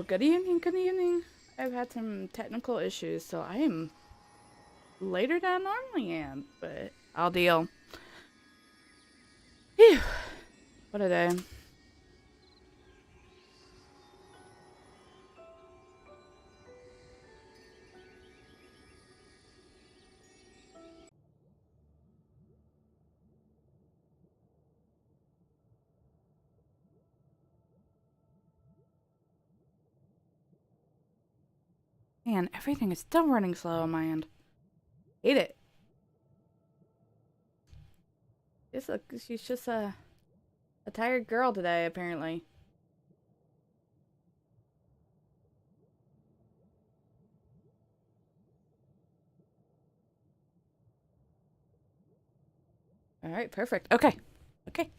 Oh, good evening, good evening. I've had some technical issues, so I am later than I normally am, but I'll deal. Phew. What a day. Man, everything is still running slow on my end. Hate it. She's just a tired girl today, apparently. Alright, perfect. Okay. Okay.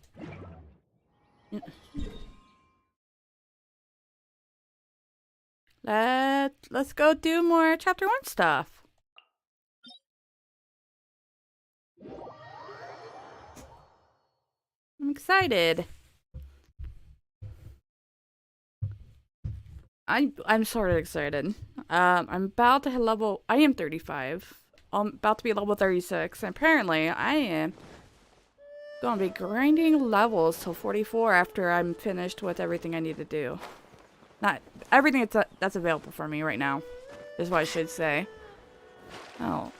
Let's go do more chapter 1 stuff. I'm excited. I'm sort of excited. I'm about to hit level. I am 35. I'm about to be level 36. And apparently, I am gonna be grinding levels till 44 after I'm finished with everything I need to do. Not everything that's available for me right now, is what I should say. Oh.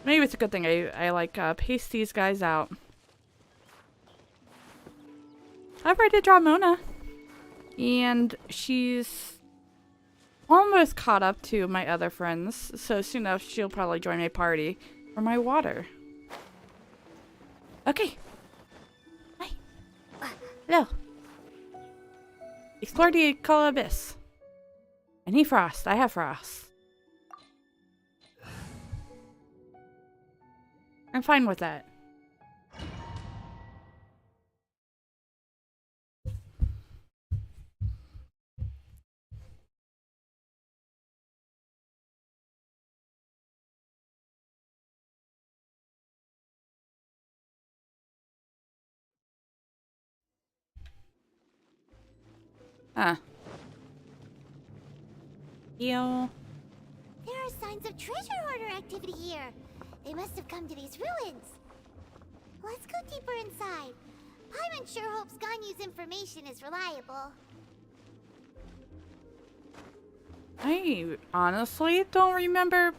Maybe it's a good thing I like pace these guys out. I've already drawn Mona. And she's almost caught up to my other friends. So soon enough she'll probably join my party for my water. Okay. Hi. Hello. Explore the Cold Abyss. I need frost. I have frost. I'm fine with that. Yo. There are signs of treasure hoarder activity here. They must have come to these ruins. Let's go deeper inside. Paimon sure hopes Ganyu's information is reliable. I honestly don't remember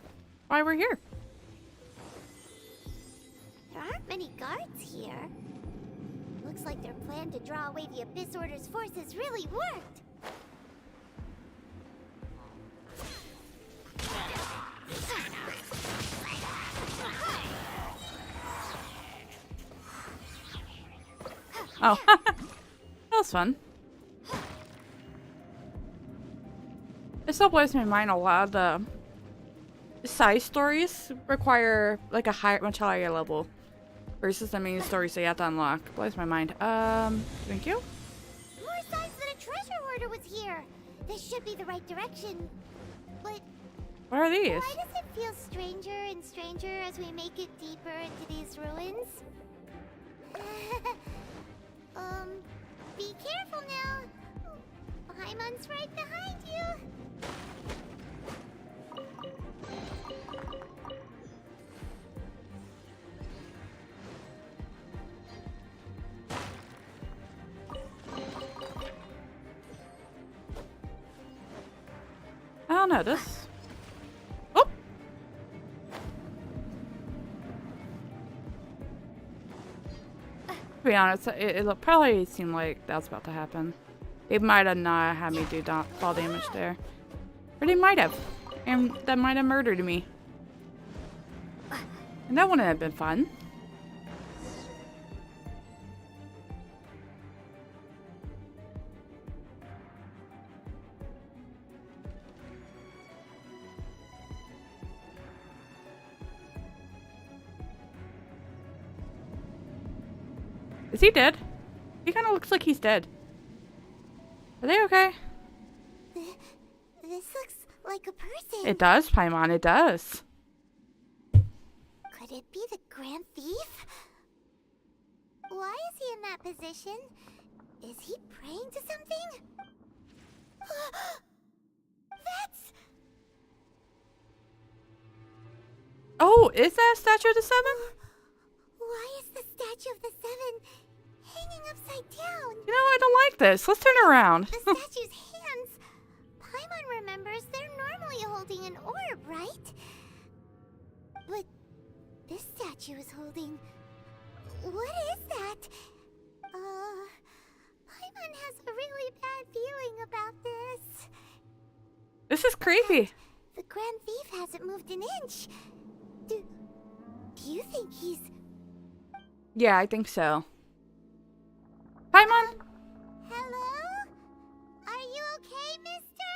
why we're here. There aren't many guards here. Looks like their plan to draw away the Abyss Order's forces really worked. Oh, that was fun. It still blows my mind. A lot of the side stories require like a much higher level versus the main stories that you have to unlock. Blows my mind. Thank you. More signs that a treasure hoarder was here. This should be the right direction. But What are these? why does it feel stranger and stranger as we make it deeper into these ruins? Be careful now. Paimon's right behind you. I don't know this. Oh! To be honest, it'll probably seem like that's about to happen. It might have not had me do fall damage there. Or they might have. And that might have murdered me. And that wouldn't have been fun. Is he dead? He kind of looks like he's dead. Are they okay? This looks like a person. It does, Paimon, it does. Could Could it be the Grand Thief? Why is he in that position? Is he praying to something? That's... Oh, is that a statue of the Seven? Why is the statue of the Seven hanging upside down? You know, I don't like this. Let's turn it around. The statue's hands. Paimon remembers they're normally holding an orb, right? But this statue is holding... What is that? Paimon has a really bad feeling about this. This is creepy. The Grand Thief hasn't moved an inch. Do you think he's... Yeah, I think so. Paimon? Hello? Are you okay, mister?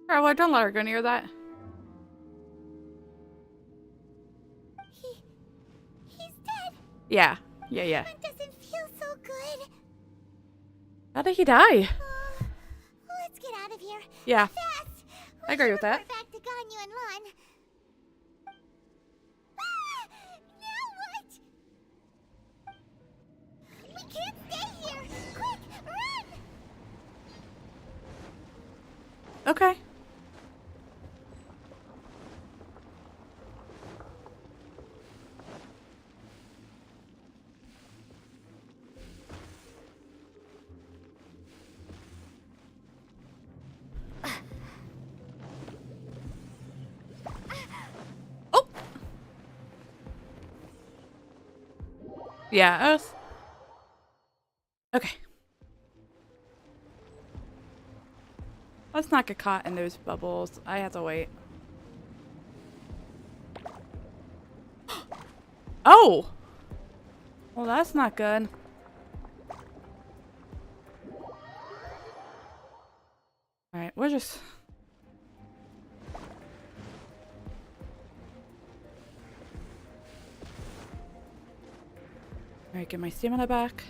Oh, don't let her go near that. He's dead. Yeah. It doesn't feel so good. How did he die? Let's get out of here. Yeah. Fast. I agree with that. Back to Ganyu and Lon. Ah! Now what? We can't stay here. Quick, run! Okay. Oh. Yeah, us. Okay. Let's not get caught in those bubbles. I have to wait. Oh! Well, that's not good. Alright, we're just... Alright, get my stamina back.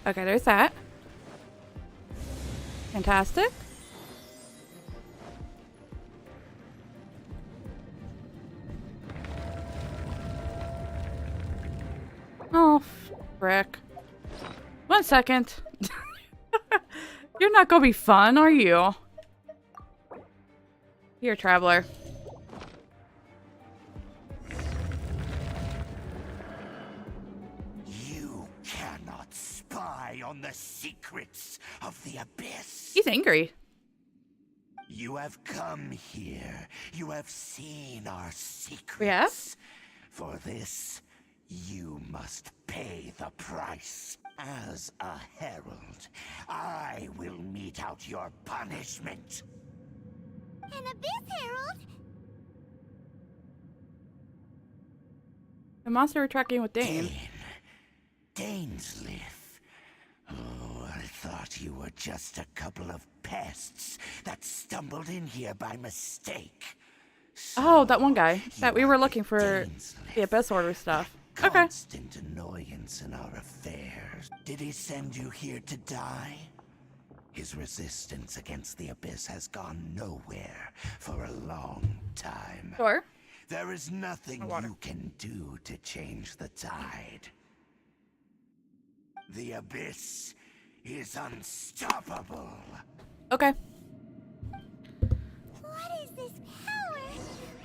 Okay, there's that. Fantastic. Oh, frick. 1 second. You're not gonna be fun, are you? Here, traveler. You cannot spy on the secrets of the Abyss. He's angry. You have come here. You have seen our secrets. Yes. For this, you must pay the price. As a herald, I will mete out your punishment. An Abyss Herald? The monster we're tracking with Dane. Dainsleif. Oh, I thought you were just a couple of pests that stumbled in here by mistake. Oh, that one guy that we were looking for the Abyss Order stuff. Okay. Constant annoyance in our affairs. Did he send you here to die? His resistance against the Abyss has gone nowhere for a long time. Sure. There is nothing you can do to change the tide. The Abyss is unstoppable. Okay. What is this power?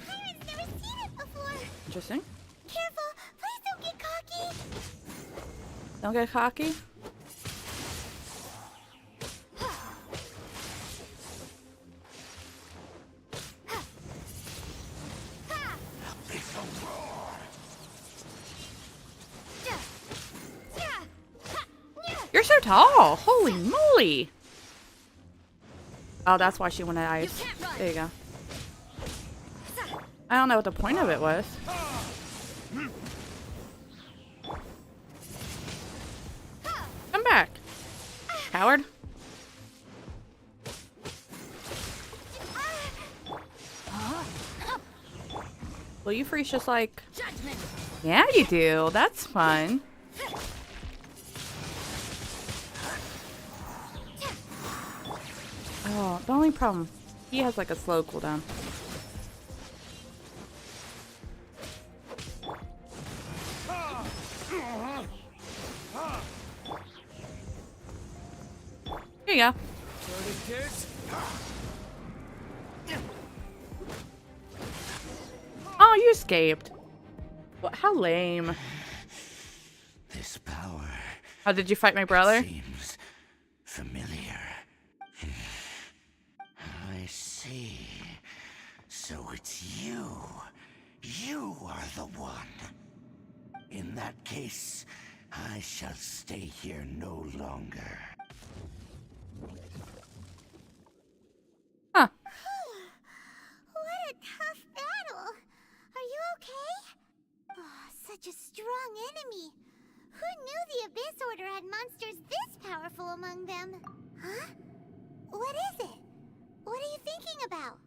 Pirates never seen it before. Interesting. Careful, please don't get cocky. Don't get cocky. You're so tall. Holy moly. Oh, that's why she wanted ice. There you go. I don't know what the point of it was. Come back, coward. Will you freeze just like... Yeah, you do. That's fun. Oh, the only problem, he has like a slow cooldown. Here you go. Oh, you escaped. What? How lame. This power How did you fight my brother? seems familiar. I see. So it's you. You are the one. In that case, I shall stay here no longer. Huh. What a tough battle. Are you okay? Oh, such a strong enemy. Who knew the Abyss Order had monsters this powerful among them? Huh? What is it? What are you thinking about?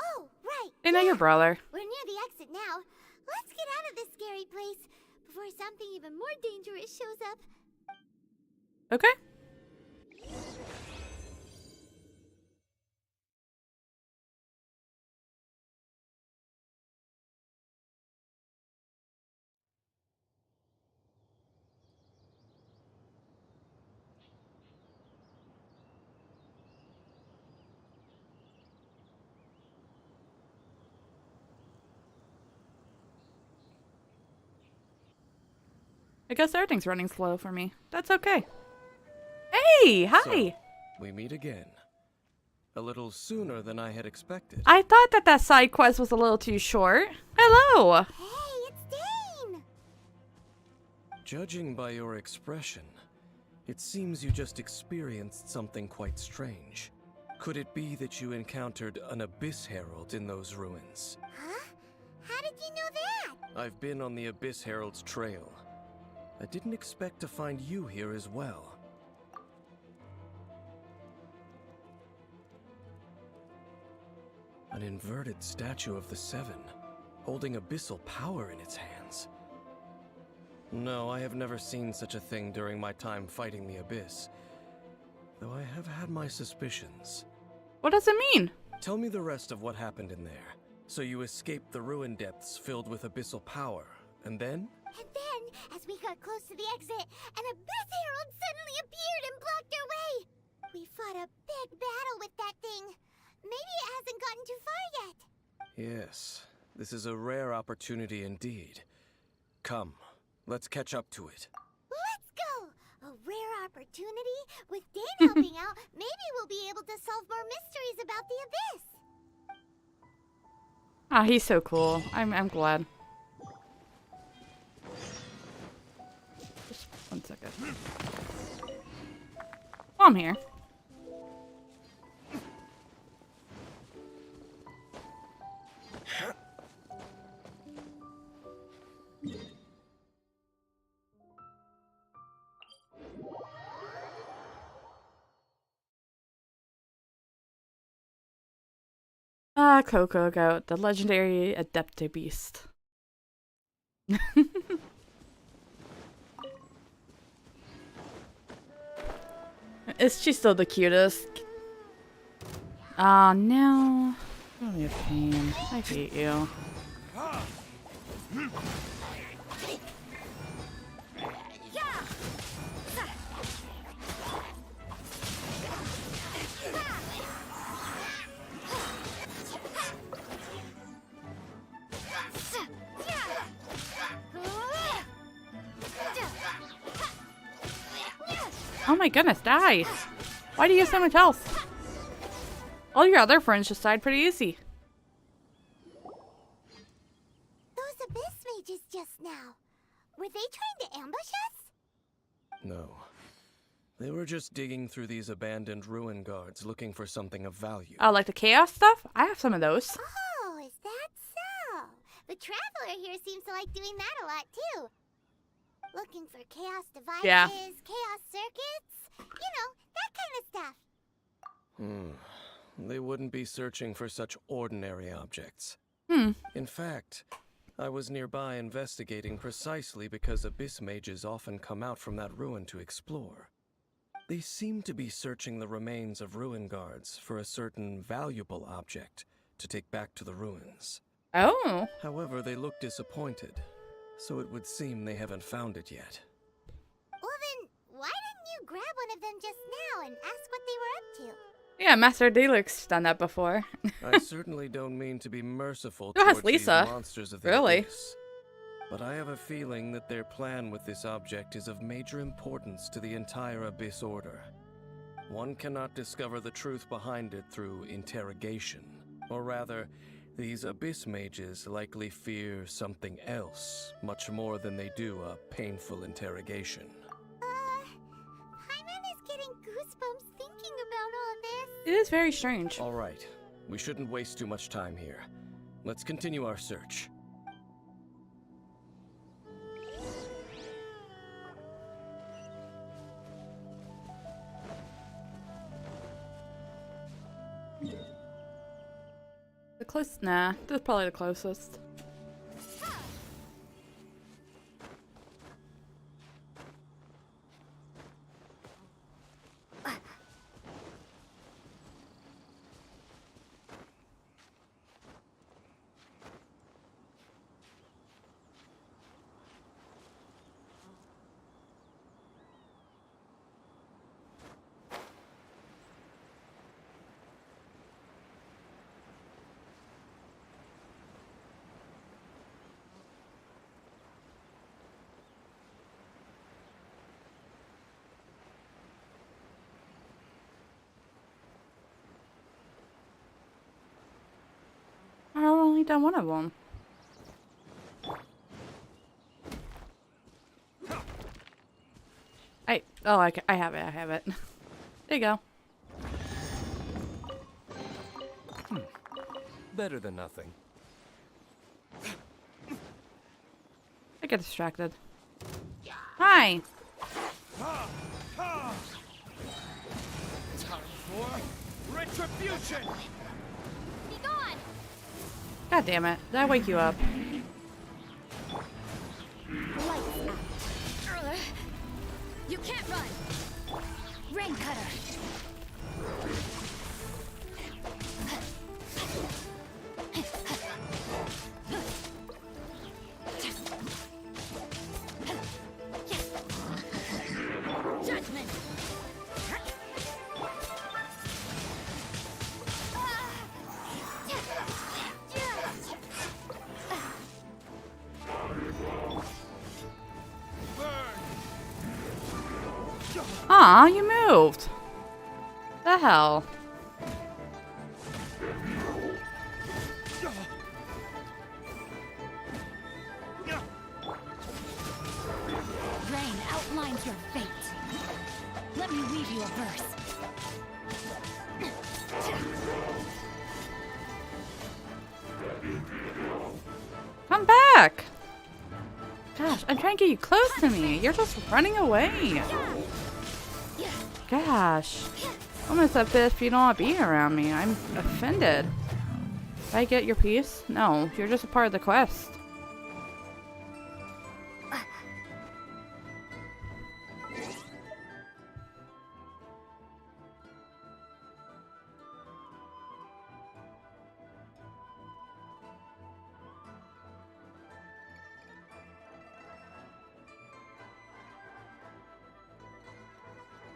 Oh, right. I know your brother. We're near the exit now. Let's get out of this scary place before something even more dangerous shows up. Okay. I guess everything's running slow for me. That's okay. Hey, hi. So, we meet again. A little sooner than I had expected. I thought that side quest was a little too short. Hello. Hey, it's Dane! Judging by your expression, it seems you just experienced something quite strange. Could it be that you encountered an Abyss Herald in those ruins? Huh? How did you know that? I've been on the Abyss Herald's trail. I didn't expect to find you here as well. An inverted statue of the Seven, holding abyssal power in its hands. No, I have never seen such a thing during my time fighting the Abyss, though I have had my suspicions. What does it mean? Tell me the rest of what happened in there. So you escaped the ruin depths filled with abyssal power, and then? And then, as we got close to the exit, an Abyss Herald suddenly appeared and blocked our way. We fought a big battle with that thing. Maybe it hasn't gotten too far yet. Yes, this is a rare opportunity indeed. Come, let's catch up to it. Let's go! A rare opportunity? With Dane helping out, maybe we'll be able to solve more mysteries about the Abyss. Ah, he's so cool. I'm glad. Just 1 second. Oh, I'm here. Ah, Coco Goat, the legendary Adepte Beast. Is she still the cutest? Ah, no. Don't be a pain. I hate you. Oh my goodness, die! Why do you have so much health? All your other friends just died pretty easy. Those Abyss mages just now. Were they trying to ambush us? No. They were just digging through these abandoned ruin guards looking for something of value. Oh, like the chaos stuff? I have some of those. Oh, is that so? The Traveler here seems to like doing that a lot, too. Looking for chaos devices, Yeah. chaos circuits, you know, that kind of stuff. They wouldn't be searching for such ordinary objects. Hmm. In fact, I was nearby investigating precisely because Abyss mages often come out from that ruin to explore. They seem to be searching the remains of ruin guards for a certain valuable object to take back to the ruins. Oh. However, they look disappointed, so it would seem they haven't found it yet. Well then, why didn't you grab one of them just now and ask what they were up to? Yeah, Master Deluxe done that before. I certainly don't mean to be merciful Who has towards these Lisa? monsters of the Really? Abyss, but I have a feeling that their plan with this object is of major importance to the entire Abyss Order. One cannot discover the truth behind it through interrogation, or rather, these Abyss mages likely fear something else, much more than they do a painful interrogation. Paimon is getting goosebumps thinking about all this. It is very strange. All right, we shouldn't waste too much time here. Let's continue our search. The closest? Nah, this is probably the closest. I've only done one of them. I have it. I have it. There you go. Better than nothing. I get distracted. Hi. Time for retribution! Be gone! God damn it. Did I wake you up? You can't run! Rain cutter! Judgment! Aw, you moved. The hell? Rain outlines your fate. Let me weave you a verse. Come back! Gosh, I'm trying to get you close to me. You're just running away. Gosh. Almost a bit if you don't want to be around me. I'm offended. Did I get your piece? No, you're just a part of the quest.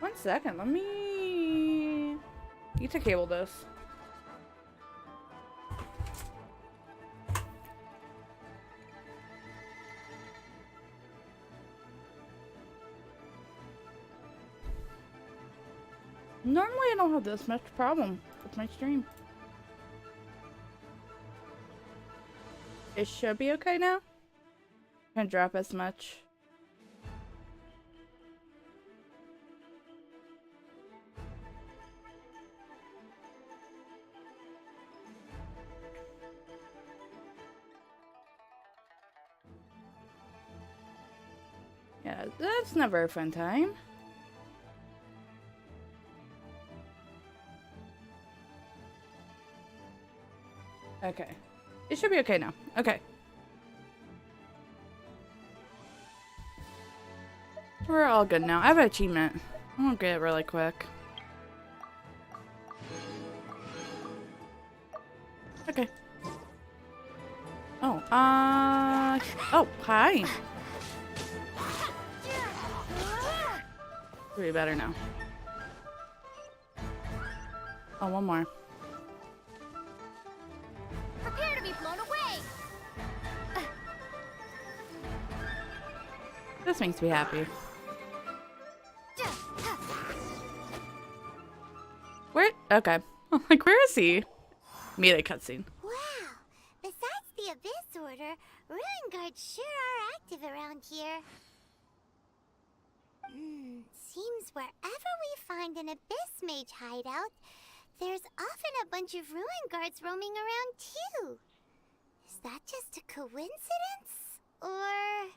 One second, let me... You to cable this. Normally I don't have this much problem with my stream. It should be okay now. Can't drop as much. Yeah, that's never a fun time. Okay. It should be okay now. Okay. We're all good now. I have an achievement. I'm gonna get it really quick. Okay. Oh, oh, hi. Pretty better now. Oh, one more. Prepare to be blown away! This makes me happy. Where? Okay. I'm like, where is he? Melee cutscene. Wow! Besides the Abyss Order, Ruin Guards sure are active around here. Seems wherever we find an Abyss Mage hideout, there's often a bunch of Ruin Guards roaming around too. Is that just a coincidence? Or...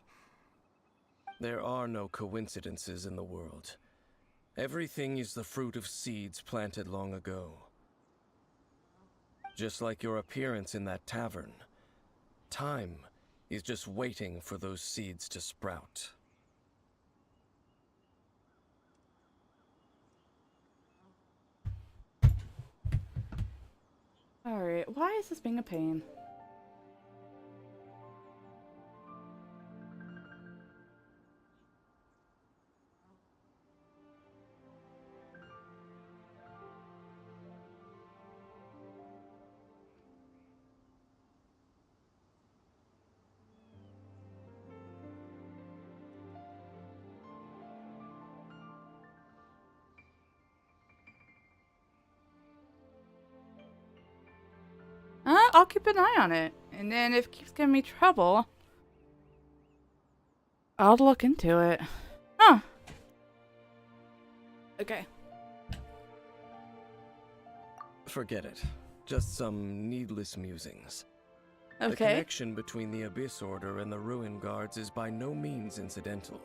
There are no coincidences in the world. Everything is the fruit of seeds planted long ago. Just like your appearance in that tavern, time is just waiting for those seeds to sprout. Alright, why is this being a pain? I'll keep an eye on it. And then if it keeps giving me trouble, I'll look into it. Huh. Okay. Forget it. Just some needless musings. Okay. The connection between the Abyss Order and the Ruin Guards is by no means incidental.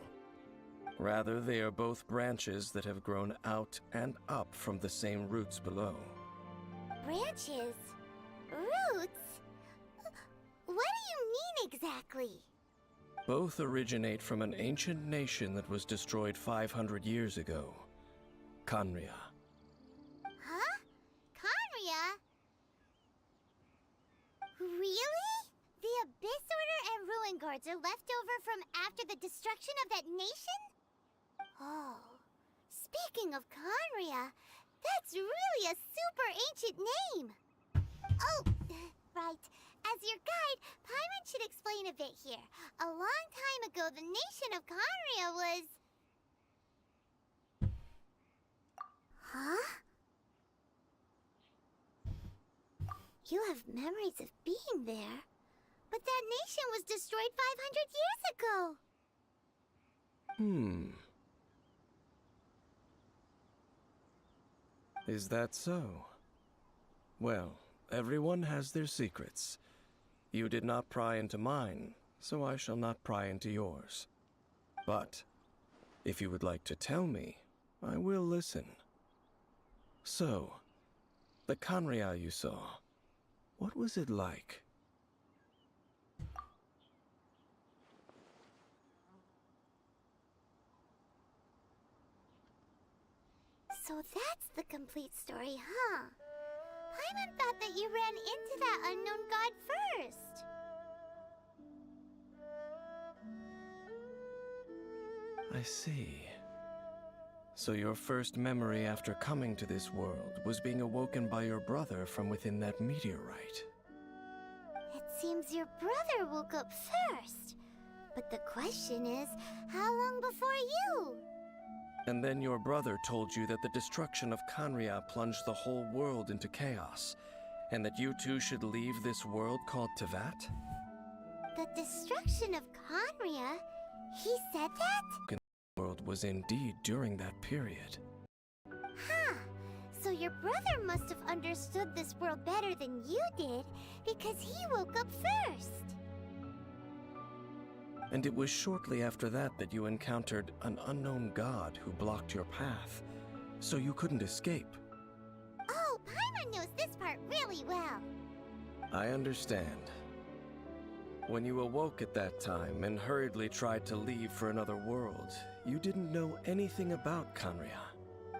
Rather, they are both branches that have grown out and up from the same roots below. branches? Roots? What do you mean exactly? Both originate from an ancient nation that was destroyed 500 years ago. Khaenri'ah. Huh? Khaenri'ah? Really? The Abyss Order and Ruin Guards are left over from after the destruction of that nation? Oh. Speaking of Khaenri'ah, that's really a super ancient name. Oh, right. As your guide, Paimon should explain a bit here. A long time ago, the nation of Khaenri'ah was... Huh? You have memories of being there. But that nation was destroyed 500 years ago. Is that so? Well, everyone has their secrets. You did not pry into mine, so I shall not pry into yours. But, if you would like to tell me, I will listen. So, the Khaenri'ah you saw, what was it like? So that's the complete story, huh? Paimon thought that you ran into that unknown god first. I see. So your first memory after coming to this world was being awoken by your brother from within that meteorite. It seems your brother woke up first. But the question is, how long before you? And then your brother told you that the destruction of Khaenri'ah plunged the whole world into chaos, and that you two should leave this world called Teyvat? The destruction of Khaenri'ah? He said that? The world was indeed during that period. Huh. So your brother must have understood this world better than you did, because he woke up first. And it was shortly after that that you encountered an unknown god who blocked your path, so you couldn't escape. Oh, Paimon knows this part really well. I understand. When you awoke at that time and hurriedly tried to leave for another world, you didn't know anything about Kanria.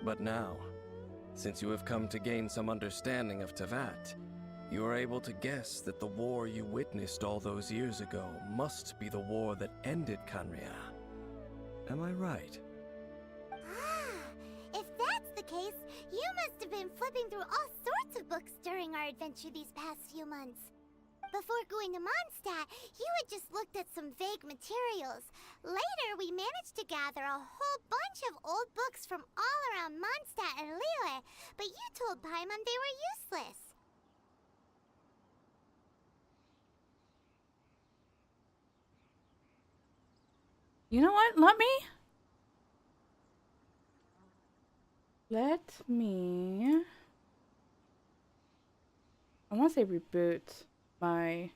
But now, since you have come to gain some understanding of Teyvat, you are able to guess that the war you witnessed all those years ago must be the war that ended Kanria. Am I right? Ah, if that's the case, you must have been flipping through all sorts of books during our adventure these past few months. Before going to Mondstadt, you had just looked at some vague materials. Later, we managed to gather a whole bunch of old books from all around Mondstadt and Liyue, but you told Paimon they were useless. You know what? Let me... I want to say reboot my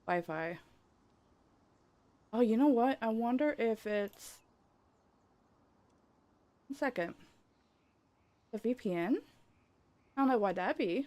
Wi-Fi. Oh, you know what? I wonder if it's... 1 second. The VPN? I don't know why that'd be.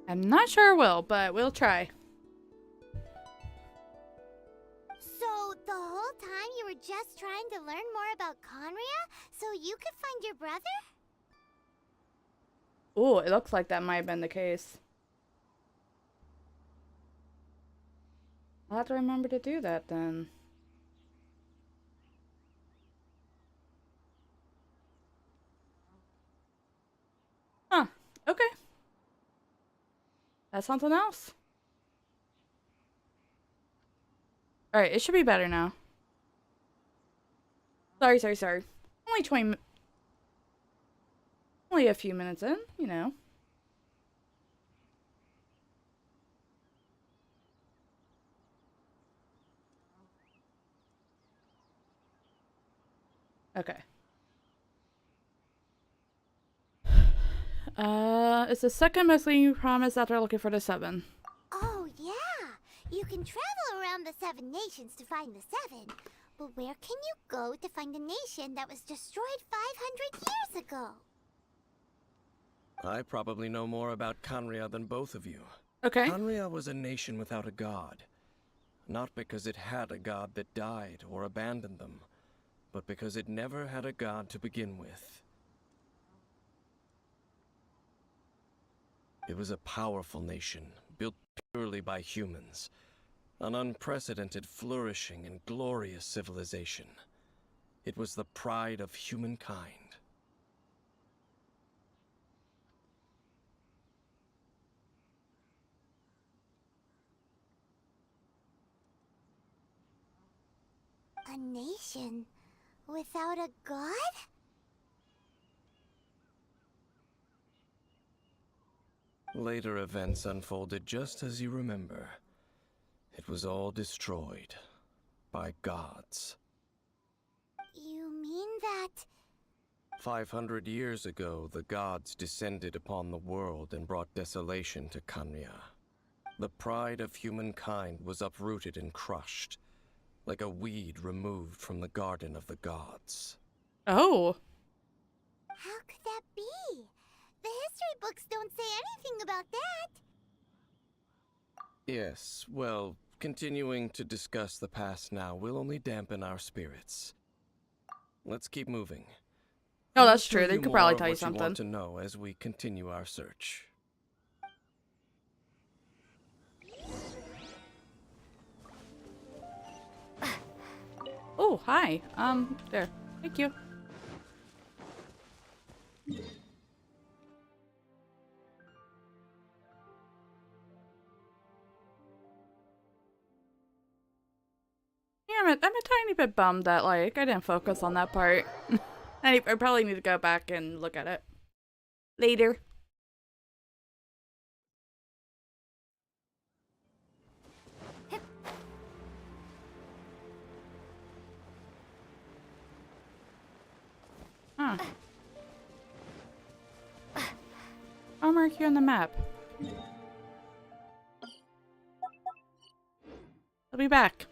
I'm not sure it will, but we'll try. So, the whole time you were just trying to learn more about Conria so you could find your brother? Oh, it looks like that might have been the case. I'll have to remember to do that then. Huh, okay. That's something else. Alright, it should be better now. Sorry. Only 20 Only a few minutes in, you know. Okay. It's the second misleading promise after looking for the 7. Oh, yeah. You can travel around the 7 nations to find the 7. But where can you go to find a nation that was destroyed 500 years ago? I probably know more about Kanria than both of you. Okay. Kanria was a nation without a god. Not because it had a god that died or abandoned them, but because it never had a god to begin with. It was a powerful nation, built purely by humans. An unprecedented, flourishing, and glorious civilization. It was the pride of humankind. A nation without a god? Later events unfolded just as you remember. It was all destroyed by gods. You mean that... 500 years ago, the gods descended upon the world and brought desolation to Kanria. The pride of humankind was uprooted and crushed, like a weed removed from the garden of the gods. Oh. How could that be? The history books don't say anything about that. Yes, well, continuing to discuss the past now will only dampen our spirits. Let's keep moving. Oh, I'll that's tell true. They you could more probably of tell you what you want something. to know as we continue our search. Oh, hi. There. Thank you. Damn it, I'm tiny bit bummed that, like, I didn't focus on that part. I probably need to go back and look at it later. Huh. I'll mark you on the map. I'll be back.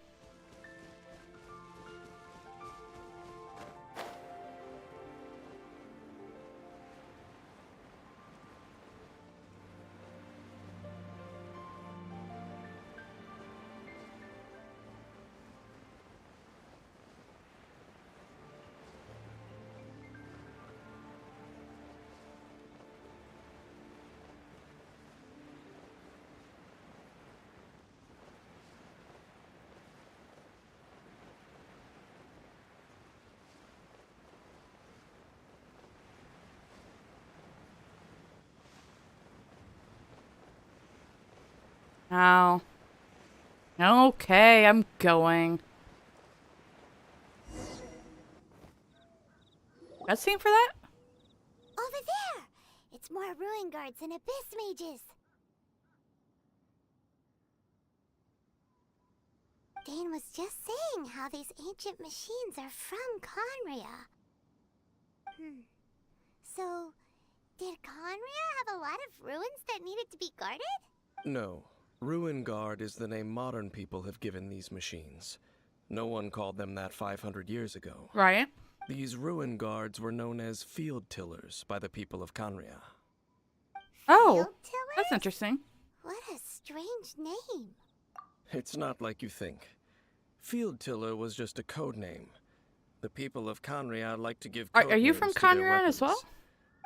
Oh. Okay, I'm going. Cutscene for that? Over there! It's more ruin guards and abyss mages. Dane was just saying how these ancient machines are from Conria. So, did Conria have a lot of ruins that needed to be guarded? No. Ruin Guard is the name modern people have given these machines. No one called them that 500 years ago. Right. These Ruin Guards were known as Field Tillers by the people of Conria. Oh, Field tillers? that's interesting. What a strange name. It's not like you think. Field Tiller was just a code name. The people of Conria like to give code Are you names from to their Conrad as well? weapons.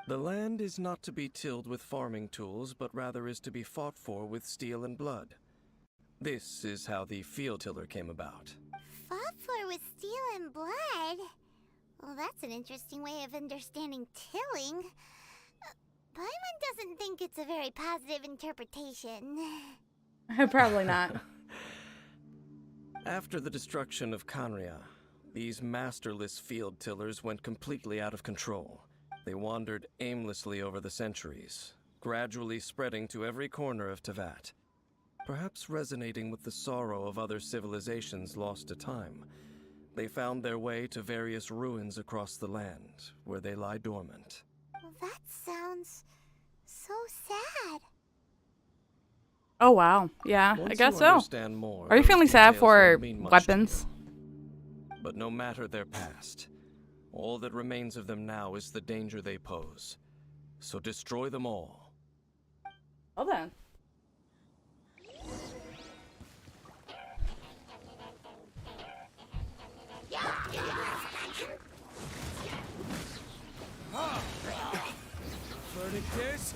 The land is not to be tilled with farming tools, but rather is to be fought for with steel and blood. This is how the Field Tiller came about. Fought for with steel and blood? Well, that's an interesting way of understanding tilling. Paimon doesn't think it's a very positive interpretation. Probably not. After the destruction of Conria, these masterless field tillers went completely out of control. They wandered aimlessly over the centuries, gradually spreading to every corner of Teyvat. Perhaps resonating with the sorrow of other civilizations lost to time, they found their way to various ruins across the land, where they lie dormant. Well, that sounds so sad. Oh wow, yeah, I Once guess you so. understand more, Are you those feeling sad details for won't mean much to weapons? you. But no matter their past, all that remains of them now is the danger they pose. So destroy them all. Well then. Verticus?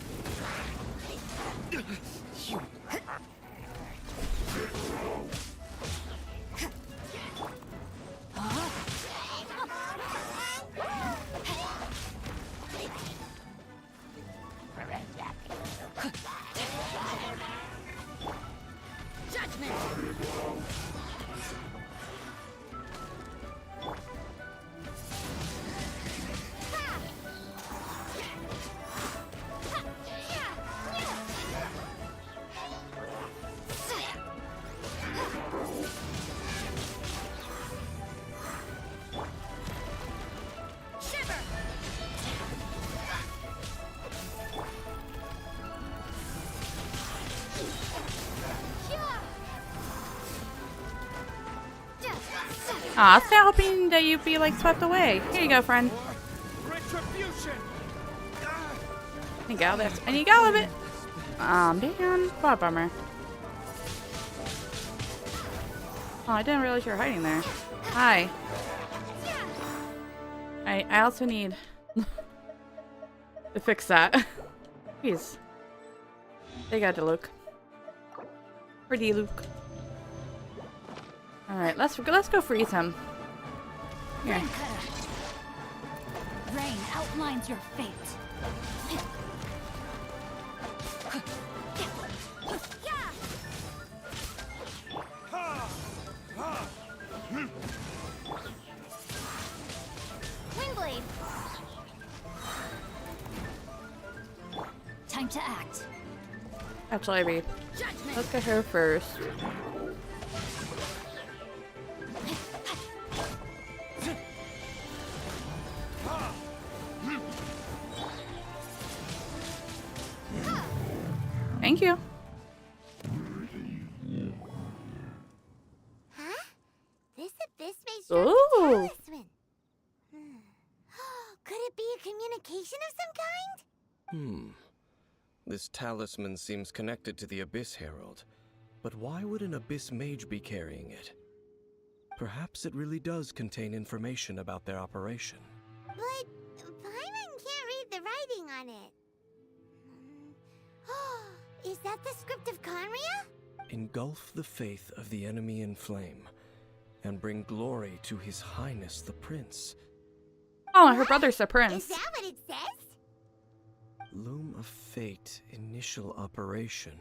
Aw, I was hoping that you'd be like swept away. Here you go, friend. Retribution! And go this. And you go with it. Damn. What a bummer. Oh, I didn't realize you were hiding there. Hi. I also need to fix that. Jeez. They got to Luke. Pretty Luke. Alright, let's go freeze him. Here. Rain outlines your fate. Actually, Ivy. Let's get her first. Thank you. Huh? This Abyss Mage Ooh. dropped a talisman. Could it be a communication of some kind? This talisman seems connected to the Abyss Herald. But why would an Abyss Mage be carrying it? Perhaps it really does contain information about their operation. But Paimon can't read the writing on it. Is that the script of Conria? Engulf the faith of the enemy in flame, and bring glory to His Highness the Prince. Oh, her brother's the Is prince. that what it says? Loom of Fate, initial operation.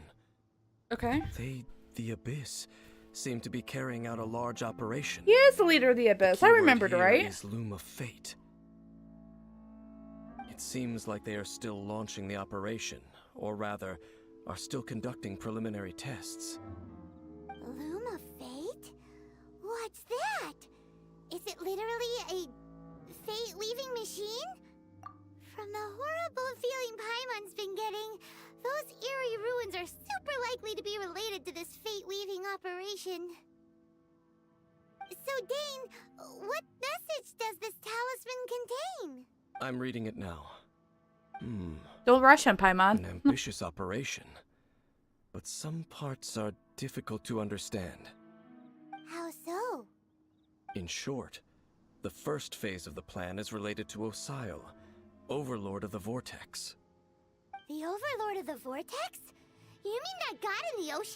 Okay. They, the Abyss, seem to be carrying out a large operation. He is the leader of the Abyss. I Keyword remembered, here right? is Loom of Fate. It seems like they are still launching the operation, or rather, are still conducting preliminary tests. Loom of Fate? What's that? Is it literally a fate-leaving machine? From the horrible feeling Paimon's been getting, those eerie ruins are super likely to be related to this fate-leaving operation. So, Dane, what message does this talisman contain? I'm reading it now. Don't rush him, An Paimon. ambitious operation. But some parts are difficult to understand. How so? In short, the first phase of the plan is related to Osile, Overlord of the Vortex. The Overlord of the Vortex? You mean that god in the ocean?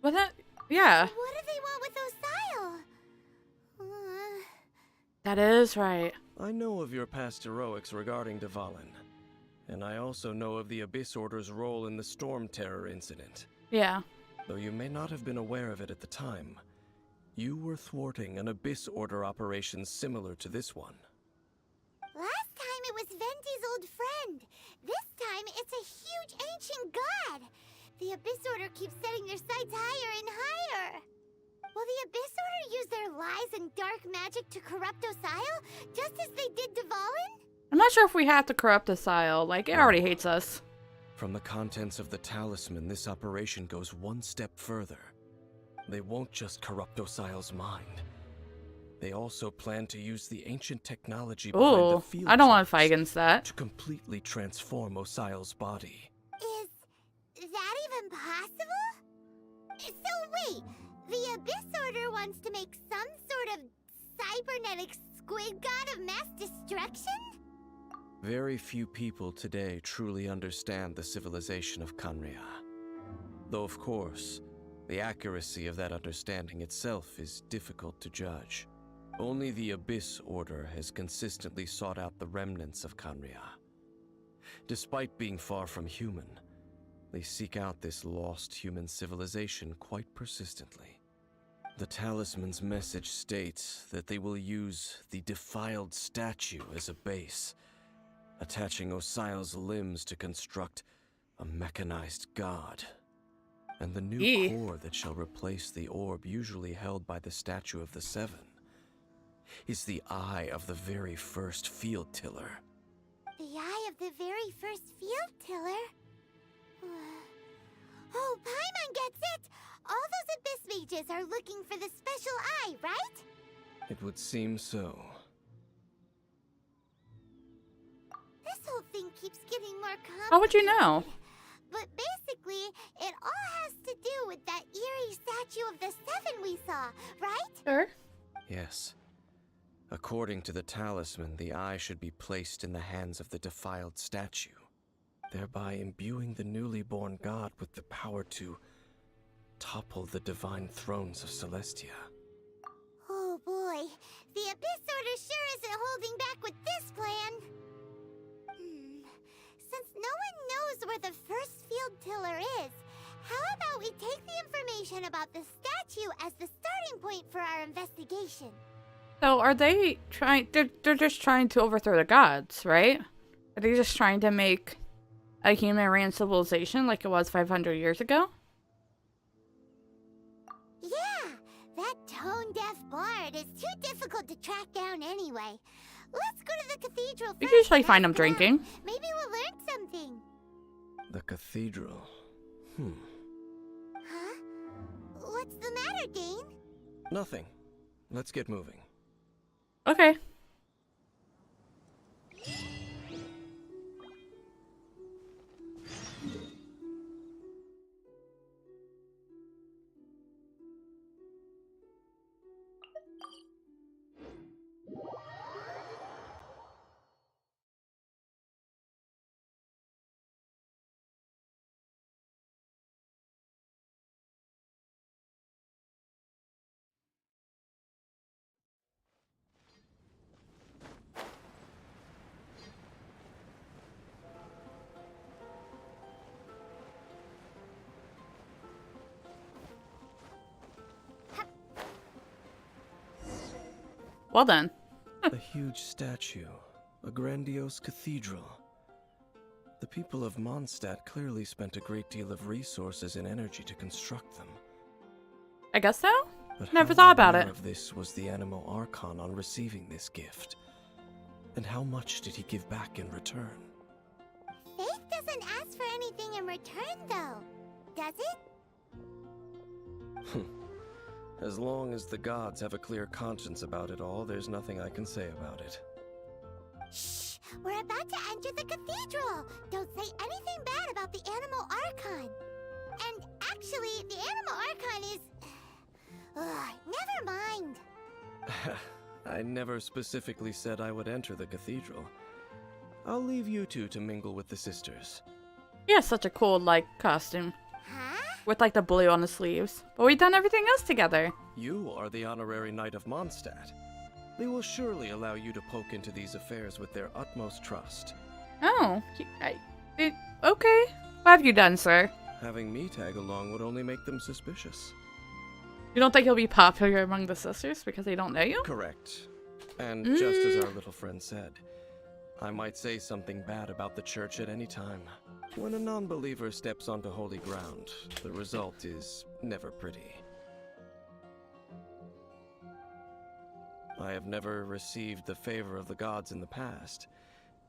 Was that? Yeah. What do they want with Osile? That is right. I know of your past heroics regarding Dvalin, and I also know of the Abyss Order's role in the Storm Terror incident. Yeah. Though you may not have been aware of it at the time, you were thwarting an Abyss Order operation similar to this one. Last time it was Venti's old friend. This time it's a huge ancient god. The Abyss Order keeps setting their sights higher and higher. Will the Abyss Order use their lies and dark magic to corrupt Osile, just as they did Dvalin? I'm not sure if we have to corrupt Osile. Like, it already hates us. From the contents of the talisman, this operation goes one step further. They won't just corrupt Osile's mind. They also plan to use the ancient technology behind the Ooh, field I don't want to towers fight against that. to completely transform Osile's body. Is that even possible? So wait, the Abyss Order wants to make some sort of cybernetic squid god of mass destruction? Very few people today truly understand the civilization of Kanria. Though, of course, the accuracy of that understanding itself is difficult to judge. Only the Abyss Order has consistently sought out the remnants of Kanria. Despite being far from human, they seek out this lost human civilization quite persistently. The talisman's message states that they will use the defiled statue as a base, attaching Osile's limbs to construct a mechanized god. And the new core that shall replace the orb usually held by the statue of the Seven is the eye of the very first field tiller. The eye of the very first field tiller? Oh, Paimon gets it! All those Abyss mages are looking for the special eye, right? It would seem so. This whole thing keeps getting more complicated. How would you know? But basically, it all has to do with that eerie statue of the Seven we saw, right? Sure. Yes. According to the talisman, the eye should be placed in the hands of the defiled statue, thereby imbuing the newly born god with the power to topple the divine thrones of Celestia. Oh boy, the Abyss Order sure isn't holding back with this plan. Since no one knows where the first field tiller is, how about we take the information about the statue as the starting point for our investigation? So are they trying? They're just trying to overthrow the gods, right? Are they just trying to make a human-ran civilization like it was 500 years ago? Yeah, that tone-deaf bard is too difficult to track down anyway. Let's go to the cathedral first. We can usually and find them ask around. drinking. Maybe we'll learn something. The cathedral. Huh? What's the matter, Dane? Nothing. Let's get moving. Okay. Well done. A huge statue. A grandiose cathedral. The people of Mondstadt clearly spent a great deal of resources and energy to construct them. I guess so? But Never how thought about aware it. of this was the Animo Archon on receiving this gift? And how much did he give back in return? Faith doesn't ask for anything in return, though. Does it? As long as the gods have a clear conscience about it all, there's nothing I can say about it. Shh! We're about to enter the cathedral! Don't say anything bad about the Animo Archon! And actually, the Animo Archon is... never mind! I never specifically said I would enter the cathedral. I'll leave you two to mingle with the sisters. He has such a cool, like, costume. Huh? With, like, the blue on the sleeves. But we've done everything else together. You are the honorary knight of Mondstadt. They will surely allow you to poke into these affairs with their utmost trust. Oh. Okay. What have you done, sir? Having me tag along would only make them suspicious. You don't think you'll be popular among the sisters because they don't know you? Correct. And just as our little friend said, I might say something bad about the church at any time. When a non-believer steps onto holy ground, the result is never pretty. I have never received the favor of the gods in the past.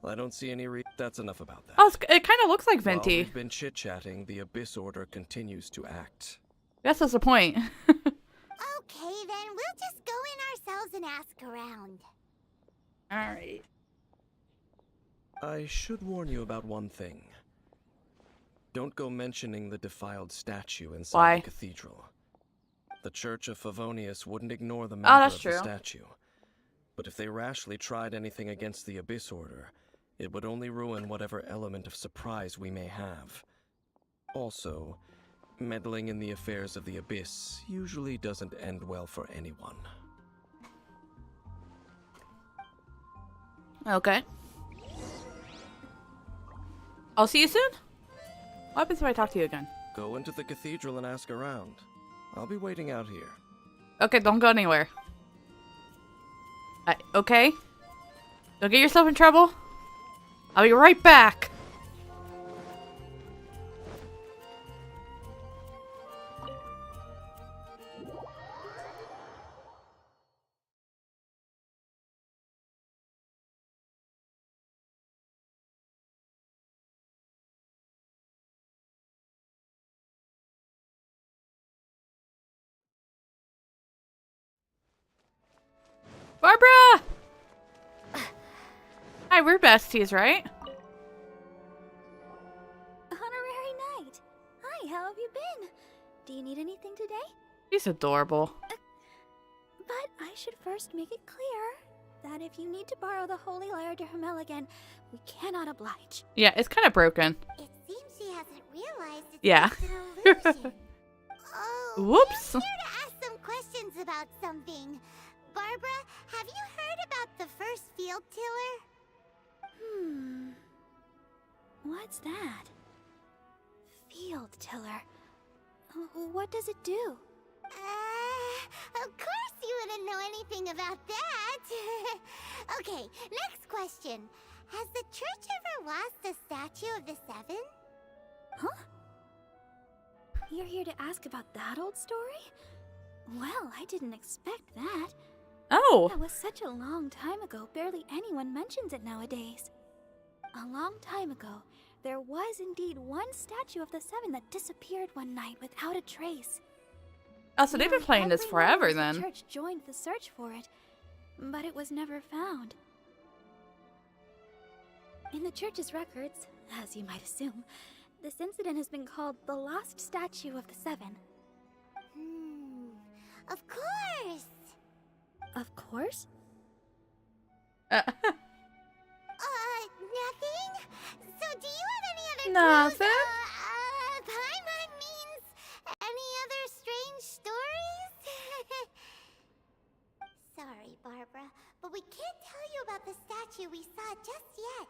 I don't see any That's enough about that. Oh, it kind of looks like While Venti. we've been chit-chatting, the Abyss Order continues to act. Guess that's the point. Okay, then we'll just go in ourselves and ask around. Alright. I should warn you about one thing. Don't go mentioning the defiled statue inside Why? the cathedral. The Church of Favonius wouldn't ignore the matter that's of true. the statue. But if they rashly tried anything against the Abyss Order, it would only ruin whatever element of surprise we may have. Also, meddling in the affairs of the Abyss usually doesn't end well for anyone. Okay. I'll see you soon. What happens if I talk to you again? Go into the cathedral and ask around. I'll be waiting out here. Okay, don't go anywhere. Okay? Don't get yourself in trouble. I'll be right back. Barbara! Hi, we're besties, right? Honorary Knight. Hi, how have you been? Do you need anything today? He's adorable. But I should first make it clear that if you need to borrow the Holy Lyre to Hermel again, we cannot oblige. Yeah, it's kind of broken. It seems she hasn't realized it's Yeah. just an illusion. Oh, Whoops. I'm here to ask some questions about something. Barbara, have you heard about the first field tiller? What's that? Field Tiller. What does it do? Of course you wouldn't know anything about that. Okay, next question. Has the church ever lost a statue of the Seven? Huh? You're here to ask about that old story? Well, I didn't expect that. Oh, That was such a long time ago, barely anyone mentions it nowadays. A long time ago, there was indeed one statue of the Seven that disappeared one night without a trace. oh, so they've been playing this Everyone forever in the then. church joined the search for it, but it was never found. In the church's records, as you might assume, this incident has been called the Lost Statue of the Seven. Of course! Of course? Nothing? So do you have any other Nothing. clues? Paimon means any other strange stories? Sorry, Barbara, but we can't tell you about the statue we saw just yet.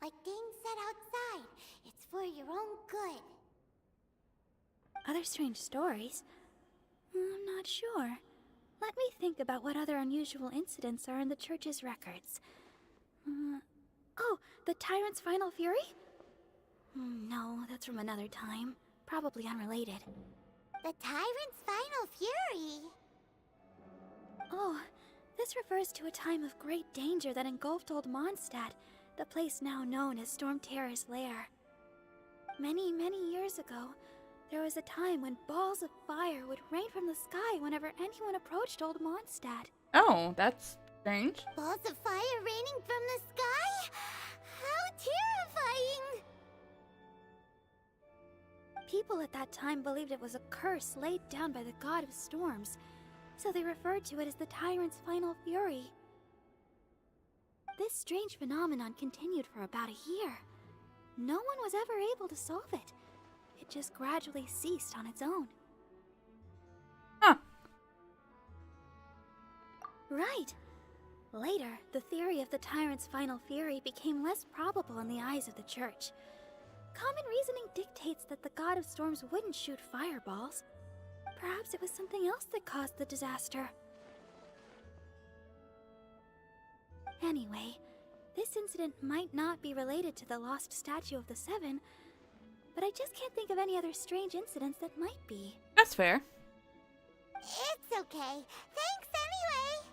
Like Dane said outside, it's for your own good. Other strange stories? I'm not sure. Let me think about what other unusual incidents are in the church's records. Oh, the Tyrant's final fury? No, that's from another time. Probably unrelated. The Tyrant's final fury? Oh, this refers to a time of great danger that engulfed Old Mondstadt, the place now known as Storm Terror's lair. Many, many years ago, there was a time when balls of fire would rain from the sky whenever anyone approached Old Mondstadt. Oh, that's strange. Balls of fire raining from the sky? How terrifying! People at that time believed it was a curse laid down by the god of storms, so they referred to it as the Tyrant's final fury. This strange phenomenon continued for about a year. No one was ever able to solve it. It just gradually ceased on its own. Huh. Right. Later, the theory of the Tyrant's final fury became less probable in the eyes of the church. Common reasoning dictates that the god of storms wouldn't shoot fireballs. Perhaps it was something else that caused the disaster. Anyway, this incident might not be related to the lost statue of the Seven, but I just can't think of any other strange incidents that might be. That's fair. It's okay. Thanks anyway!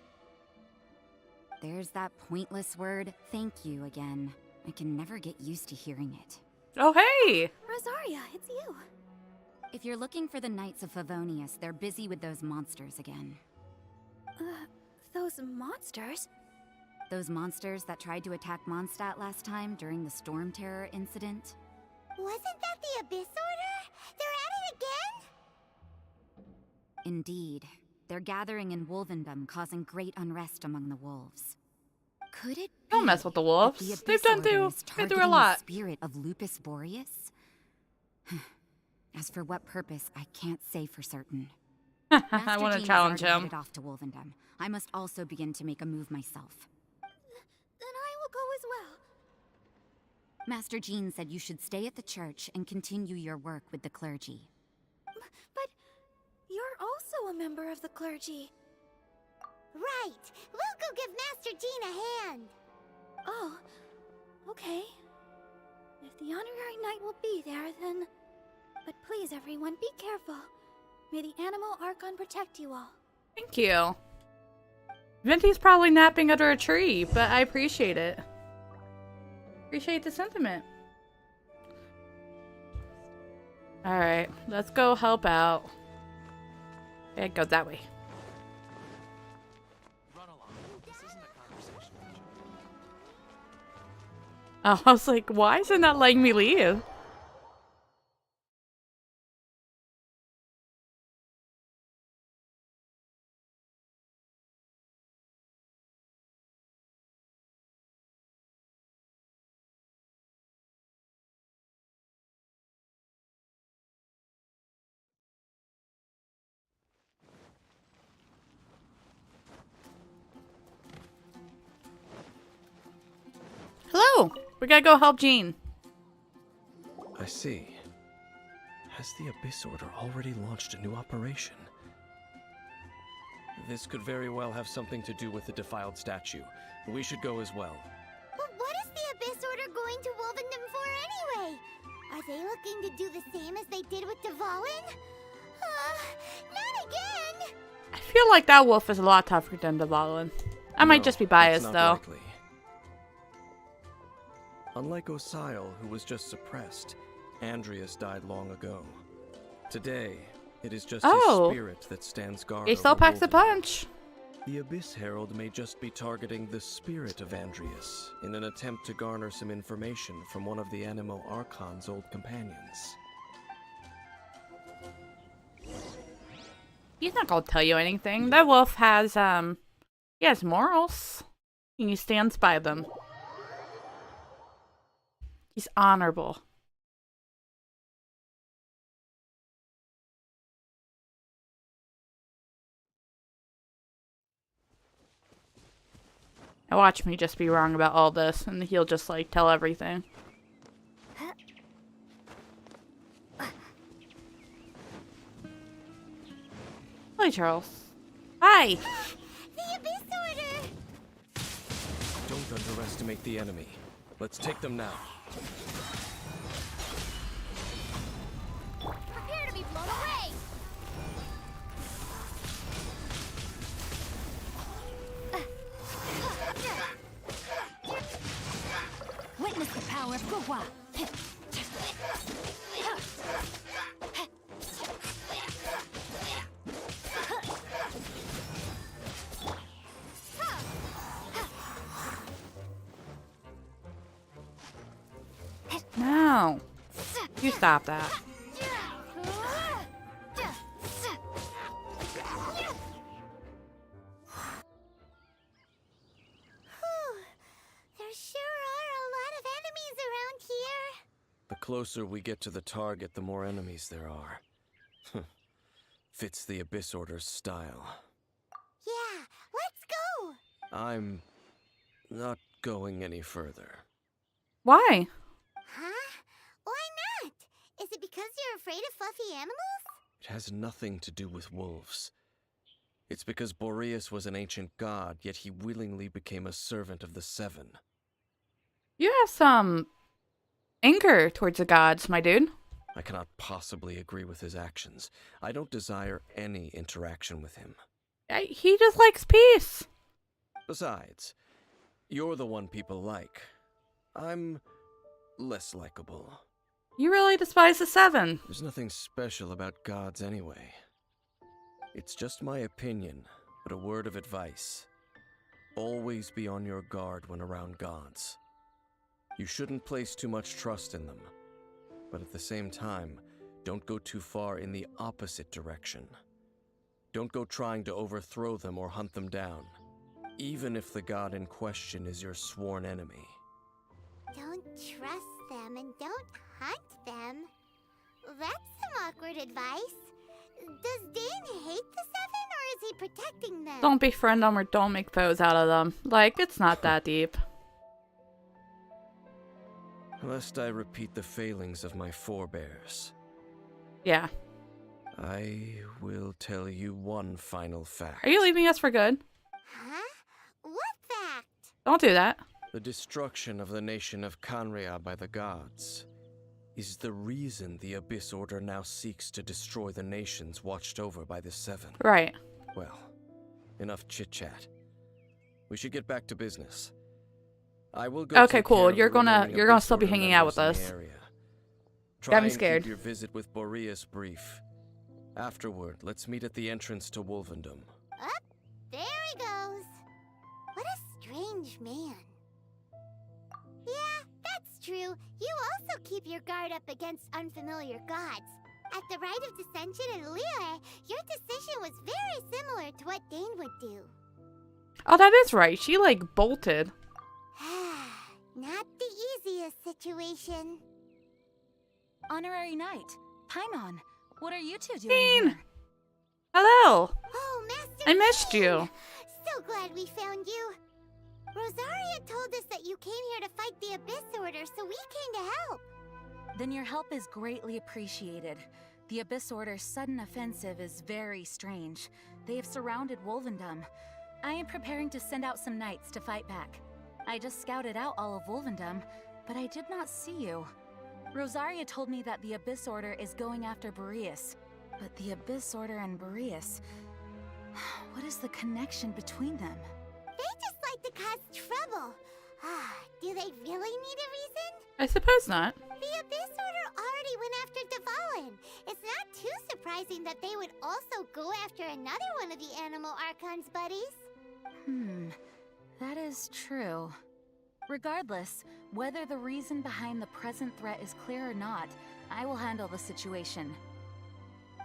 There's that pointless word, thank you, again. I can never get used to hearing it. Oh, hey! Rosaria, it's you. If you're looking for the Knights of Favonius, they're busy with those monsters again. Those monsters? Those monsters that tried to attack Mondstadt last time during the Storm Terror incident? Wasn't that the Abyss Order? They're at it again? Indeed. They're gathering in Wolvendom, causing great unrest among the wolves. Could it be Don't mess with the that wolves. the Abyss They've done Order through is been through a targeting lot. the spirit of Lupus Boreas? As for what purpose, I can't say for certain. I Master want Jean to is challenge already him. headed off to Wolvendom. I must also begin to make a move myself. Then I will go as well. Master Jean said you should stay at the church and continue your work with the clergy. But you're also a member of the clergy. Right. We'll go give Master Jean a hand. Oh, okay. If the honorary knight will be there, then... But please, everyone, be careful. May the Animal Archon protect you all. Thank you. Venti's probably napping under a tree, but I appreciate it. Appreciate the sentiment. Alright, let's go help out. It goes that way. Run along. This isn't a conversation. Oh, I was like, why is it not letting me leave? Hello! We gotta go help Jean. I see. Has the Abyss Order already launched a new operation? This could very well have something to do with the defiled statue. We should go as well. But what is the Abyss going to do the same as they did with Dvalin? Not again! I feel like that wolf is a lot tougher than Dvalin. I might just be biased, though. Likely. Unlike Osile, who was just suppressed, Andreas died long ago. Today, it is just his spirit that stands guard He over still packs a Wolvendom. punch. The Abyss Herald may just be targeting the spirit of Andreas in an attempt to garner some information from one of the Animo Archon's old companions. He's not gonna tell you anything. That wolf has, he has morals. And he stands by them. He's honorable. Now watch me just be wrong about all this, and he'll just, like, tell everything. Hi, Charles. Hi! The Abyss Order! Don't underestimate the enemy. Let's take them now. Prepare to be blown away! Witness the power of Gugwa. No. You stop that. There sure are a lot of enemies around here. The closer we get to the target, the more enemies there are. Fits the Abyss Order's style. Yeah, let's go! I'm not going any further. Why? Huh? Why not? Is it because you're afraid of fluffy animals? It has nothing to do with wolves. It's because Boreas was an ancient god, yet he willingly became a servant of the Seven. You have some anger towards the gods, my dude. I cannot possibly agree with his actions. I don't desire any interaction with him. He just likes peace. Besides, you're the one people like. I'm less likable. You really despise the Seven. There's nothing special about gods anyway. It's just my opinion, but a word of advice. Always be on your guard when around gods. You shouldn't place too much trust in them, but at the same time, don't go too far in the opposite direction. Don't go trying to overthrow them or hunt them down, even if the god in question is your sworn enemy. Don't trust them and don't hunt them. That's some awkward advice. Does Dane hate the Seven, or is he protecting them? Don't befriend them or don't make foes out of them. Like, it's not that deep. Lest I repeat the failings of my forebears, Yeah. I will tell you one final fact. Are you leaving us for good? Huh? What fact? Don't do that. The destruction of the nation of Kanria by the gods is the reason the Abyss Order now seeks to destroy the nations watched over by the Seven. Right. Well, enough chit-chat. We should get back to business. I will go. Okay, take cool. care of You're the gonna remaining still Abyss be Order hanging out with members in us. the area. Got Try me and scared. keep your visit with Boreas brief. Afterward, let's meet at the entrance to Wolvendom. Up, there he goes. What a strange man. Yeah, that's true. You also keep your guard up against unfamiliar gods. At the Rite of Dissension in Liyue, your decision was very similar to what Dane would do. Oh, that is right. She, like, bolted. Not the easiest situation. Honorary Knight, Paimon, what are you two doing Dean! here? Hello. Oh, Master I missed Dean! you. So glad we found you. Rosaria told us that you came here to fight the Abyss Order, so we came to help. Then your help is greatly appreciated. The Abyss Order's sudden offensive is very strange. They have surrounded Wolvendom. I am preparing to send out some knights to fight back. I just scouted out all of Wolvendom, but I did not see you. Rosaria told me that the Abyss Order is going after Boreas. But the Abyss Order and Boreas... What is the connection between them? They just like to cause trouble. Do they really need a reason? I suppose not. The Abyss Order already went after Dvalin. It's not too surprising that they would also go after another one of the Animal Archon's buddies. That is true. Regardless, whether the reason behind the present threat is clear or not, I will handle the situation.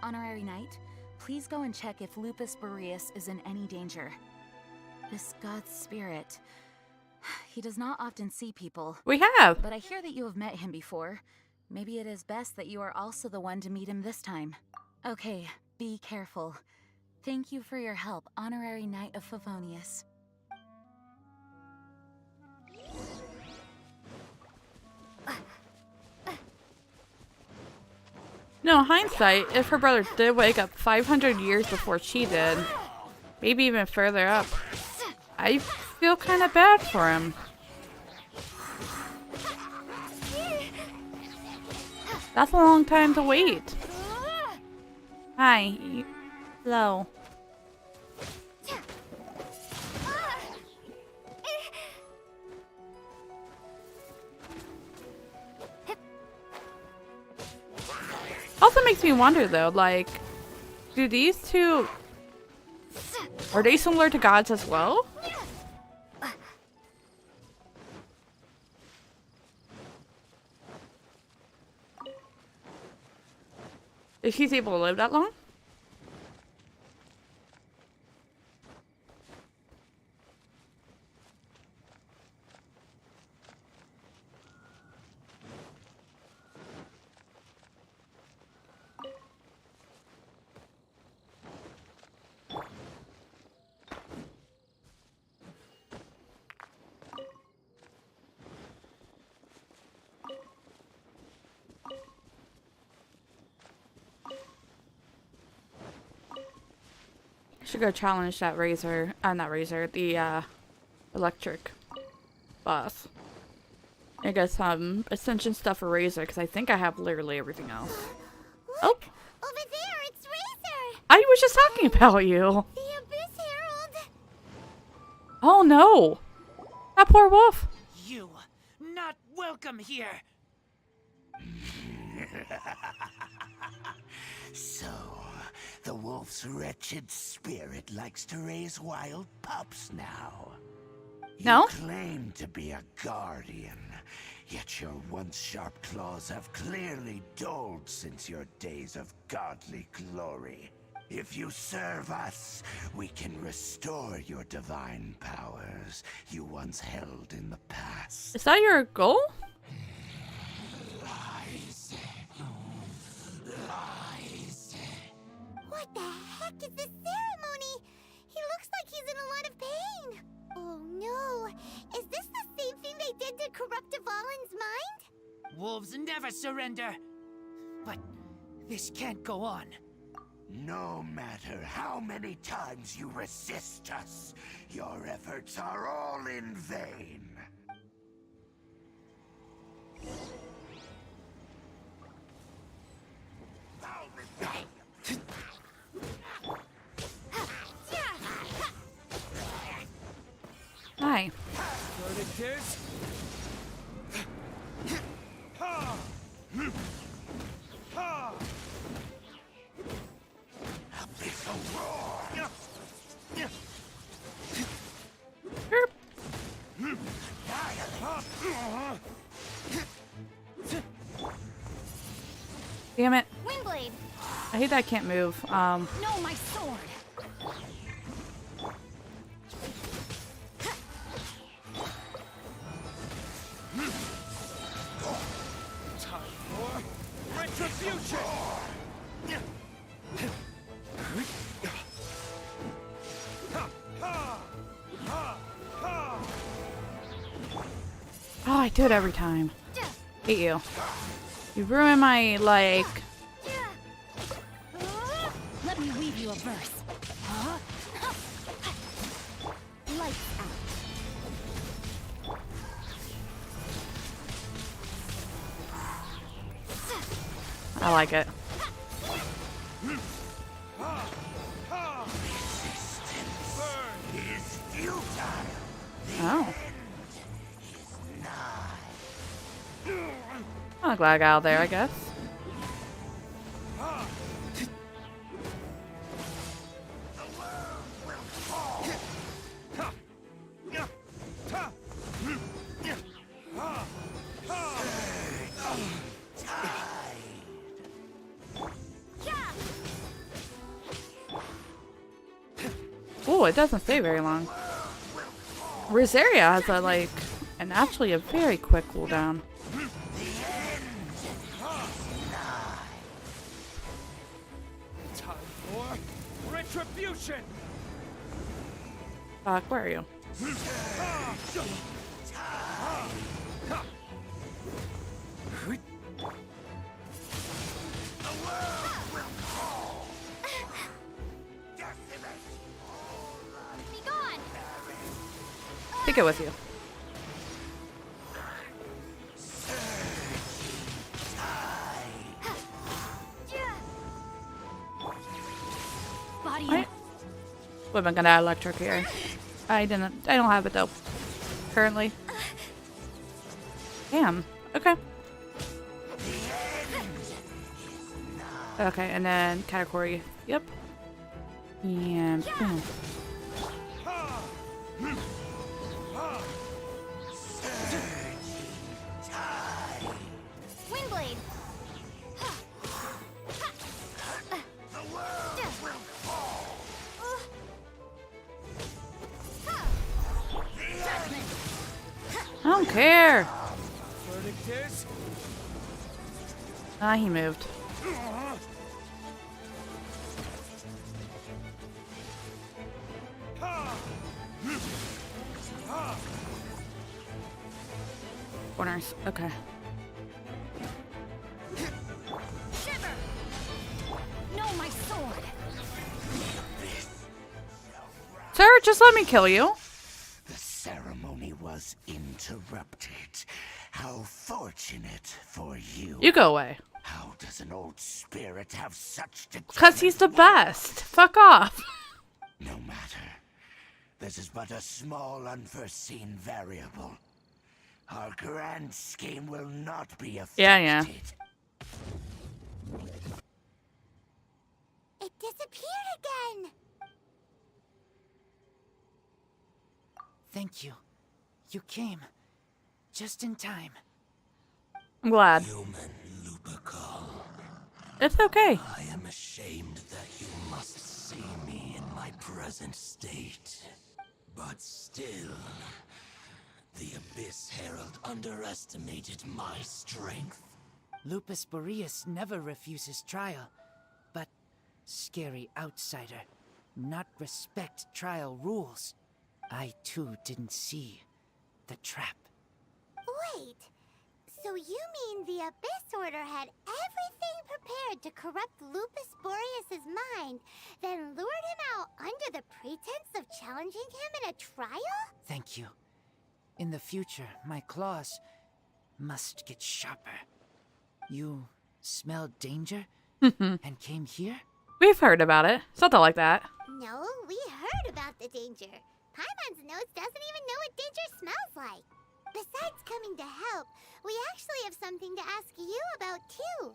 Honorary Knight, please go and check if Lupus Boreas is in any danger. This god's spirit... He does not often see people. We have. But I hear that you have met him before. Maybe it is best that you are also the one to meet him this time. Okay, be careful. Thank you for your help, Honorary Knight of Favonius. No, hindsight, if her brother did wake up 500 years before she did, maybe even further up, I feel kind of bad for him. That's a long time to wait. Hi. Hello. Also makes me wonder though, like, do these two, are they similar to gods as well? If she's able to live that long? Should go challenge that Razor, not Razor, the electric boss. I got some Ascension stuff for Razor because I think I have literally everything else. Look, over there, it's Razor. I was just talking about you. The Abyss Herald. Oh no, that poor wolf. You, not welcome here. So, the wolf's wretched spirit likes to raise wild pups now. No? You claim to be a guardian, yet your once sharp claws have clearly dulled since your days of godly glory. If you serve us, we can restore your divine powers you once held in the past. Is that your goal? Lies. Lies. What the heck is this ceremony? He looks like he's in a lot of pain. Oh no, is this the same thing they did to corrupt Dvalin's mind? Wolves never surrender. But this can't go on. No matter how many times you resist us, your efforts are all in vain. Hi. Verdict is... Ha! Ha! Abyssal roar! Herp. Damn it. Windblade. I hate that I can't move. No, my sword. Time for retribution! Oh, I do it every time. Hate you. You ruin my, like... Let me weave you a verse. Lights out. I like it. Oh. I'm glad I got out there, I guess. Oh, it doesn't stay very long. Rosaria has actually a very quick cooldown. Time for retribution. Fuck, where are you? Take it with you. Right. We've been gonna electric here. I don't have it though. Currently. Damn. Okay. Okay, and then category. Yep. And boom. Windblade. I don't care. Verdict is Ah, he moved. Corners. Okay. Shiver. No, my sword. Sir, just let me kill you. The ceremony was interrupted. How fortunate for you. You go away. How does an old spirit have such Because he's the best. Fuck off. No matter. This is but a small unforeseen variable. Our grand scheme will not be affected. Yeah. It disappeared again. thank you. You came just in time. I'm glad. Human Lupercal. It's okay. I am ashamed that you must see me in my present state. But still, the Abyss Herald underestimated my strength. Lupus Boreas never refuses trial, but scary outsider, not respect trial rules. I too didn't see the trap. Wait, so you mean the Abyss Order had everything prepared to corrupt Lupus Boreas' mind, then lured him out under the pretense of challenging him in a trial? Thank you. In the future, my claws must get sharper. You smelled danger and came here? We've heard about it. Something like that. No, we heard about the danger. Paimon's nose doesn't even know what danger smells like. Besides coming to help, we actually have something to ask you about too.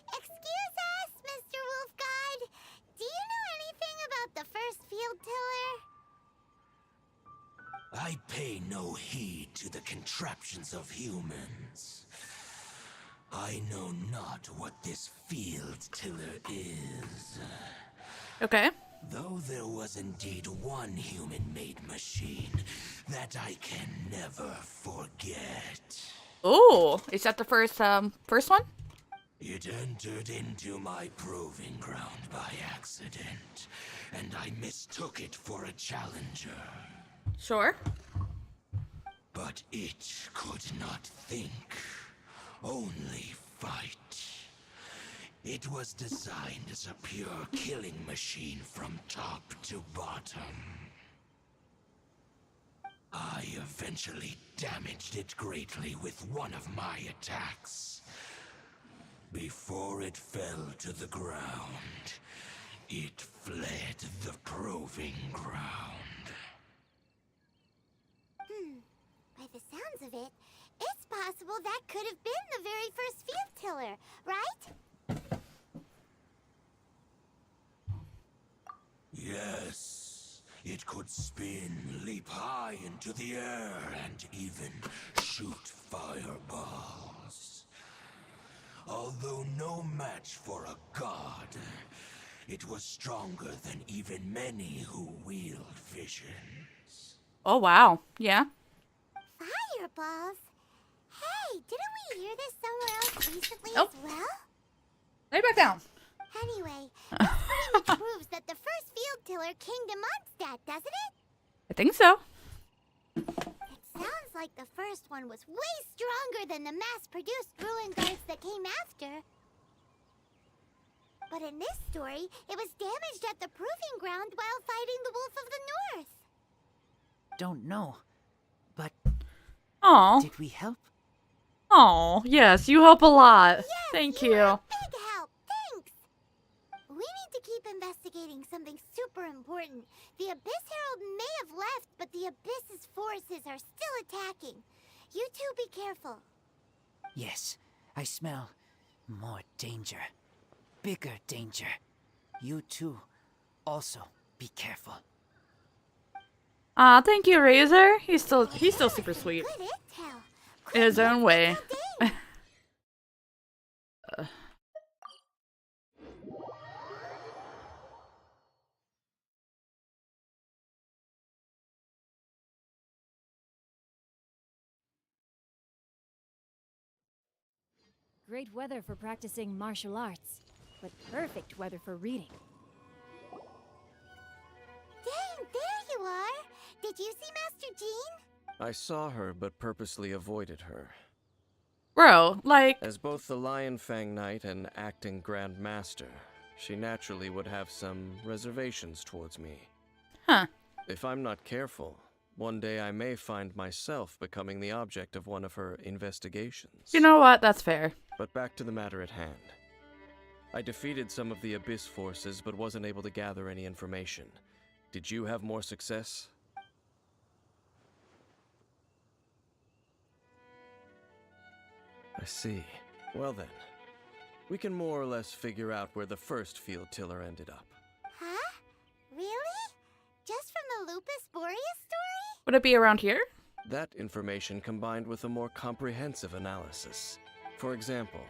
Excuse us, Mr. Wolf God. Do you know anything about the first field tiller? I pay no heed to the contraptions of humans. I know not what this field tiller is. Okay. Though there was indeed one human-made machine that I can never forget. Oh, is that the first one? It entered into my proving ground by accident, and I mistook it for a challenger. Sure. But it could not think, only fight. It was designed as a pure killing machine from top to bottom. I eventually damaged it greatly with one of my attacks. Before it fell to the ground, it fled the proving ground. By the sounds of it, it's possible that could have been the very first field tiller, right? Yes, it could spin, leap high into the air, and even shoot fireballs. Although no match for a god, it was stronger than even many who wield visions. Oh, wow. Yeah. Fireballs? Hey, didn't we hear this somewhere else recently Nope. as well? Lay back down. Anyway, this pretty much proves that the first field tiller came to Mondstadt, doesn't it? I think so. It sounds like the first one was way stronger than the mass-produced ruin guards that came after. But in this story, it was damaged at the proving ground while fighting the Wolf of the North. Don't know. But Oh. did we help? Oh, yes, you help a lot. Yes, Thank you were you. a big help. Thanks. We need to keep investigating something super important. The Abyss Herald may have left, but the Abyss's forces are still attacking. You two be careful. Yes, I smell more danger. Bigger danger. You too, also be careful. Aw, thank you, Razor. He's still super sweet. Good intel. In his own way. Great weather for practicing martial arts, but perfect weather for reading. Dang, there you are. Did you see Master Jean? I saw her, but purposely avoided her. Bro, like, As both the Lion Fang Knight and acting Grand Master, she naturally would have some reservations towards me. huh. If I'm not careful, one day I may find myself becoming the object of one of her investigations. You know what? That's fair. But back to the matter at hand. I defeated some of the Abyss forces, but wasn't able to gather any information. Did you have more success? I see. Well then, we can more or less figure out where the first field tiller ended up. Huh? Really? Just from the Lupus Boreas story? Would it be around here? That information combined with a more comprehensive analysis. For example,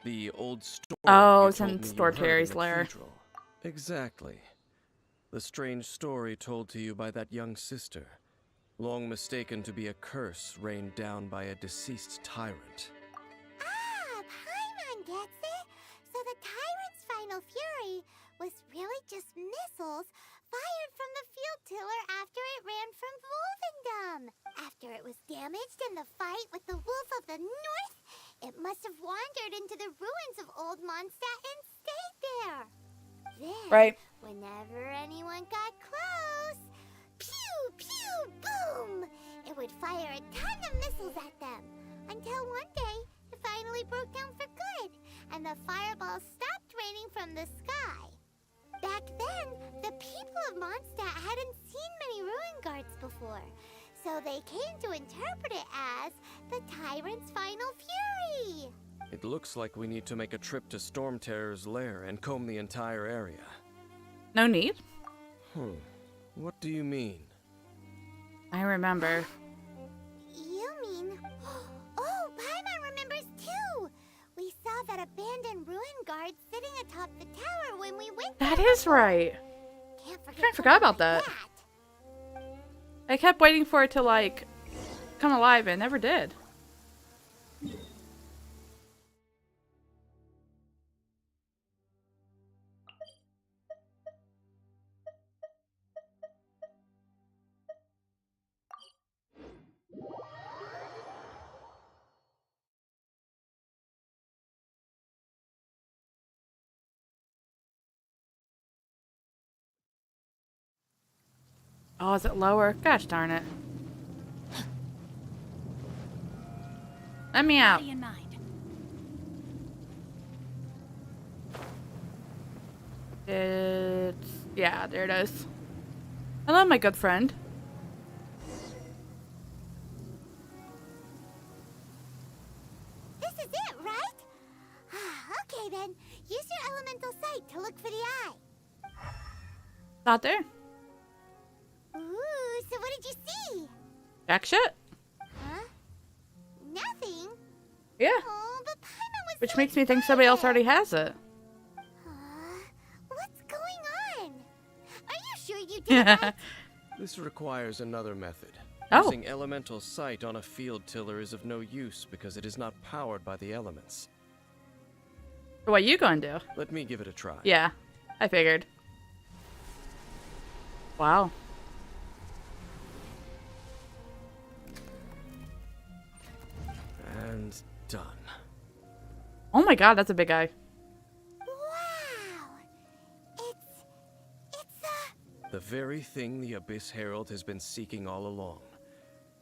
the old story Oh, you it's in told me you Store heard Terry's in the lair. cathedral. Exactly. The strange story told to you by that young sister, long mistaken to be a curse rained down by a deceased tyrant. Ah, Paimon gets it. So the Tyrant's final fury was really just missiles fired from the field tiller after it ran from Wolvendom. After it was damaged in the fight with the Wolf of the North, it must have wandered into the ruins of Old Mondstadt and stayed there. Then, Right. whenever anyone got close, pew, pew, boom! It would fire a ton of missiles at them. Until one day, it finally broke down for good, and the fireballs stopped raining from the sky. Back then, the people of Mondstadt hadn't seen many ruin guards before, so they came to interpret it as the Tyrant's final fury. It looks like we need to make a trip to Storm Terror's lair and comb the entire area. No need? What do you mean? I remember. You mean... Oh, Paimon remembers too! We saw that abandoned ruin guard sitting atop the tower when we went That there is right. Can't forget I forgot about something like that. I kept waiting for it to, like, come alive and it never did. Oh, is it lower? Gosh darn it. Let me out. Body in mind. It's... yeah, there it is. Hello, my good friend. This is it, right? Okay then, use your elemental sight to look for the eye. Not there. Ooh, so what did you see? Jack shit. Huh? Nothing? Yeah. Oh, but Paimon was Which so makes me think somebody else excited. already has it. What's going on? Are you sure you did that? This requires another method. Oh. Using elemental sight on a field tiller is of no use because it is not powered by the elements. What you gonna do? Let me give it a try. Yeah, I figured. Wow. And done. Oh my god, that's a big eye. Wow. It's The very thing the Abyss Herald has been seeking all along.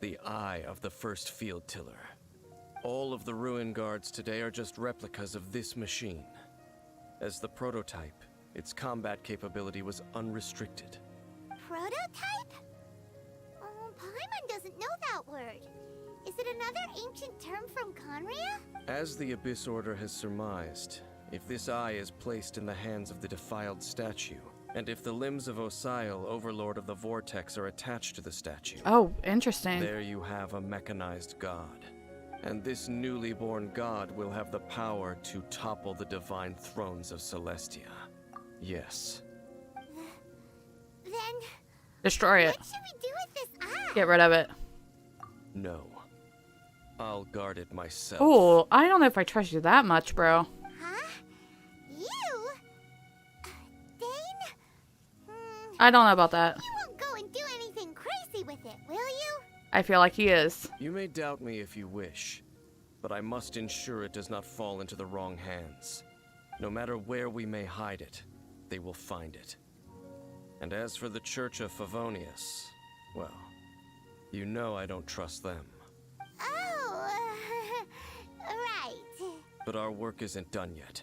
The eye of the first field tiller. All of the ruin guards today are just replicas of this machine. As the prototype, its combat capability was unrestricted. prototype? Oh, Paimon doesn't know that word. Is it another ancient term from Conria? As the Abyss Order has surmised, if this eye is placed in the hands of the defiled statue, and if the limbs of Osiel, Overlord of the Vortex, are attached to the statue, Oh, interesting. there you have a mechanized god. And this newly born god will have the power to topple the divine thrones of Celestia. Yes. Then, Destroy it. what should we do with this eye? Get rid of it. No. I'll guard it myself. Ooh, I don't know if I trust you that much, bro. Huh? You? Dane? I don't know about that. You won't go and do anything crazy with it, will you? I feel like he is. You may doubt me if you wish, but I must ensure it does not fall into the wrong hands. No matter where we may hide it, they will find it. And as for the Church of Favonius, well, you know I don't trust them. Oh, right. But our work isn't done yet.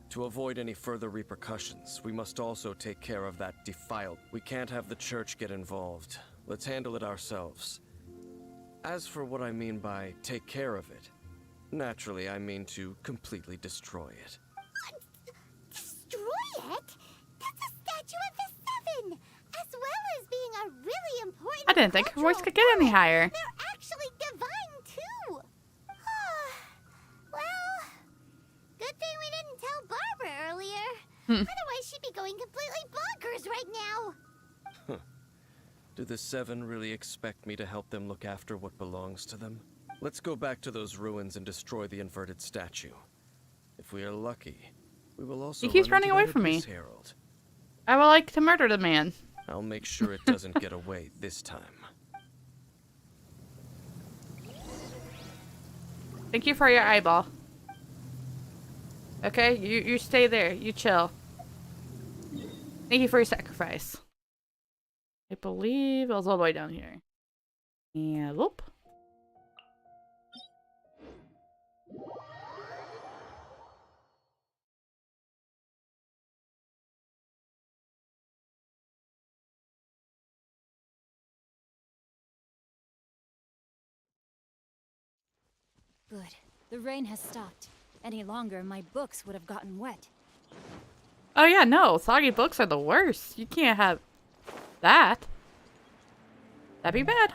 To avoid any further repercussions, we must also take care of that defiled. We can't have the Church get involved. Let's handle it ourselves. As for what I mean by take care of it, naturally I mean to completely destroy it. Destroy it? That's a statue of the Seven, as well as being a really important. I didn't think her voice cultural could get any relic. higher. They're actually divine too. Well, good thing we didn't tell Barbara earlier. Otherwise, she'd be going completely bonkers right now. Do the Seven really expect me to help them look after what belongs to them? Let's go back to those ruins and destroy the inverted statue. If we are lucky, we will also He keeps run running into away that from me. Abyss Herald. I would like to murder the man. I'll make sure it doesn't get away this time. Thank you for your eyeball. Okay, you stay there. You chill. Thank you for your sacrifice. I believe it was all the way down here. And whoop. Good. The rain has stopped. Any longer, my books would have gotten wet. Oh yeah, no. Soggy books are the worst. You can't have that. That'd be bad.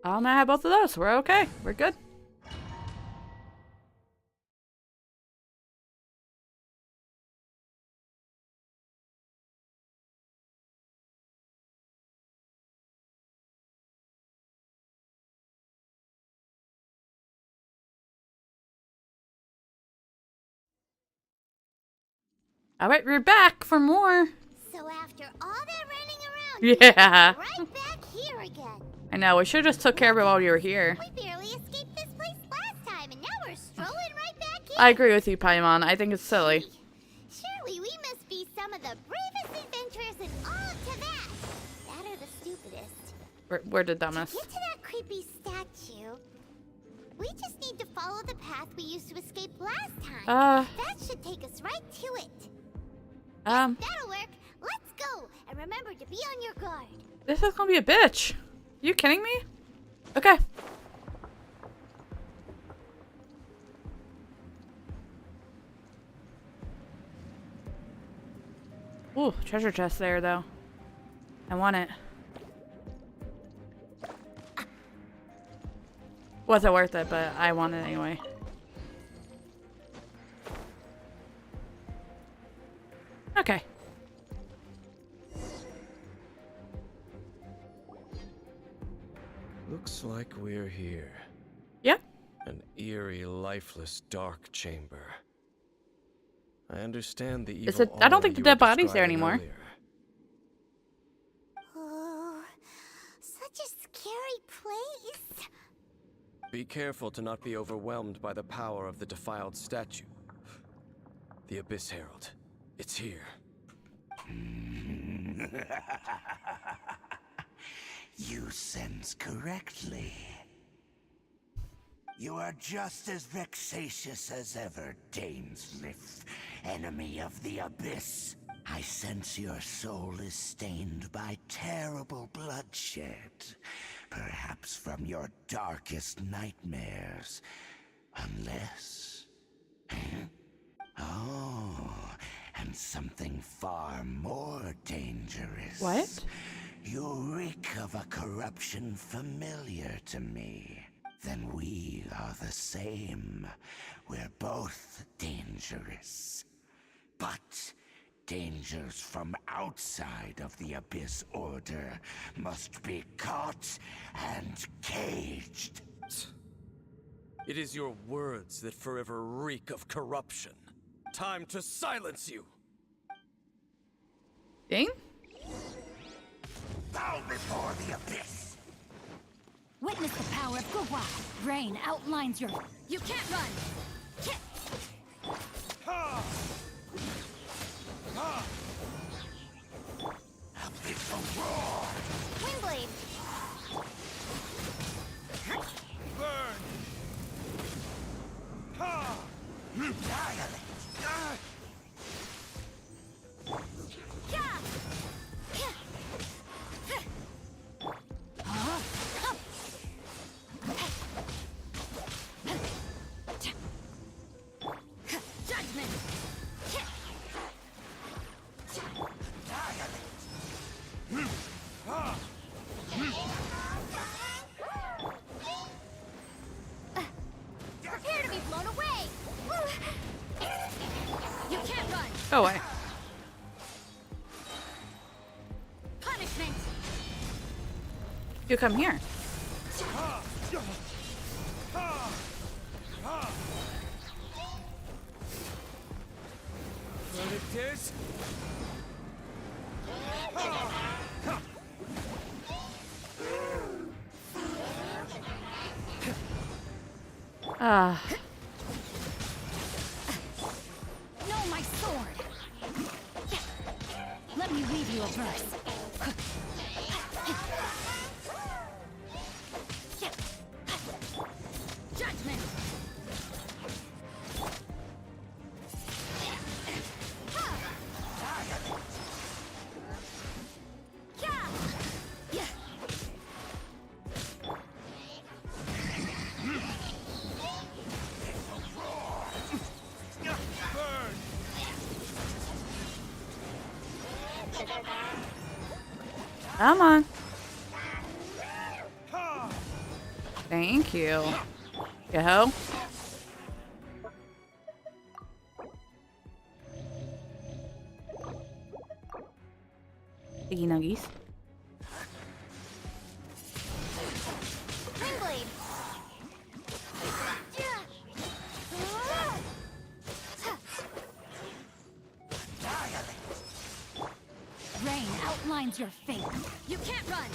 I'll now have both of those. We're okay. We're good. Alright, we're back for more. So after all that running around, Yeah. right back here again. I know, we should have just took care of it while you were here. We barely escaped this place last time, and now we're strolling right back in. I agree with you, Paimon. I think it's silly. some of the bravest adventurers in all of Tibet. That are the stupidest. We're the dumbest. To get to that creepy statue, we just need to follow the path we used to escape last time. That should take us right to it. That'll work. Let's go. And remember to be on your guard. This is gonna be a bitch. You kidding me? Okay. Ooh, treasure chest there, though. I want it. Wasn't worth it, but I want it anyway. Okay. Looks like we're here. Yep. An eerie, lifeless, dark chamber. I understand the evil. Is it? I don't think the you were dead body's there describing anymore. earlier. Oh, such a scary place. Be careful to not be overwhelmed by the power of the defiled statue. The Abyss Herald. It's here. You sense correctly. You are just as vexatious as ever, Dainsleif, enemy of the Abyss. I sense your soul is stained by terrible bloodshed, perhaps from your darkest nightmares, unless... Oh, and something far more dangerous. What? You reek of a corruption familiar to me. Then we are the same. We're both dangerous. But dangers from outside of the Abyss Order must be caught and caged. It is your words that forever reek of corruption. Time to silence you! Dane? Bow before the Abyss! Witness the power of Gugwa. Rain outlines your... You can't run! Abyss roar! Windblade. Burn! Annihilate! Prepare to be blown away. You can't run! Go away. Punishment! You come here. What it is? Ah. No, my sword! Let me read you a verse. Judgment! Come on. Thank you. Yo. Piggy nuggies. Windblade. Rain outlines your fate. You can't run!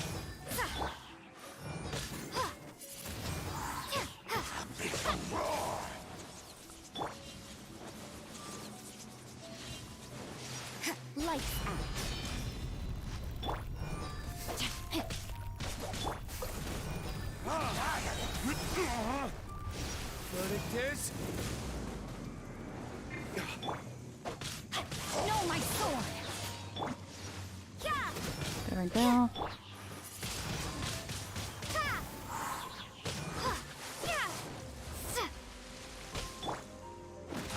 Lights out. Verdict is... No, my sword! There we go.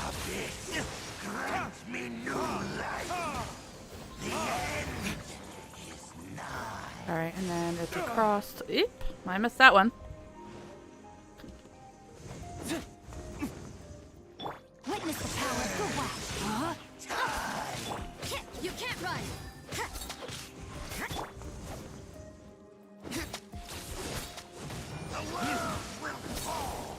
Abyss, grant me new life. The end is nigh. Alright, and then it's across. Oop, I missed that one. Witness the power of the wild. You can't run! The world will fall.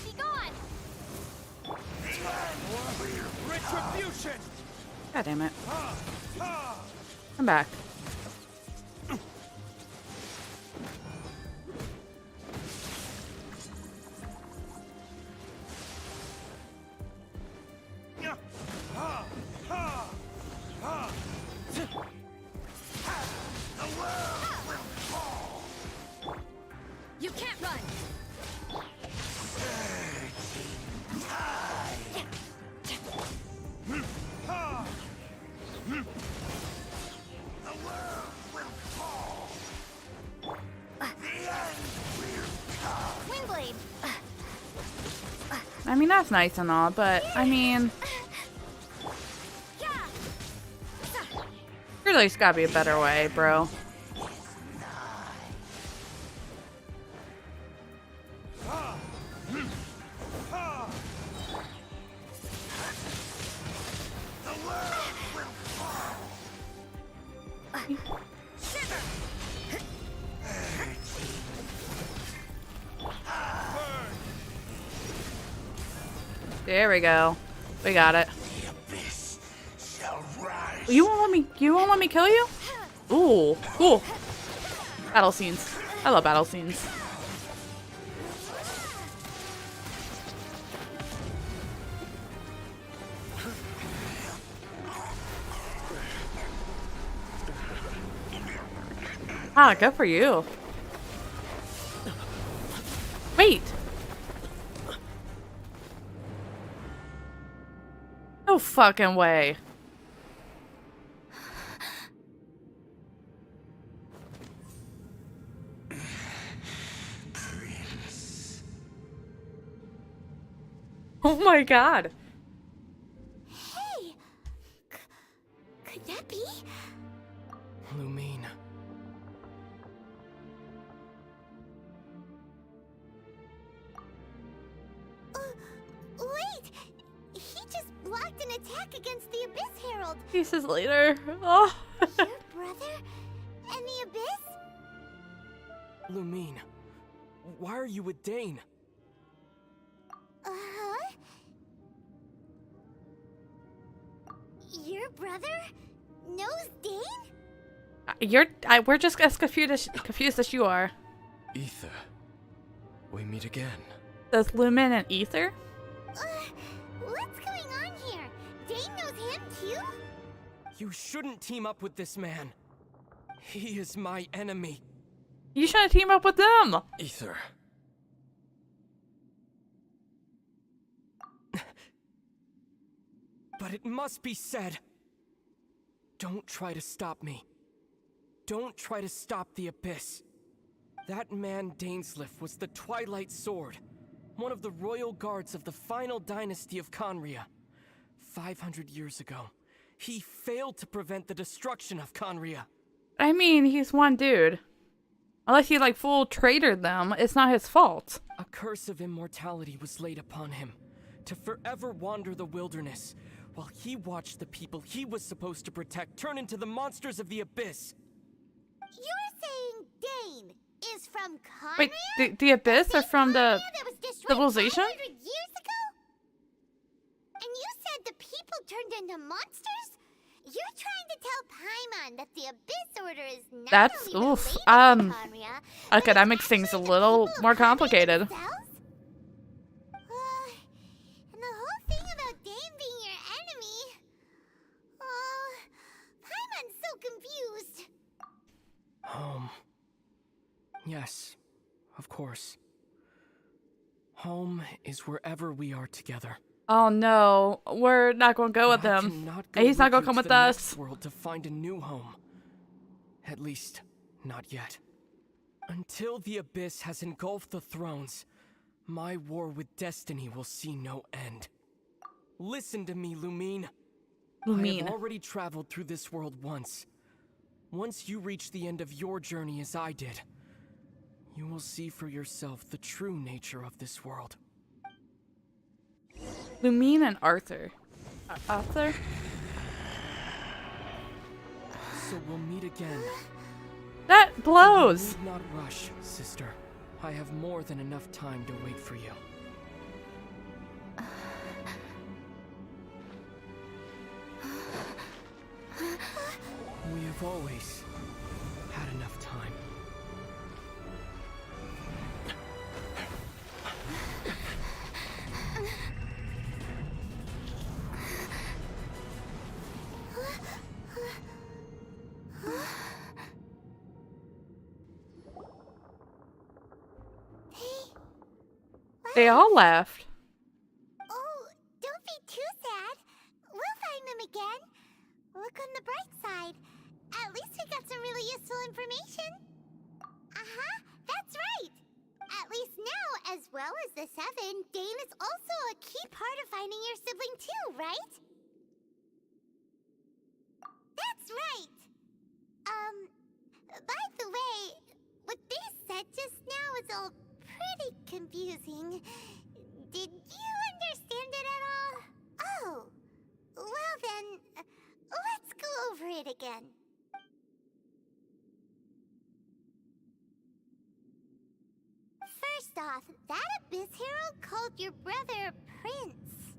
Be gone! Retribution! God damn it. Come back. You can't run! Windblade! I mean, that's nice and all, but I mean, surely there's gotta be a better way, bro. There we go. We got it. The abyss shall rise. You won't let me kill you? Ooh, cool. Battle scenes. I love battle scenes. Ah, good for you. Wait. No fucking way. Prince. Oh my god. Hey! Could that be? Lumine. Wait! He just blocked an attack against the Abyss Herald! Pieces later. Oh. Your brother? And the Abyss? Lumine, why are you with Dane? Uh-huh? Your brother knows Dane? We're just as confused as you are. Ether. We meet again. Does Lumen and Ether? What's going on here? Dane knows him too? You shouldn't team up with this man. He is my enemy. You should team up with them. Ether. But it must be said. Don't try to stop me. Don't try to stop the Abyss. That man Dainsleif was the Twilight Sword, one of the royal guards of the final dynasty of Conria. 500 years ago, he failed to prevent the destruction of Conria. I mean, he's one dude. Unless he like full traitor them, it's not his fault. A curse of immortality was laid upon him, to forever wander the wilderness, while he watched the people he was supposed to protect turn into the monsters of the Abyss. You're saying Dane is from Conria? Wait, the Abyss are from the Conria that was destroyed civilization? 500 years ago? And you said the people turned into monsters? You're trying to tell Paimon that the Abyss Order is not That's only oof. related to Conria, but Okay, it's that makes things a actually the little people more of Conria complicated. themselves? And the whole thing about Dane being your enemy. Paimon's so confused. Home. Yes, of course. Home is wherever we are together. Oh no, we're not gonna go with I him. cannot go He's not with gonna you come to with the us. next world to find a new home. At least, not yet. Until the Abyss has engulfed the thrones, my war with destiny will see no end. Listen to me, Lumine. I Lumine. have already traveled through this world once. Once you reach the end of your journey as I did, you will see for yourself the true nature of this world. Lumine and Arthur. Arthur? So we'll meet again. That You blows. need not rush, sister. I have more than enough time to wait for you. We have always had enough time. They all left. Oh, don't be too sad. We'll find them again. Look on the bright side. At least we got some really useful information. That's right. At least now, as well as the Seven, Dane is also a key part of finding your sibling too, right? That's right. By the way, what they said just now is all pretty confusing. Did you understand it at all? Oh, well then, let's go over it again. First off, that Abyss Herald called your brother Prince.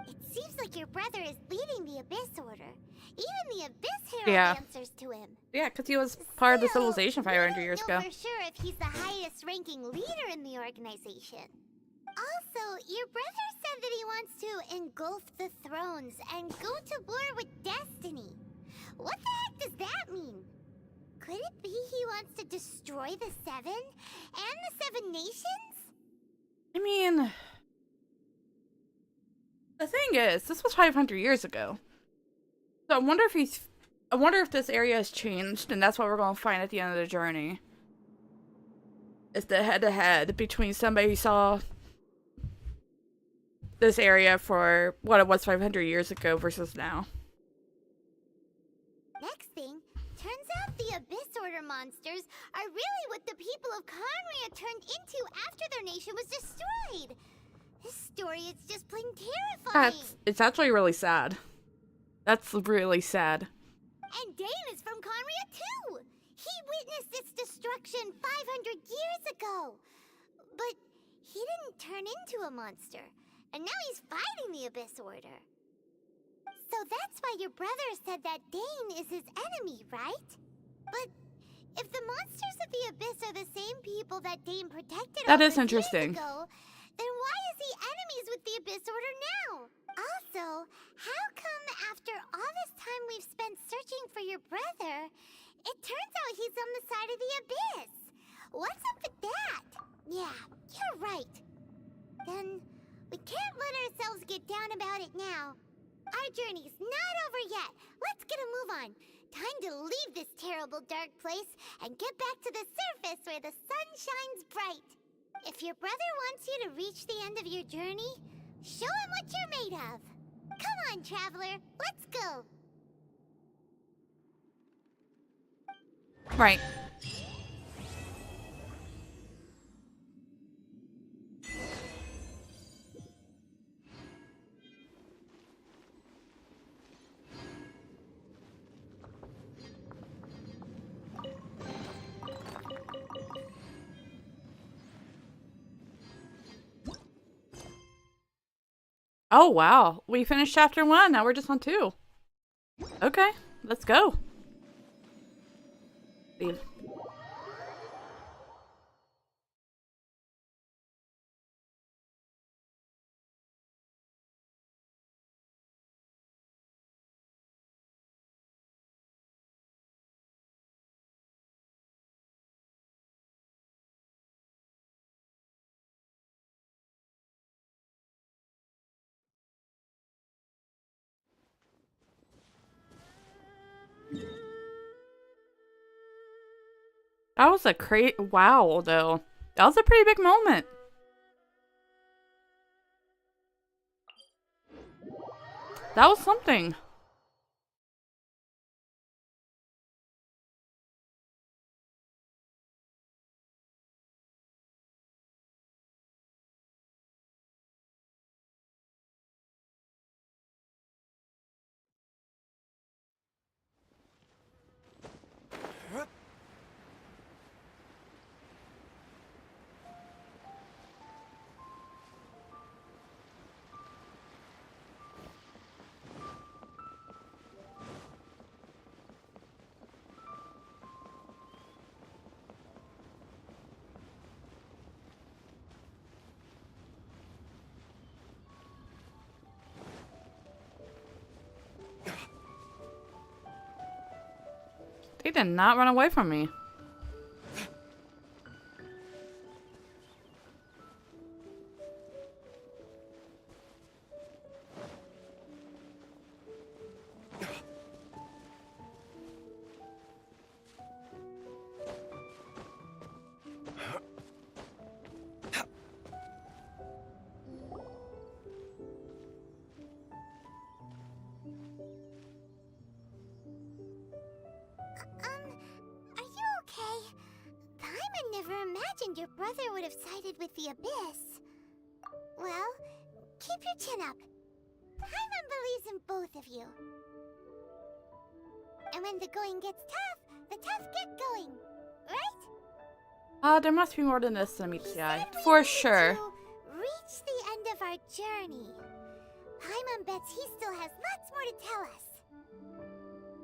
It seems like your brother is leading the Abyss Order. Even the Abyss Herald answers to him. Yeah, because he was part of the Still, civilization 500 years we ago. don't know for sure if he's the highest ranking leader in the organization. Also, your brother said that he wants to engulf the thrones and go to war with destiny. What the heck does that mean? Could it be he wants to destroy the Seven and the Seven Nations? I mean, the thing is, this was 500 years ago. So I wonder if this area has changed, and that's what we're going to find at the end of the journey. It's the head-to-head between somebody who saw this area for what it was 500 years ago versus now. Next thing, turns out the Abyss Order monsters are really what the people of Conria turned into after their nation was destroyed. This story is just plain terrifying. It's actually really sad. That's really sad. And Dane is from Conria too! He witnessed its destruction 500 years ago! But he didn't turn into a monster, and now he's fighting the Abyss Order. So that's why your brother said that Dane is his enemy, right? But if the monsters of the Abyss are the same people that Dane protected That all is those interesting. years ago, then why is he enemies with the Abyss Order now? Also, how come after all this time we've spent searching for your brother, it turns out he's on the side of the Abyss? What's up with that? Yeah, you're right. Then we can't let ourselves get down about it now. Our journey's not over yet. Let's get a move on. Time to leave this terrible dark place and get back to the surface where the sun shines bright. If your brother wants you to reach the end of your journey, show him what you're made of. Come on, traveler. Let's go. Right. Oh wow, we finished chapter 1. Now we're just on 2. Okay, let's go. Leave. That was a wow, though. That was a pretty big moment. That was something. They did not run away from me. Are you okay? Paimon never imagined your brother would have sided with the Abyss. Well, keep your chin up. Paimon believes in both of you. And when the going gets tough, the tough get going, right? There must be more than this to meet the eye. For sure. Reach the end of our journey. Paimon bets he still has lots more to tell us.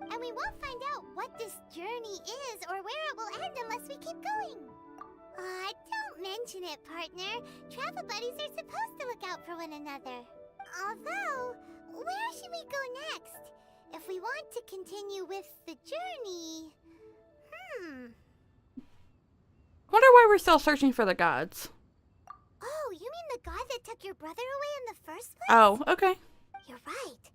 And we won't find out what this journey is or where it will end unless we keep going. Aw, don't mention it, partner. Travel buddies are supposed to look out for one another. Although, where should we go next? If we want to continue with the journey... Wonder why we're still searching for the gods. Oh, you mean the god that took your brother away in the first place? Oh, okay. You're right.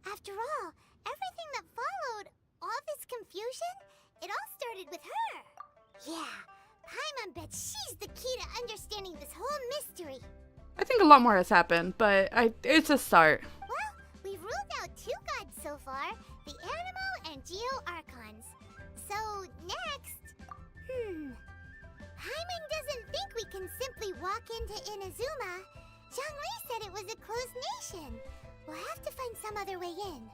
After all, everything that followed, all this confusion, it all started with her. Yeah, Paimon bets she's the key to understanding this whole mystery. I think a lot more has happened, but it's a start. Well, we've ruled out 2 gods so far, the Animo and Geo Archons. So, next... Paimon doesn't think we can simply walk into Inazuma. Zhongli said it was a closed nation. We'll have to find some other way in.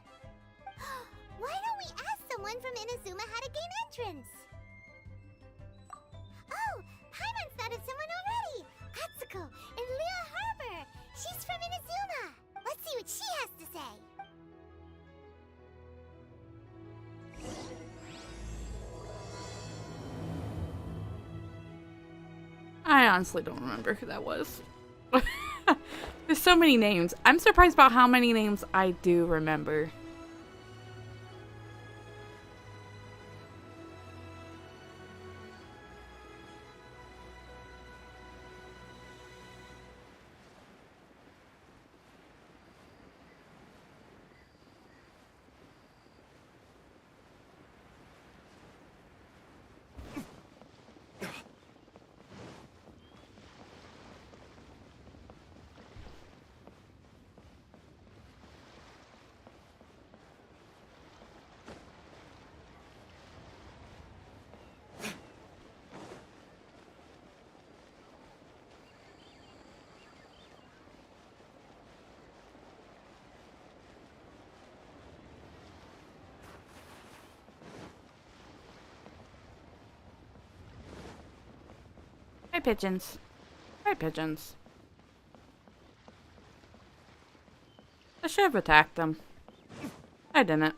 Why don't we ask someone from Inazuma how to gain entrance? Oh, Paimon's thought of someone already! Atsuko in Lea Harbor! She's from Inazuma! Let's see what she has to say! I honestly don't remember who that was. There's so many names. I'm surprised about how many names I do remember. Hi, pigeons. Hi, pigeons. I should have attacked them. I didn't.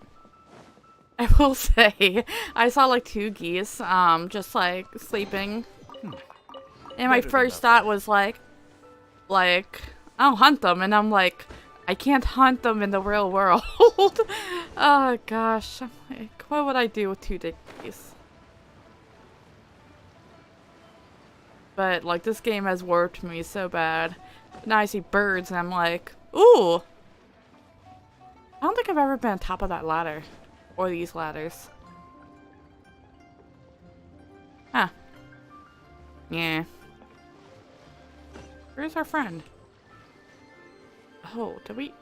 I will say, I saw like 2 geese, just like sleeping. And my first thought was like, I'll hunt them. And I'm like, I can't hunt them in the real world. Oh gosh. I'm like, what would I do with 2 dead geese? But like, this game has warped me so bad. Now I see birds and I'm like, ooh. I don't think I've ever been on top of that ladder. Or these ladders. Huh. Yeah. Where's our friend? Oh, did we?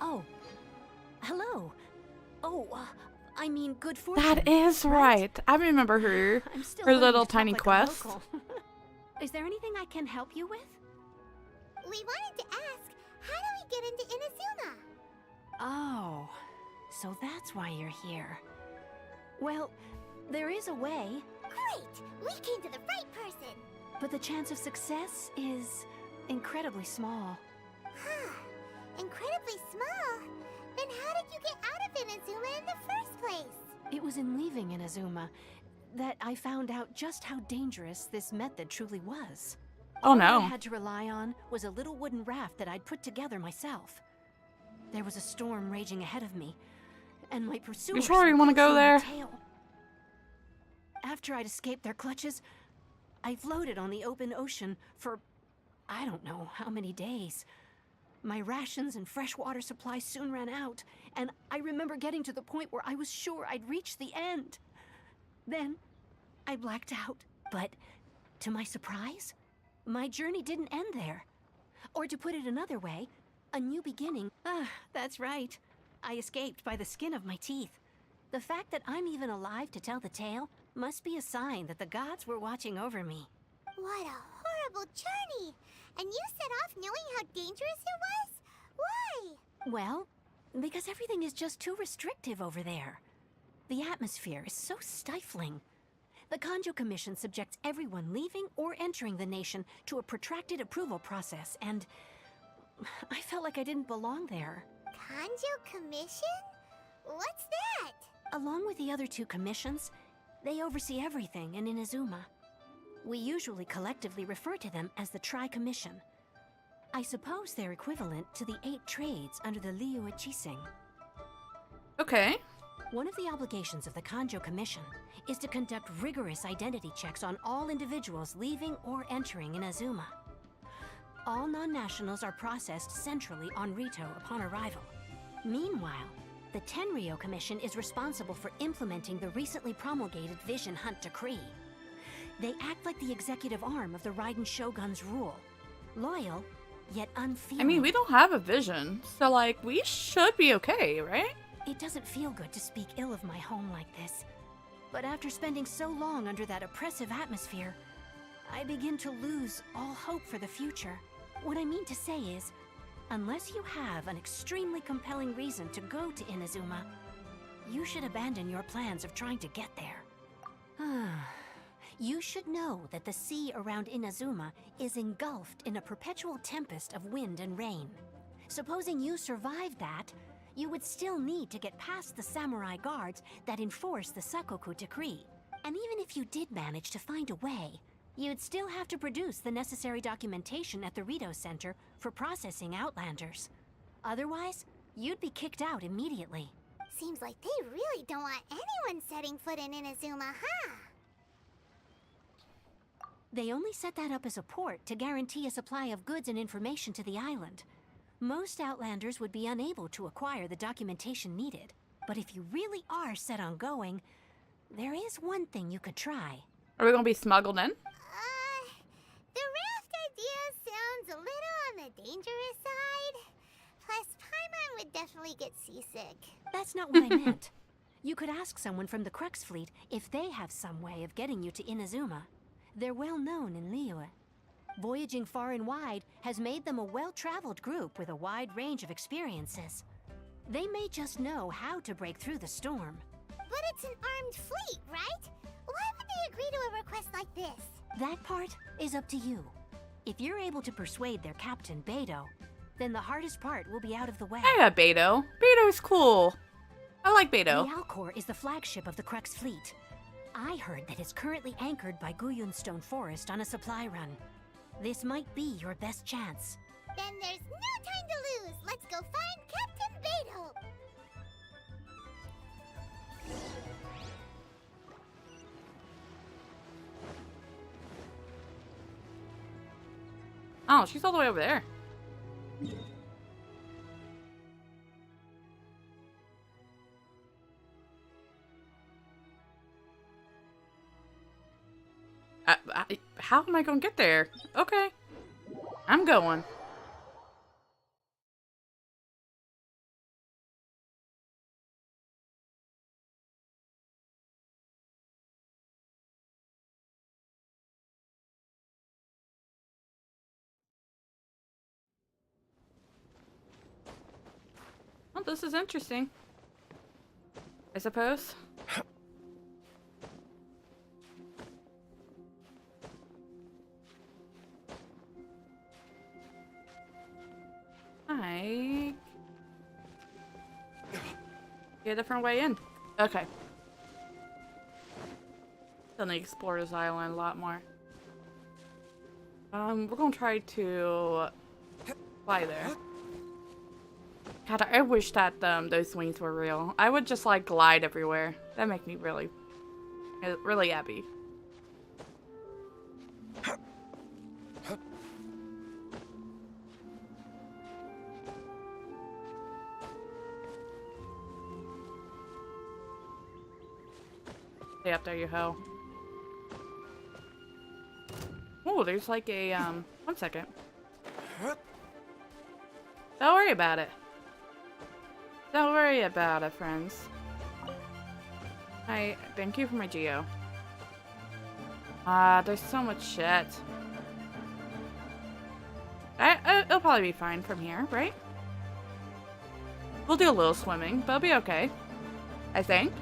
Oh. Hello. Oh, I mean, good fortune. That is right. I remember her. I'm still Her learning little to talk tiny like a quest. local. Is there anything I can help you with? We wanted to ask, how do we get into Inazuma? Oh, so that's why you're here. Well, there is a way, Great! We came to the right person! but the chance of success is incredibly small. Incredibly small? Then how did you get out of Inazuma in the first place? It was in leaving Inazuma that I found out just how dangerous this method truly was. Oh All no. I had to rely on was a little wooden raft that I'd put together myself. There was a storm raging ahead of me, and my pursuers You sure you want to go clutching my there? tail. After I'd escaped their clutches, I floated on the open ocean for I don't know how many days. My rations and fresh water supply soon ran out, and I remember getting to the point where I was sure I'd reached the end. Then, I blacked out. But, to my surprise, my journey didn't end there. Or to put it another way, a new beginning. Ah, that's right. I escaped by the skin of my teeth. The fact that I'm even alive to tell the tale must be a sign that the gods were watching over me. What a horrible journey! And you set off knowing how dangerous it was? Why? Well, because everything is just too restrictive over there. The atmosphere is so stifling. The Kanji Commission subjects everyone leaving or entering the nation to a protracted approval process, and I felt like I didn't belong there. Kanji Commission? What's that? Along with the other 2 commissions, they oversee everything in Inazuma. We usually collectively refer to them as the Tri-Commission. I suppose they're equivalent to the 8 trades under the Liyue Chising. Okay. One of the obligations of the Kanji Commission is to conduct rigorous identity checks on all individuals leaving or entering Inazuma. All non-nationals are processed centrally on Rito upon arrival. Meanwhile, the Tenryou Commission is responsible for implementing the recently promulgated Vision Hunt Decree. They act like the executive arm of the Raiden Shogun's rule. Loyal, yet unfeeling. I mean, we don't have a vision, so like, we should be okay, right? It doesn't feel good to speak ill of my home like this. But after spending so long under that oppressive atmosphere, I begin to lose all hope for the future. What I mean to say is, unless you have an extremely compelling reason to go to Inazuma, you should abandon your plans of trying to get there. You should know that the sea around Inazuma is engulfed in a perpetual tempest of wind and rain. Supposing you survived that, you would still need to get past the samurai guards that enforce the Sakoku Decree. And even if you did manage to find a way, you'd still have to produce the necessary documentation at the Rito Center for processing Outlanders. Otherwise, you'd be kicked out immediately. Seems like they really don't want anyone setting foot in Inazuma, huh? They only set that up as a port to guarantee a supply of goods and information to the island. Most Outlanders would be unable to acquire the documentation needed. But if you really are set on going, there is one thing you could try. Are we gonna be smuggled in? The raft idea sounds a little on the dangerous side. Plus, Paimon would definitely get seasick. That's not what I meant. You could ask someone from the Crux fleet if they have some way of getting you to Inazuma. They're well known in Liyue. Voyaging far and wide has made them a well-traveled group with a wide range of experiences. They may just know how to break through the storm. But it's an armed fleet, right? Why would they agree to a request like this? That part is up to you. If you're able to persuade their captain, Beto, then the hardest part will be out of the way. I got Beto. Beto's cool. I like Beto. The Alcor is the flagship of the Crux fleet. I heard that it's currently anchored by Guyunstone Forest on a supply run. This might be your best chance. Then there's no time to lose. Let's go find Captain Beto. Oh, she's all the way over there. How am I gonna get there? Okay. I'm going. Well, this is interesting. I suppose. Get a different way in. Okay. Then they explore this island a lot more. We're gonna try to fly there. God, I wish that those wings were real. I would just like glide everywhere. That'd make me really happy. Stay up there, you hoe. Oh, there's like a, 1 second. Don't worry about it. Don't worry about it, friends. Thank you for my geo. There's so much shit. It'll probably be fine from here, right? We'll do a little swimming, but it'll be okay. I think.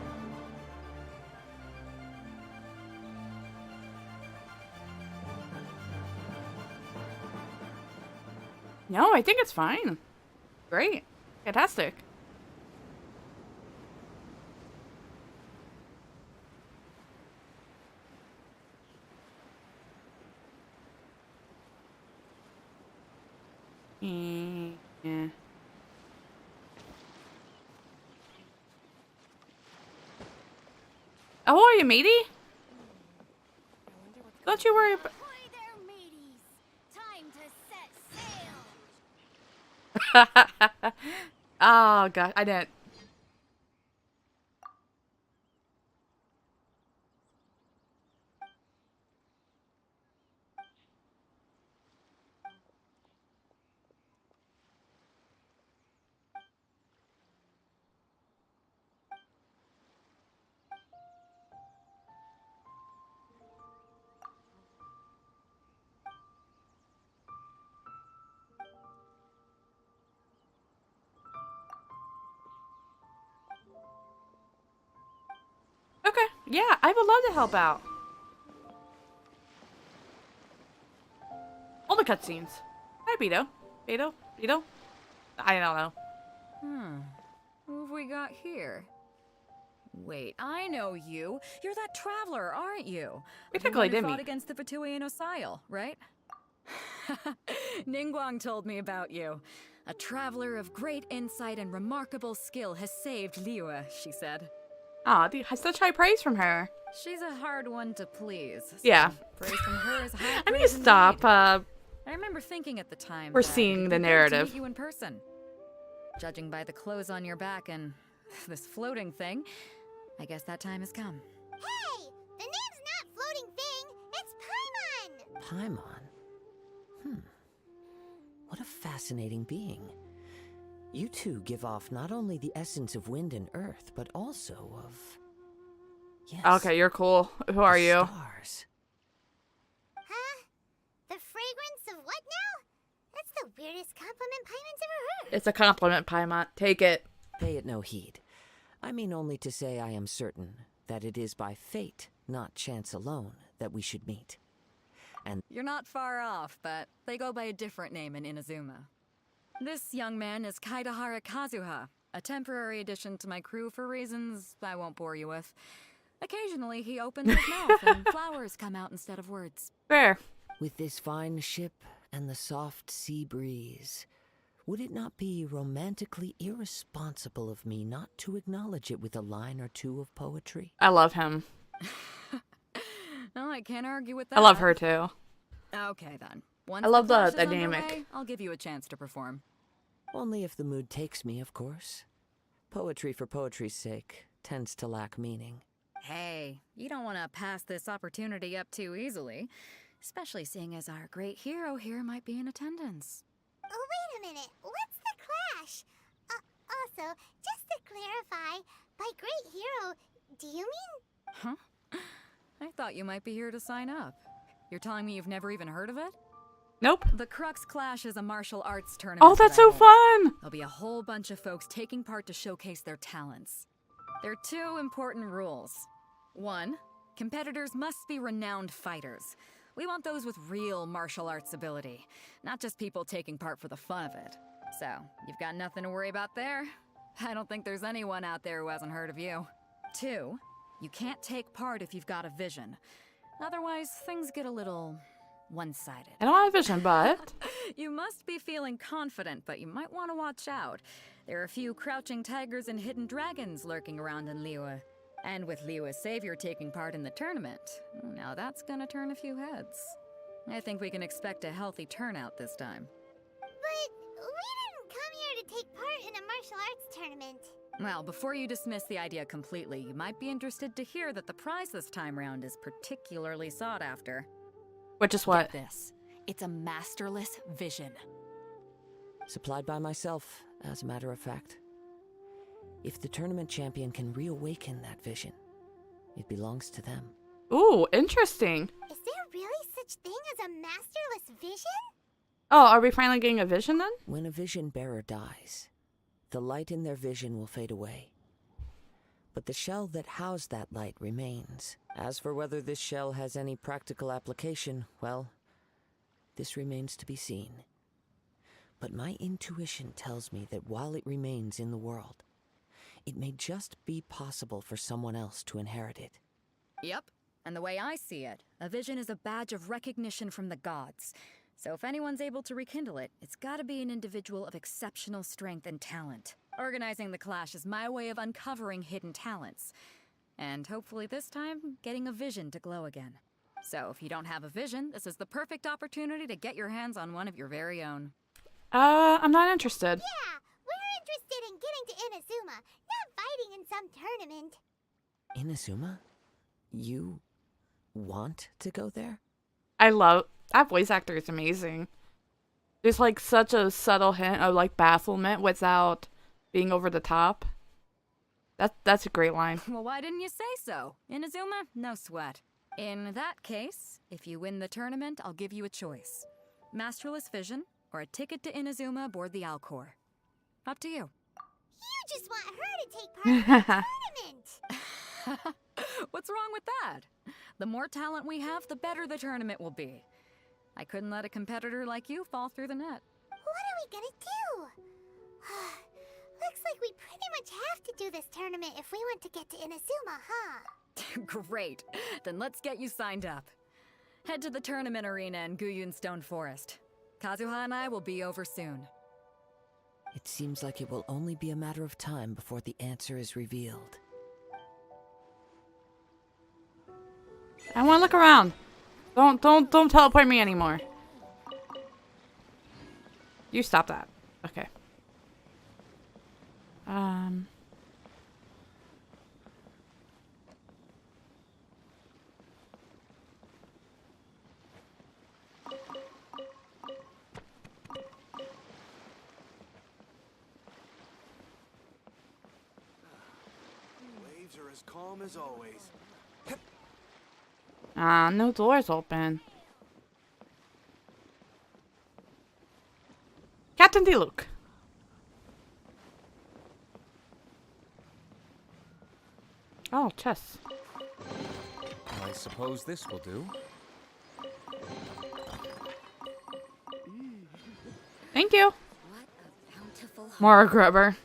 No, I think it's fine. Great. Fantastic. Yeah. Ahoy, matey! Don't you worry about... Ahoy there, mateys! Time to set sail! Oh, God. I didn't... Okay, yeah, I would love to help out. All the cutscenes. Hi, Beto. Beto? I don't know. Who have we got here? Wait, I know you. You're that traveler, aren't you? We technically did fought meet. against the Patuian Osile, right? Ningguang told me about you. A traveler of great insight and remarkable skill has saved Liyue, she said. Aw, such high praise from her. She's a hard one to please. So Yeah. praise from her is high I need to praise stop. indeed. I remember thinking at the time We're that seeing it'd the be good narrative. to meet you in person. Judging by the clothes on your back and this floating thing, I guess that time has come. Hey! The name's not Floating Thing! It's Paimon! Paimon? What a fascinating being. You two give off not only the essence of wind and earth, but also of... Yes. Okay, you're cool. Who are you? Stars. Huh? The fragrance of what now? That's the weirdest compliment Paimon's ever heard. It's a compliment, Paimon. Take it. Pay it no heed. I mean only to say I am certain that it is by fate, not chance alone, that we should meet. And You're not far off, but they go by a different name in Inazuma. This young man is Kaidahara Kazuha, a temporary addition to my crew for reasons I won't bore you with. Occasionally he opens his mouth and flowers come out instead of words. Fair. with this fine ship and the soft sea breeze, would it not be romantically irresponsible of me not to acknowledge it with a line or two of poetry? I love him. Oh, I can't argue with that. I love her too. Okay then. Once I love the clash is dynamic. underway, I'll give you a chance to perform. Only if the mood takes me, of course. Poetry for poetry's sake tends to lack meaning. Hey, you don't want to pass this opportunity up too easily, especially seeing as our great hero here might be in attendance. Oh, wait a minute. What's the clash? Also, just to clarify, by great hero, do you mean? Huh? I thought you might be here to sign up. You're telling me you've never even heard of it? Nope. The Crux Clash is a martial arts tournament. Oh, that's so fun! There'll be a whole bunch of folks taking part to showcase their talents. There are two important rules. One, competitors must be renowned fighters. We want those with real martial arts ability, not just people taking part for the fun of it. So, you've got nothing to worry about there. I don't think there's anyone out there who hasn't heard of you. Two, you can't take part if you've got a vision. Otherwise, things get a little one-sided. I don't have a vision, but... You must be feeling confident, but you might want to watch out. There are a few crouching tigers and hidden dragons lurking around in Liyue. And with Liyue's savior taking part in the tournament, now that's gonna turn a few heads. I think we can expect a healthy turnout this time. But we didn't come here to take part in a martial arts tournament. Well, before you dismiss the idea completely, you might be interested to hear that the prize this time round is particularly sought after. Which is what? Get this. It's a Masterless Vision. Supplied by myself, as a matter of fact. If the tournament champion can reawaken that vision, it belongs to them. Ooh, interesting. Is there really such thing as a masterless vision? Oh, are we finally getting a vision then? When a vision bearer dies, the light in their vision will fade away. But the shell that housed that light remains. As for whether this shell has any practical application, well, this remains to be seen. But my intuition tells me that while it remains in the world, it may just be possible for someone else to inherit it. Yep, and the way I see it, a vision is a badge of recognition from the gods. So if anyone's able to rekindle it, it's gotta be an individual of exceptional strength and talent. Organizing the clash is my way of uncovering hidden talents. And hopefully this time, getting a vision to glow again. So if you don't have a vision, this is the perfect opportunity to get your hands on one of your very own. I'm not interested. Yeah, we're interested in getting to Inazuma, not fighting in some tournament. Inazuma? You want to go there? I love... That voice actor is amazing. There's like such a subtle hint of like bafflement without being over the top. That's a great line. Well, why didn't you say so? Inazuma? No sweat. In that case, if you win the tournament, I'll give you a choice. Masterless Vision, or a ticket to Inazuma aboard the Alcor. Up to you. You just want her to take part in the tournament. What's wrong with that? The more talent we have, the better the tournament will be. I couldn't let a competitor like you fall through the net. What are we gonna do? Looks like we pretty much have to do this tournament if we want to get to Inazuma, huh? Great. Then let's get you signed up. Head to the tournament arena in Guyun Stone Forest. Kazuha and I will be over soon. It seems like it will only be a matter of time before the answer is revealed. I want to look around. Don't teleport me anymore. You stop that. Okay. Waves are as calm as always. No doors open. Captain Diluc. Oh, chess. I suppose this will do. Thank you. What a bountiful More grubber.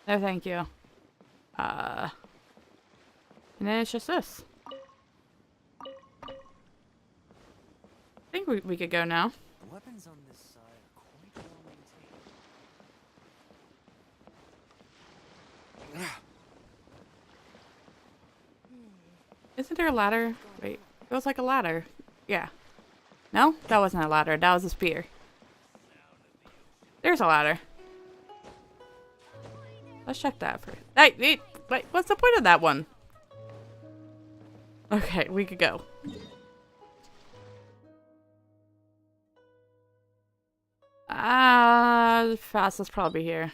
No, thank you. And then it's just this. I think we could go now. The weapons on this side are quite well maintained. Isn't there a ladder? Wait, it was like a ladder. Yeah. No? That wasn't a ladder. That was a spear. There's a ladder. Let's check that first. Hey, wait, what's the point of that one? Okay, we could go. The fastest probably here.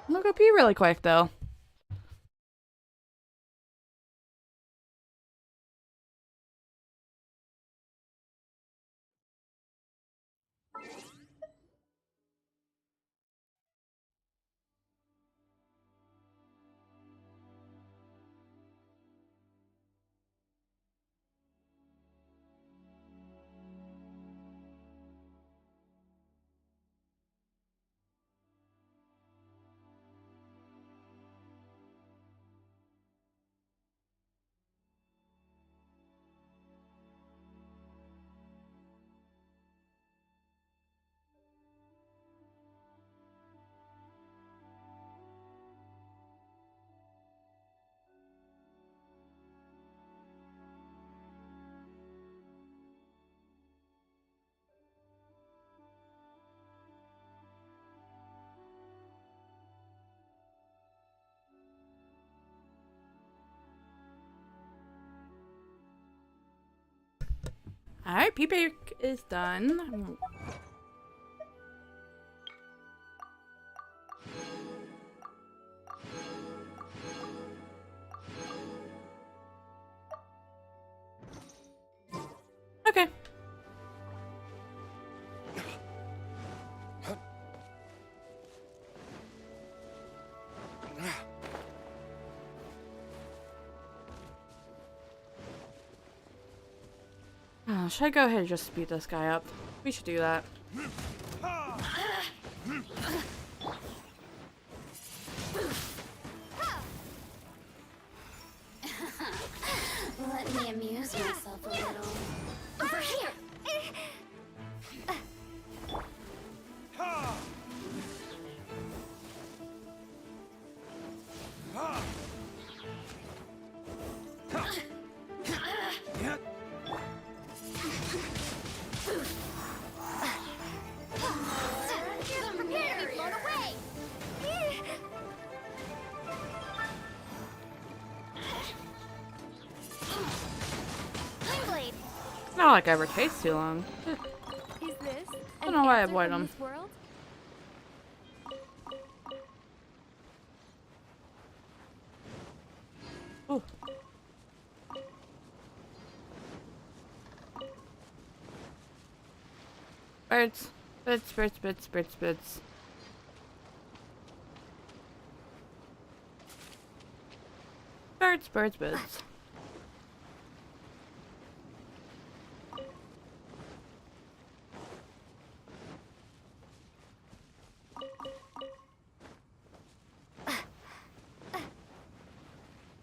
I'm gonna go pee really quick though. Alright, pee break is done. Okay. Should I go ahead and just speed this guy up? We should do that. Let me amuse myself a little. Over here! It's not like I ever takes too long. Is this I don't know why I avoid them. this world? Ooh. Birds. Birds, birds, birds, birds, birds. Birds, birds, birds.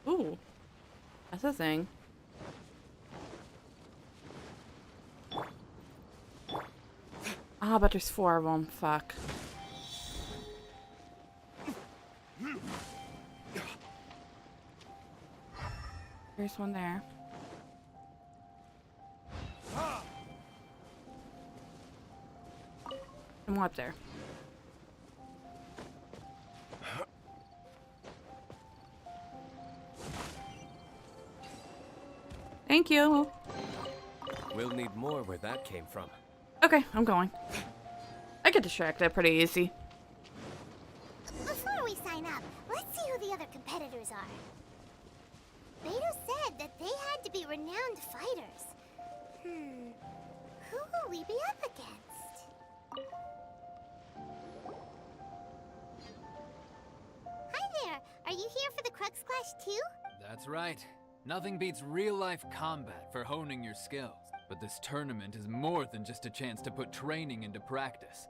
Ooh. That's a thing. Ah, but there's 4 of them. Fuck. There's one there. And one up there. Thank you. We'll need more where that came from. Okay, I'm going. I get distracted pretty easy. Before we sign up, let's see who the other competitors are. Beto said that they had to be renowned fighters. Who will we be up against? Hi there, Are you here for the Crux Clash too? That's right. Nothing beats real-life combat for honing your skills. But this tournament is more than just a chance to put training into practice.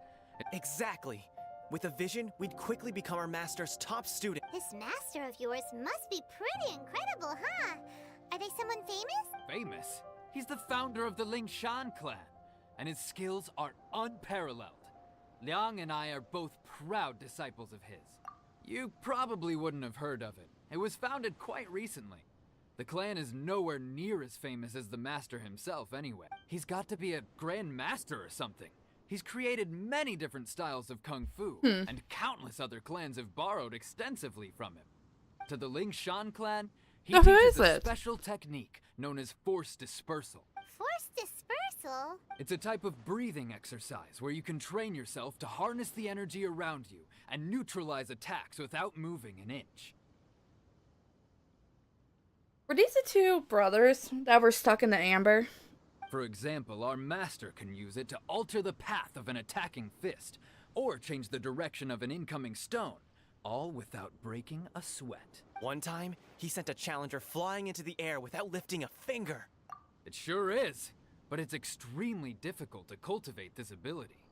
Exactly. With a vision, we'd quickly become our master's top student. This master of yours must be pretty incredible, huh? Are they someone famous? Famous? He's the founder of the Lingshan clan, and his skills are unparalleled. Liang and I are both proud disciples of his. You probably wouldn't have heard of it. It was founded quite recently. The clan is nowhere near as famous as the master himself anyway. He's got to be a grand master or something. He's created many different styles of kung fu, and countless other clans have borrowed extensively from him. To the Lingshan clan, he teaches a special technique known as Force Dispersal. Force Dispersal? It's a type of breathing exercise where you can train yourself to harness the energy around you and neutralize attacks without moving an inch. Were these the two brothers that were stuck in the amber? For example, our master can use it to alter the path of an attacking fist, or change the direction of an incoming stone, all without breaking a sweat. One time, he sent a challenger flying into the air without lifting a finger. It sure is, but it's extremely difficult to cultivate this ability.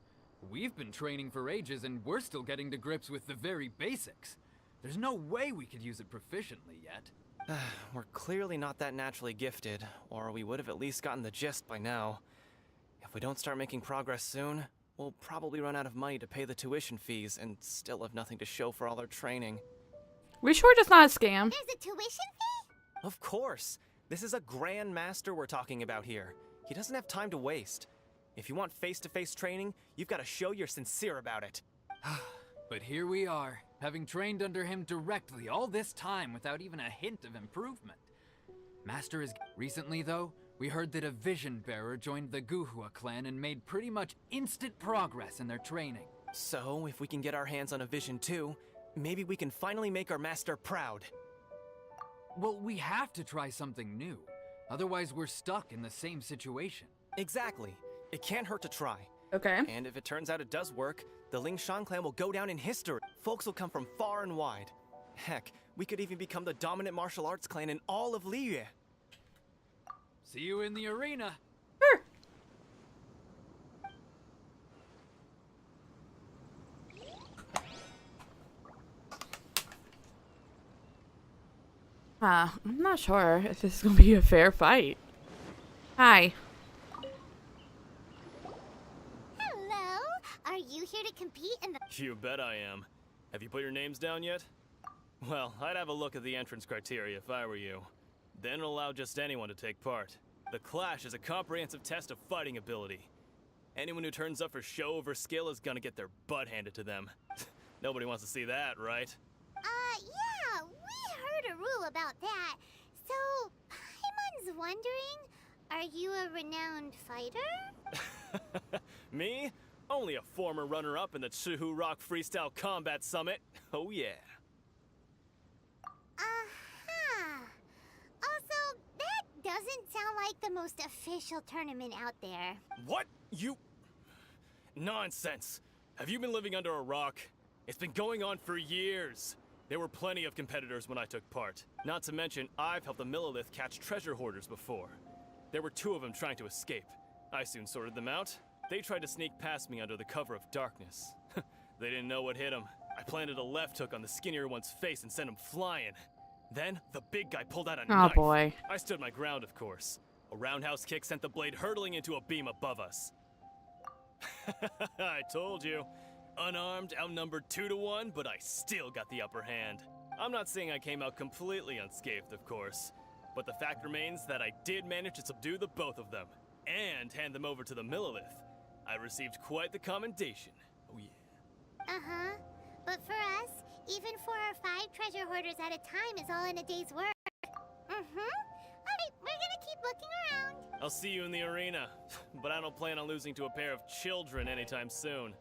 We've been training for ages and we're still getting to grips with the very basics. There's no way we could use it proficiently yet. We're clearly not that naturally gifted, or we would have at least gotten the gist by now. If we don't start making progress soon, we'll probably run out of money to pay the tuition fees and still have nothing to show for all our training. We sure it's not a scam? There's a tuition fee? Of course! This is a grand master we're talking about here. He doesn't have time to waste. If you want face-to-face training, you've got to show you're sincere about it. But here we are, having trained under him directly all this time without even a hint of improvement. Master is... Recently, though, we heard that a vision bearer joined the Guhua clan and made pretty much instant progress in their training. So, if we can get our hands on a vision too, maybe we can finally make our master proud. Well, we have to try something new. Otherwise, we're stuck in the same situation. Exactly. It can't hurt to try. Okay. And if it turns out it does work, the Lingshan clan will go down in history. Folks will come from far and wide. Heck, we could even become the dominant martial arts clan in all of Liyue. See you in the arena. Sure. I'm not sure if this is gonna be a fair fight. Hi. Hello? Are you here to compete in the... You bet I am. Have you put your names down yet? Well, I'd have a look at the entrance criteria if I were you. Then allow just anyone to take part. The Clash is a comprehensive test of fighting ability. Anyone who turns up for show over skill is gonna get their butt handed to them. Nobody wants to see that, right? Yeah, we heard a rule about that. So, Paimon's wondering, are you a renowned fighter? Me? Only a former runner-up in the Chihu Rock Freestyle Combat Summit. Oh yeah. Also, that doesn't sound like the most official tournament out there. What? You... Nonsense. Have you been living under a rock? It's been going on for years. There were plenty of competitors when I took part. Not to mention, I've helped the Millilith catch treasure hoarders before. There were 2 of them trying to escape. I soon sorted them out. They tried to sneak past me under the cover of darkness. They didn't know what hit them. I planted a left hook on the skinnier one's face and sent him flying. Then, the big guy pulled out a knife. Oh boy. I stood my ground, of course. A roundhouse kick sent the blade hurtling into a beam above us. I told you. Unarmed, outnumbered 2 to 1, but I still got the upper hand. I'm not saying I came out completely unscathed, of course. But the fact remains that I did manage to subdue the both of them, and hand them over to the Millilith. I received quite the commendation. Oh yeah. Uh-huh. But for us, even 4 or 5 treasure hoarders at a time is all in a day's work. Alright, we're gonna keep looking around. I'll see you in the arena, but I don't plan on losing to a pair of children anytime soon.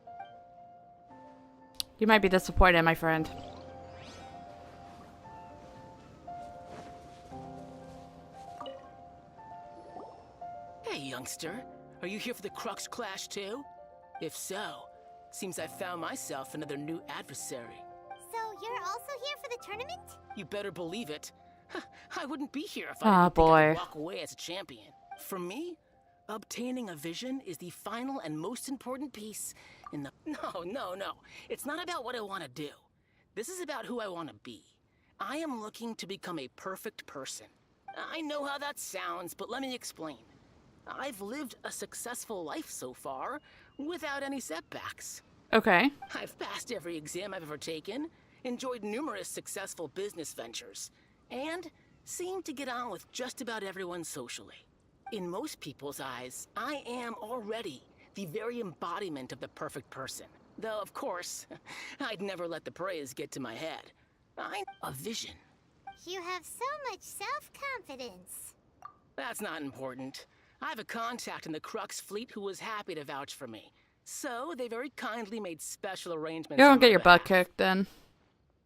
You might be disappointed, my friend. Hey, youngster. Are you here for the Crux Clash too? If so, seems I found myself another new adversary. So you're also here for the tournament? You better believe it. I wouldn't be here if Ah, I didn't think I boy. could walk away as a champion. For me, obtaining a vision is the final and most important piece in the... No. It's not about what I want to do. This is about who I want to be. I am looking to become a perfect person. I know how that sounds, but let me explain. I've lived a successful life so far, without any setbacks. Okay. I've passed every exam I've ever taken, enjoyed numerous successful business ventures, and seem to get on with just about everyone socially. In most people's eyes, I am already the very embodiment of the perfect person. Though, of course, I'd never let the praise get to my head. I'm a vision. You have so much self-confidence. That's not important. I have a contact in the Crux fleet who was happy to vouch for me. So, they very kindly made special arrangements. You don't on get my your butt behalf. kicked then.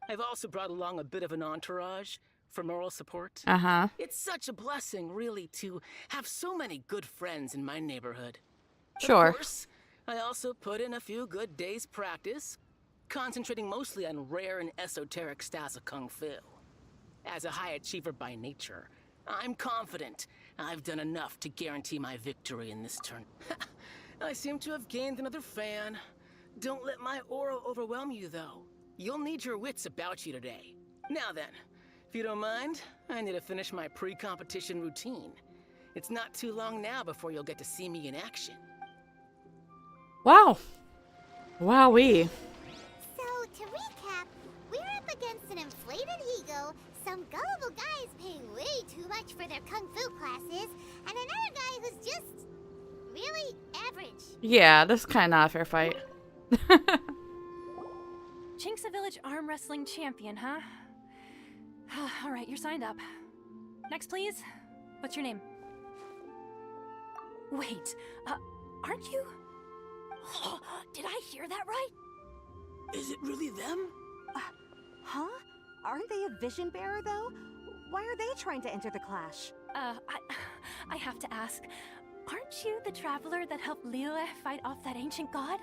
I've also brought along a bit of an entourage for moral support. Uh-huh. It's such a blessing, really, to have so many good friends in my neighborhood. Sure. Of course, I also put in a few good days' practice, concentrating mostly on rare and esoteric styles of Kung Fu. As a high achiever by nature, I'm confident I've done enough to guarantee my victory in this turn. I seem to have gained another fan. Don't let my aura overwhelm you, though. You'll need your wits about you today. Now then, if you don't mind, I need to finish my pre-competition routine. It's not too long now before you'll get to see me in action. Wow. Wowee. So, to recap, we're up against an inflated ego, some gullible guys paying way too much for their kung fu classes, and another guy who's just really average. Yeah, this is kind of not a fair fight. Chinksa Village arm wrestling champion, huh? Alright, you're signed up. Next, please. What's your name? Wait, aren't you? Did I hear that right? Is it really them? Huh? Aren't they a vision bearer, though? Why are they trying to enter the clash? I have to ask, aren't you the traveler that helped Liyue fight off that ancient god?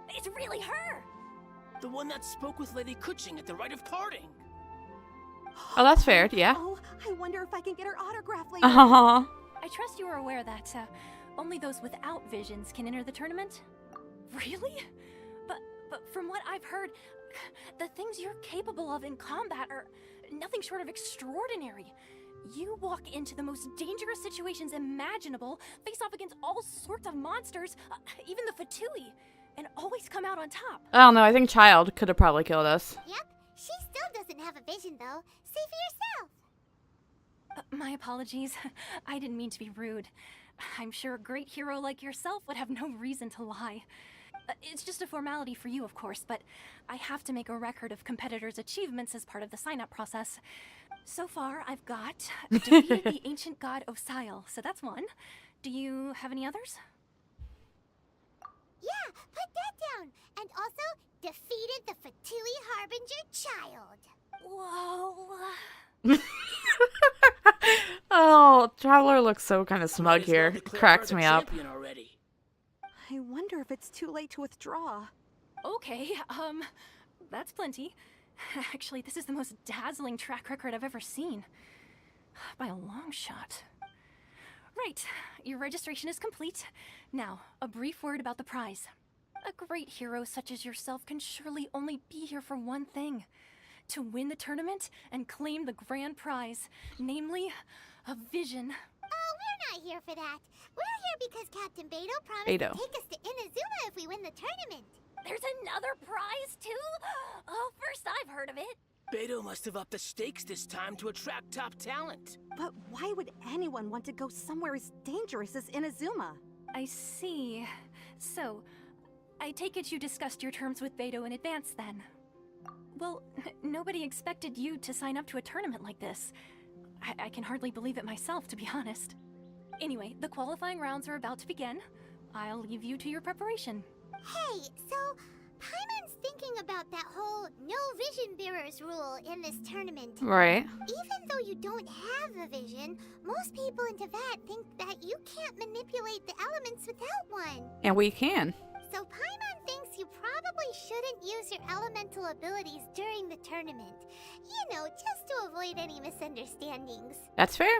It's really her! The one that spoke with Lady Kuching at the rite of parting. Oh, that's fair, yeah. Oh, I wonder if I can get her autograph later. Uh-huh. I trust you are aware that only those without visions can enter the tournament. Really? But from what I've heard, the things you're capable of in combat are nothing short of extraordinary. You walk into the most dangerous situations imaginable, face off against all sorts of monsters, even the Fatui, and always come out on top. I don't know, I think Child could have probably killed us. Yep, she still doesn't have a vision, though. See for yourself. My apologies. I didn't mean to be rude. I'm sure a great hero like yourself would have no reason to lie. It's just a formality for you, of course, but I have to make a record of competitors' achievements as part of the sign-up process. So far, I've got defeated the ancient god Osile, so that's one. Do you have any others? Yeah, put that down. And also, defeated the Fatui Harbinger Child. Whoa. Oh, Traveler looks so kind of smug here. It cracks me up. Already. I wonder if it's too late to withdraw. Okay, that's plenty. Actually, this is the most dazzling track record I've ever seen. By a long shot. Right, your registration is complete. Now, a brief word about the prize. A great hero such as yourself can surely only be here for one thing. To win the tournament and claim the grand prize, namely, a vision. Oh, we're not here for that. We're here because Captain Beidou promised Beidou. to take us to Inazuma if we win the tournament. There's another prize, too? Oh, first I've heard of it. Beidou must have upped the stakes this time to attract top talent. But why would anyone want to go somewhere as dangerous as Inazuma? I see. So, I take it you discussed your terms with Beidou in advance, then? Well, nobody expected you to sign up to a tournament like this. I can hardly believe it myself, to be honest. Anyway, the qualifying rounds are about to begin. I'll leave you to your preparation. Hey, so Paimon's thinking about that whole no vision bearers rule in this tournament. Right. Even though you don't have a vision, most people in Teyvat think that you can't manipulate the elements without one. And we can. So Paimon thinks you probably probably shouldn't use your elemental abilities during the tournament. You know, just to avoid any misunderstandings. That's fair.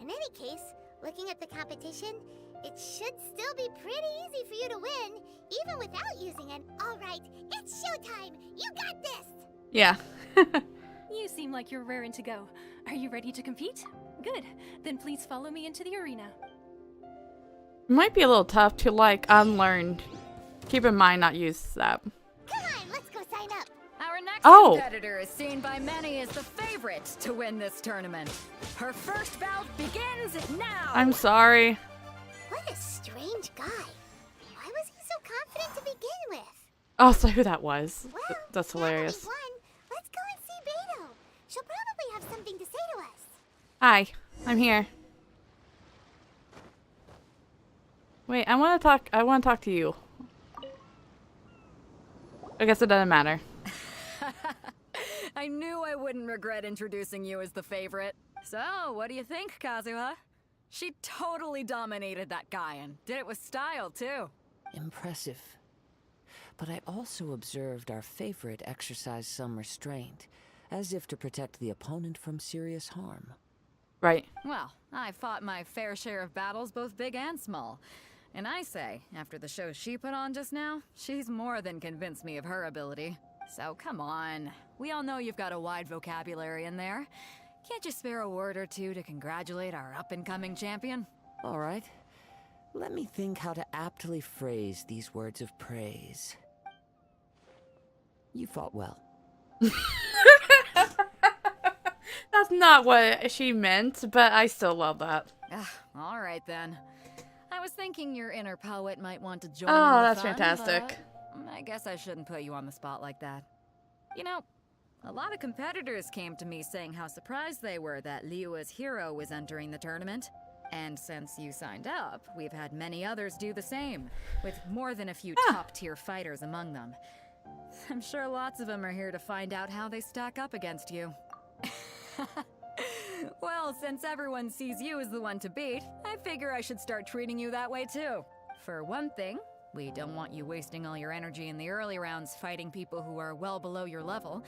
In any case, looking at the competition, it should still be pretty easy for you to win, even without using an alright, it's showtime! You got this! Yeah. You seem like you're raring to go. Are you ready to compete? Good. Then please follow me into the arena. It might be a little tough to, like, unlearn. Keep in mind not use that. Come on, let's go sign up! Our next Oh. competitor is seen by many as the favorite to win this tournament. Her first bout begins now! I'm sorry. What a strange guy. Why was he so confident to begin with? Oh, so who that was. Well, That's hilarious. Now that he won, let's go and see Beto. She'll probably have something to say to us. Hi, I'm here. Wait, I want to talk to you. I guess it doesn't matter. I knew I wouldn't regret introducing you as the favorite. So, what do you think, Kazuha? She totally dominated that guy and did it with style, too. Impressive. But I also observed our favorite exercise some restraint, as if to protect the opponent from serious harm. Right. Well, I fought my fair share of battles, both big and small. And I say, after the show she put on just now, she's more than convinced me of her ability. So come on. We all know you've got a wide vocabulary in there. Can't you spare a word or two to congratulate our up-and-coming champion? All right. Let me think how to aptly phrase these words of praise. You fought well. That's not what she meant, but I still love that. All right then. I was thinking your inner poet might want to join in Oh, the that's fun, fantastic. but I guess I shouldn't put you on the spot like that. You know, a lot of competitors came to me saying how surprised they were that Liyue's hero was entering the tournament. And since you signed up, we've had many others do the same, with more than a few top-tier fighters among them. I'm sure lots of them are here to find out how they stack up against you. Well, since everyone sees you as the one to beat, I figure I should start treating you that way too. For one thing, we don't want you wasting all your energy in the early rounds fighting people who are well below your level.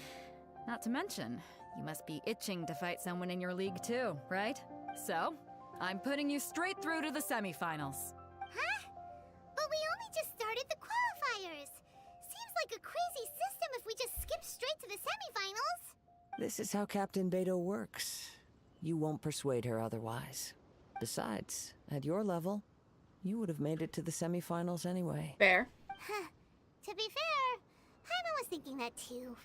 Not to mention, you must be itching to fight someone in your league too, right? So, I'm putting you straight through to the semifinals. Huh? But we only just started the qualifiers. Seems like a crazy system if we just skip straight to the semifinals. This is how Captain Beto works. You won't persuade her otherwise. Besides, at your level, you would have made it to the semifinals anyway. Fair. Huh. To be fair, Paimon was thinking that too.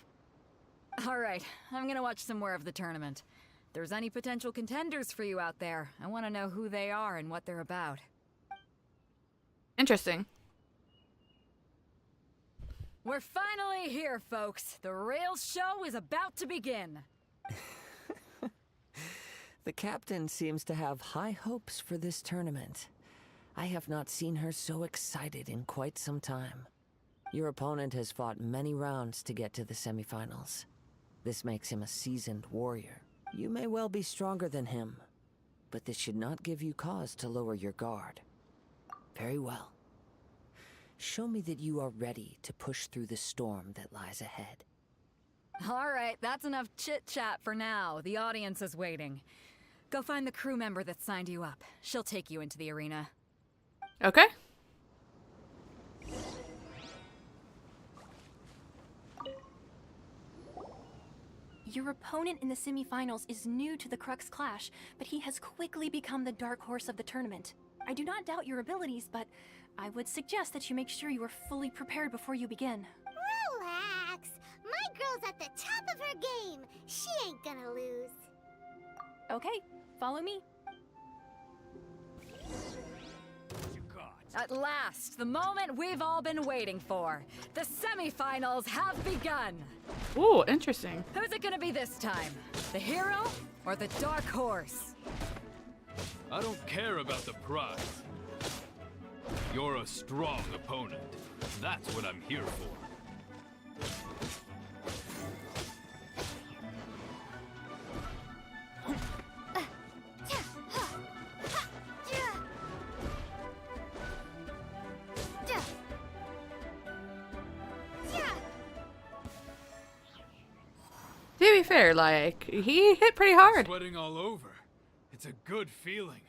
Alright, I'm gonna watch some more of the tournament. If there's any potential contenders for you out there, I want to know who they are and what they're about. Interesting. We're finally here, folks. The real show is about to begin. The captain seems to have high hopes for this tournament. I have not seen her so excited in quite some time. Your opponent has fought many rounds to get to the semifinals. This makes him a seasoned warrior. You may well be stronger than him, but this should not give you cause to lower your guard. Very well. Show me that you are ready to push through the storm that lies ahead. Alright, that's enough chit-chat for now. The audience is waiting. Go find the crew member that signed you up. She'll take you into the arena. Okay. Your opponent in the semifinals is new to the Crux Clash, but he has quickly become the dark horse of the tournament. I do not doubt your abilities, but I would suggest that you make sure you are fully prepared before you begin. Relax. My girl's at the top of her game. She ain't gonna lose. Okay, follow me. At last, the moment we've all been waiting for. The semifinals have begun. Ooh, interesting. Who's it gonna be this time? The hero or the dark horse? I don't care about the prize. You're a strong opponent. That's what I'm here for. be fair, like, he hit pretty hard. Sweating all over. It's a good feeling.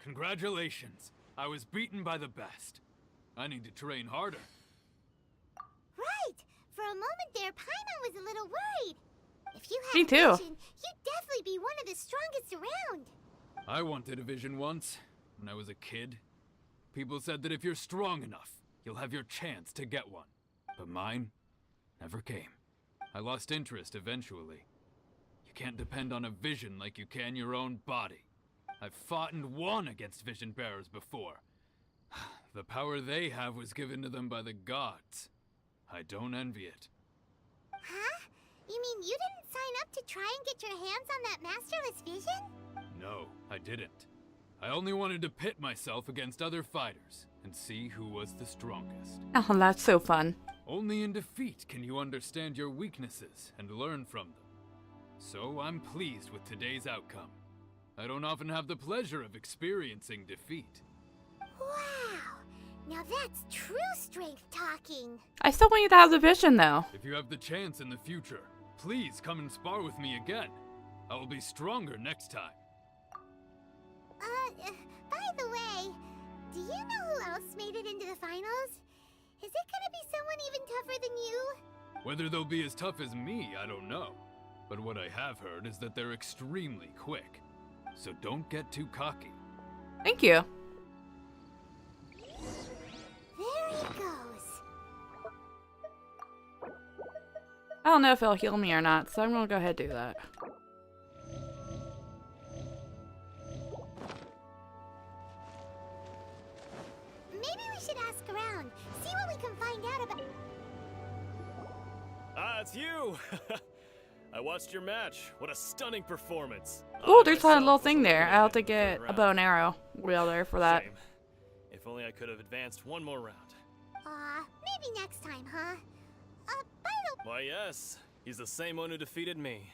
Congratulations. I was beaten by the best. I need to train harder. Right. For a moment there, Paimon was a little worried. If you had Me a too. vision, you'd definitely be one of the strongest around. I wanted a vision once, when I was a kid. People said that if you're strong enough, you'll have your chance to get one. But mine never came. I lost interest eventually. You can't depend on a vision like you can your own body. I've fought and won against vision bearers before. The power they have was given to them by the gods. I don't envy it. Huh? You mean you didn't sign up to try and get your hands on that Masterless Vision? No, I didn't. I only wanted to pit myself against other fighters and see who was the strongest. Oh, that's so fun. Only in defeat can you understand your weaknesses and learn from them. So I'm pleased with today's outcome. I don't often have the pleasure of experiencing defeat. Wow. Now that's true strength talking. I still want you to have the vision, though. If you have the chance in the future, please come and spar with me again. I will be stronger next time. By the way, do you know who else made it into the finals? Is it gonna be someone even tougher than you? Whether they'll be as tough as me, I don't know. But what I have heard is that they're extremely quick. So don't get too cocky. Thank you. There he goes. I don't know if it'll heal me or not, so I'm gonna go ahead and do that. Maybe we should ask around, see what we can find out about. Ah, it's you! I watched your match. What a stunning performance. Oh, there's a little thing there. I'll have to get a bow and arrow wheel there for that. Shame. If only I could have advanced one more round. Maybe next time, huh? By the Why, yes. He's the same one who defeated me.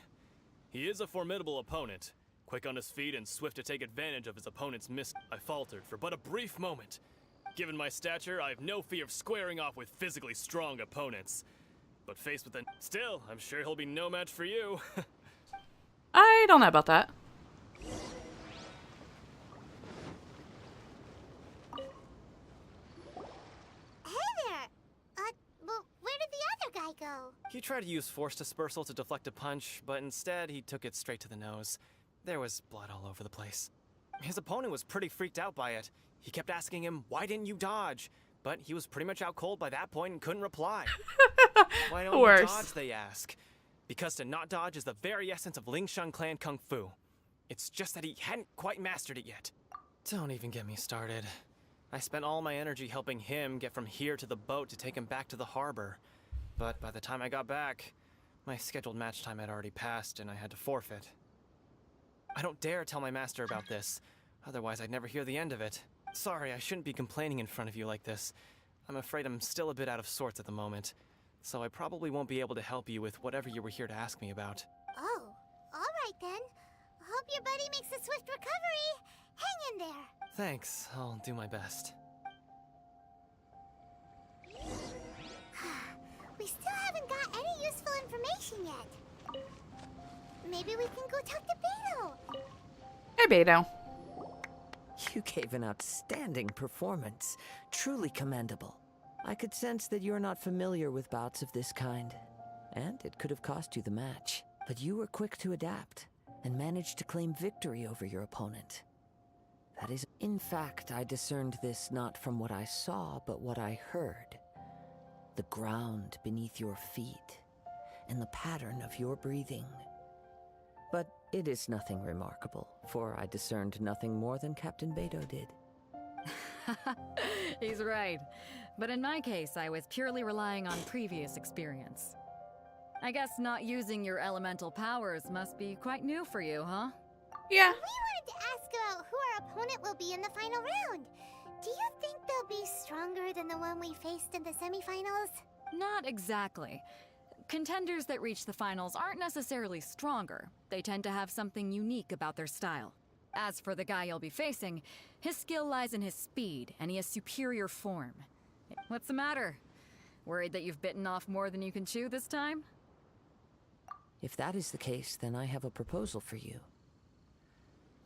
He is a formidable opponent. Quick on his feet and swift to take advantage of his opponent's miss. I faltered for but a brief moment. Given my stature, I have no fear of squaring off with physically strong opponents. But faced with still, I'm sure he'll be no match for you. I don't know about that. Hey there! Well, where did the other guy go? He tried to use Force Dispersal to deflect a punch, but instead he took it straight to the nose. There was blood all over the place. His opponent was pretty freaked out by it. He kept asking him, "Why didn't you dodge?" But he was pretty much out cold by that point and couldn't reply. Why don't you dodge, they ask. Because to not dodge is the very essence of Lingshan clan kung fu. It's just that he hadn't quite mastered it yet. Don't even get me started. I spent all my energy helping him get from here to the boat to take him back to the harbor. But by the time I got back, my scheduled match time had already passed and I had to forfeit. I don't dare tell my master about this, otherwise I'd never hear the end of it. Sorry, I shouldn't be complaining in front of you like this. I'm afraid I'm still a bit out of sorts at the moment, so I probably won't be able to help you with whatever you were here to ask me about. Oh, alright then. Hope your buddy makes a swift recovery. Hang in there. Thanks, I'll do my best. We still haven't got any useful information yet. Maybe we can go talk to Beto. Hey, Beto. You gave an outstanding performance. Truly commendable. I could sense that you're not familiar with bouts of this kind, and it could have cost you the match. But you were quick to adapt, and managed to claim victory over your opponent. That is, in fact, I discerned this not from what I saw, but what I heard. The ground beneath your feet, and the pattern of your breathing. But it is nothing remarkable, for I discerned nothing more than Captain Beto did. He's right. But in my case, I was purely relying on previous experience. I guess not using your elemental powers must be quite new for you, huh? Yeah. We wanted to ask about who our opponent will be in the final round. Do you think they'll be stronger than the one we faced in the semifinals? Not exactly. Contenders that reach the finals aren't necessarily stronger. They tend to have something unique about their style. As for the guy you'll be facing, his skill lies in his speed, and he has superior form. What's the matter? Worried that you've bitten off more than you can chew this time? If that is the case, then I have a proposal for you.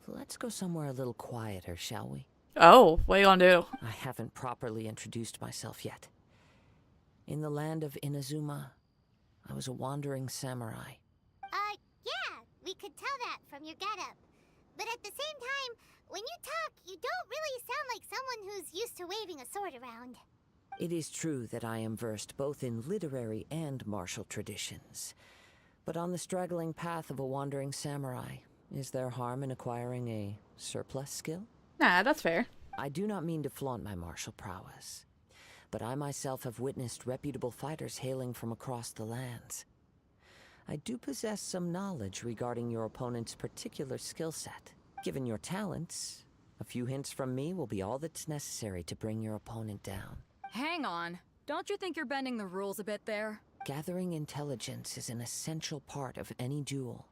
Let's go somewhere a little quieter, shall we? Oh, what are you gonna do? I haven't properly introduced myself yet. In the land of Inazuma, I was a wandering samurai. Yeah, we could tell that from your getup. But at the same time, when you talk, you don't really sound like someone who's used to waving a sword around. It is true that I am versed both in literary and martial traditions. But on the straggling path of a wandering samurai, is there harm in acquiring a surplus skill? Nah, that's fair. I do not mean to flaunt my martial prowess, but I myself have witnessed reputable fighters hailing from across the lands. I do possess some knowledge regarding your opponent's particular skill set. Given your talents, a few hints from me will be all that's necessary to bring your opponent down. Hang on. Don't you think you're bending the rules a bit there? Gathering intelligence is an essential part of any duel.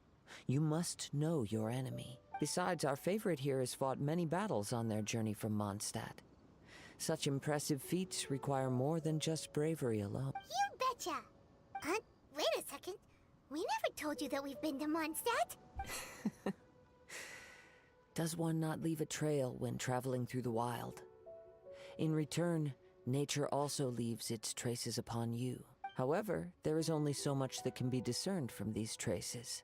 You must know your enemy. Besides, our favorite here has fought many battles on their journey from Mondstadt. Such impressive feats require more than just bravery alone. You betcha! Wait a second. We never told you that we've been to Mondstadt. Does one not leave a trail when traveling through the wild? In return, nature also leaves its traces upon you. However, there is only so much that can be discerned from these traces.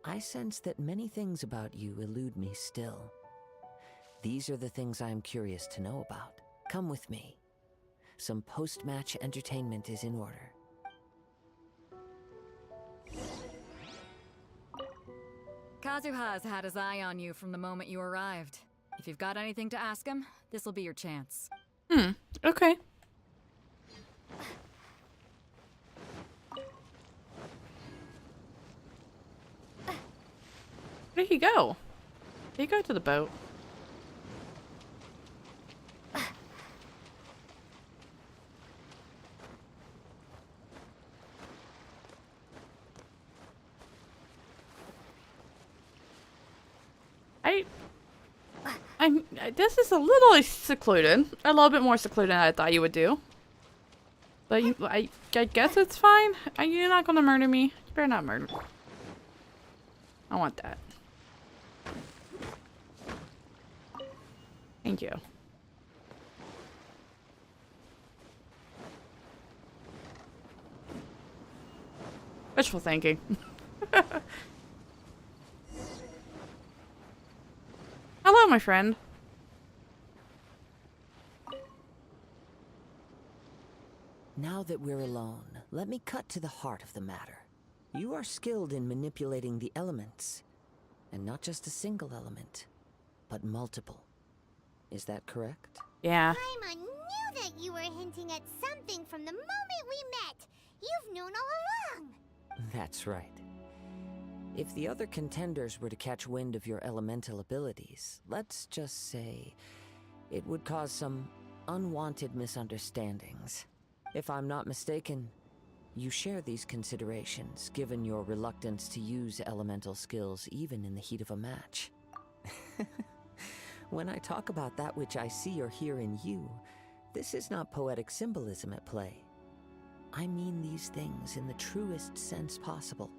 I sense that many things about you elude me still. These are the things I am curious to know about. Come with me. Some post-match entertainment is in order. Kazuha's had his eye on you from the moment you arrived. If you've got anything to ask him, this'll be your chance. Okay. Where did he go? Did he go to the boat? This is a little secluded. A little bit more secluded than I thought you would do. But I guess it's fine. You're not gonna murder me. You better not murder me. I want that. Thank you. Wishful thinking. Hello, my friend. Now that we're alone, let me cut to the heart of the matter. You are skilled in manipulating the elements, and not just a single element, but multiple. Is that correct? Yeah. Paimon knew that you were hinting at something from the moment we met. You've known all along. That's right. If the other contenders were to catch wind of your elemental abilities, let's just say it would cause some unwanted misunderstandings. If I'm not mistaken, you share these considerations, given your reluctance to use elemental skills even in the heat of a match. When I talk about that which I see or hear in you, this is not poetic symbolism at play. I mean these things in the truest sense possible.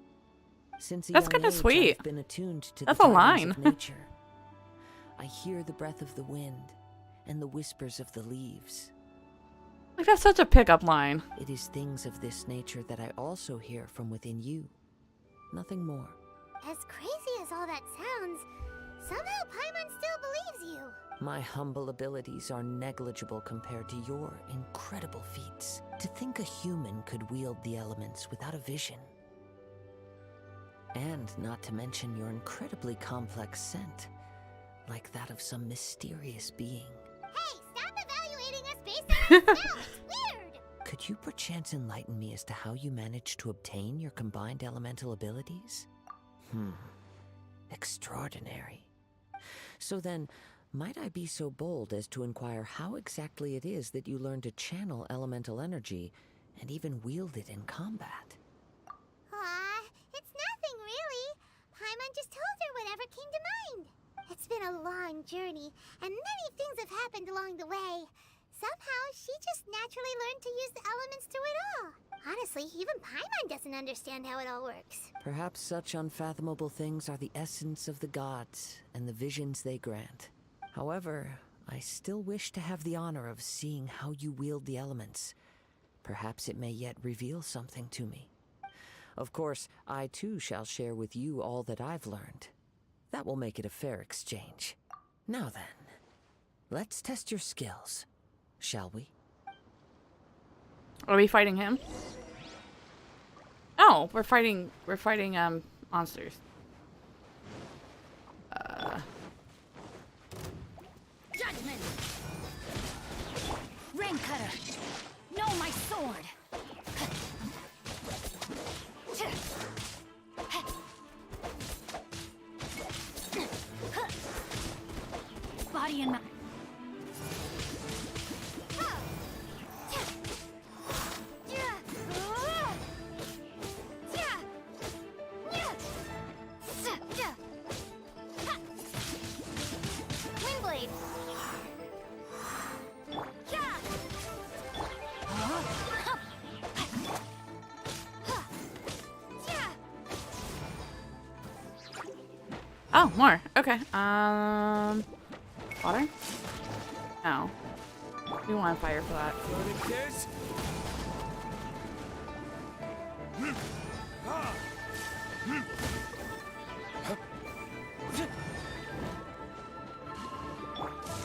Since a That's young kind of age, sweet. I've been attuned to That's the a tidings line. of nature. I hear the breath of the wind and the whispers of the leaves. Like, that's such a pickup line. It is things of this nature that I also hear from within you. Nothing more. As crazy as all that sounds, somehow Paimon still believes you. My humble abilities are negligible compared to your incredible feats. To think a human could wield the elements without a vision. And not to mention your incredibly complex scent, like that of some mysterious being. Hey, stop evaluating us based on our smell. It's weird. Could you perchance enlighten me as to how you managed to obtain your combined elemental abilities? Extraordinary. So then, might I be so bold as to inquire how exactly it is that you learned to channel elemental energy and even wield it in combat? It's nothing really. Paimon just told her whatever came to mind. It's been a long journey, and many things have happened along the way. Somehow, she just naturally learned to use the elements through it all. Honestly, even Paimon doesn't understand how it all works. Perhaps such unfathomable things are the essence of the gods and the visions they grant. However, I still wish to have the honor of seeing how you wield the elements. Perhaps it may yet reveal something to me. Of course, I too shall share with you all that I've learned. That will make it a fair exchange. Now then, let's test your skills, shall we? Are we fighting him? Oh, we're fighting monsters. Judgment! Rain cutter! No, my sword! Body and mind. Windblade. Oh, more. Okay. Water? No. We want fire for that.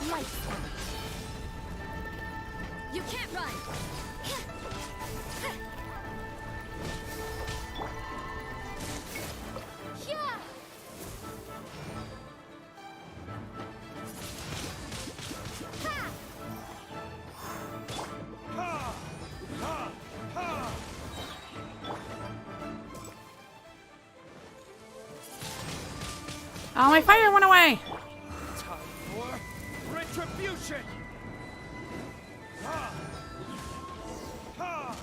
Light. You can't run! Oh, my fire went away! Time for retribution! Ha! Ha!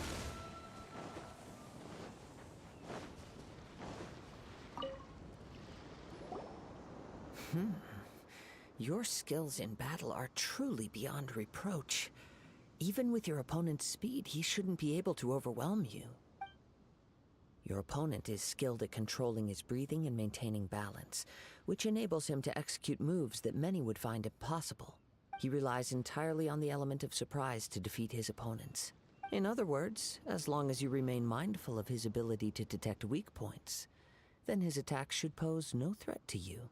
Your skills in battle are truly beyond reproach. Even with your opponent's speed, he shouldn't be able to overwhelm you. Your opponent is skilled at controlling his breathing and maintaining balance, which enables him to execute moves that many would find impossible. He relies entirely on the element of surprise to defeat his opponents. In other words, as long as you remain mindful of his ability to detect weak points, then his attacks should pose no threat to you.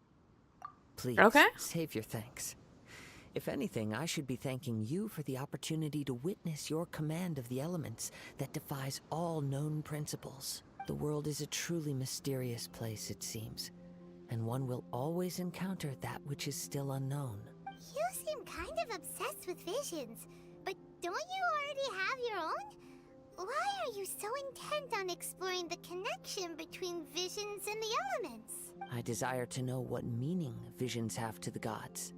Please, save your thanks. If anything, I should be thanking you for the opportunity to witness your command of the elements that defies all known principles. The world is a truly mysterious place, it seems, and one will always encounter that which is still unknown. You seem kind of obsessed with visions, but don't you already have your own? Why are you so intent on exploring the connection between visions and the elements? I desire to know what meaning visions have to the gods.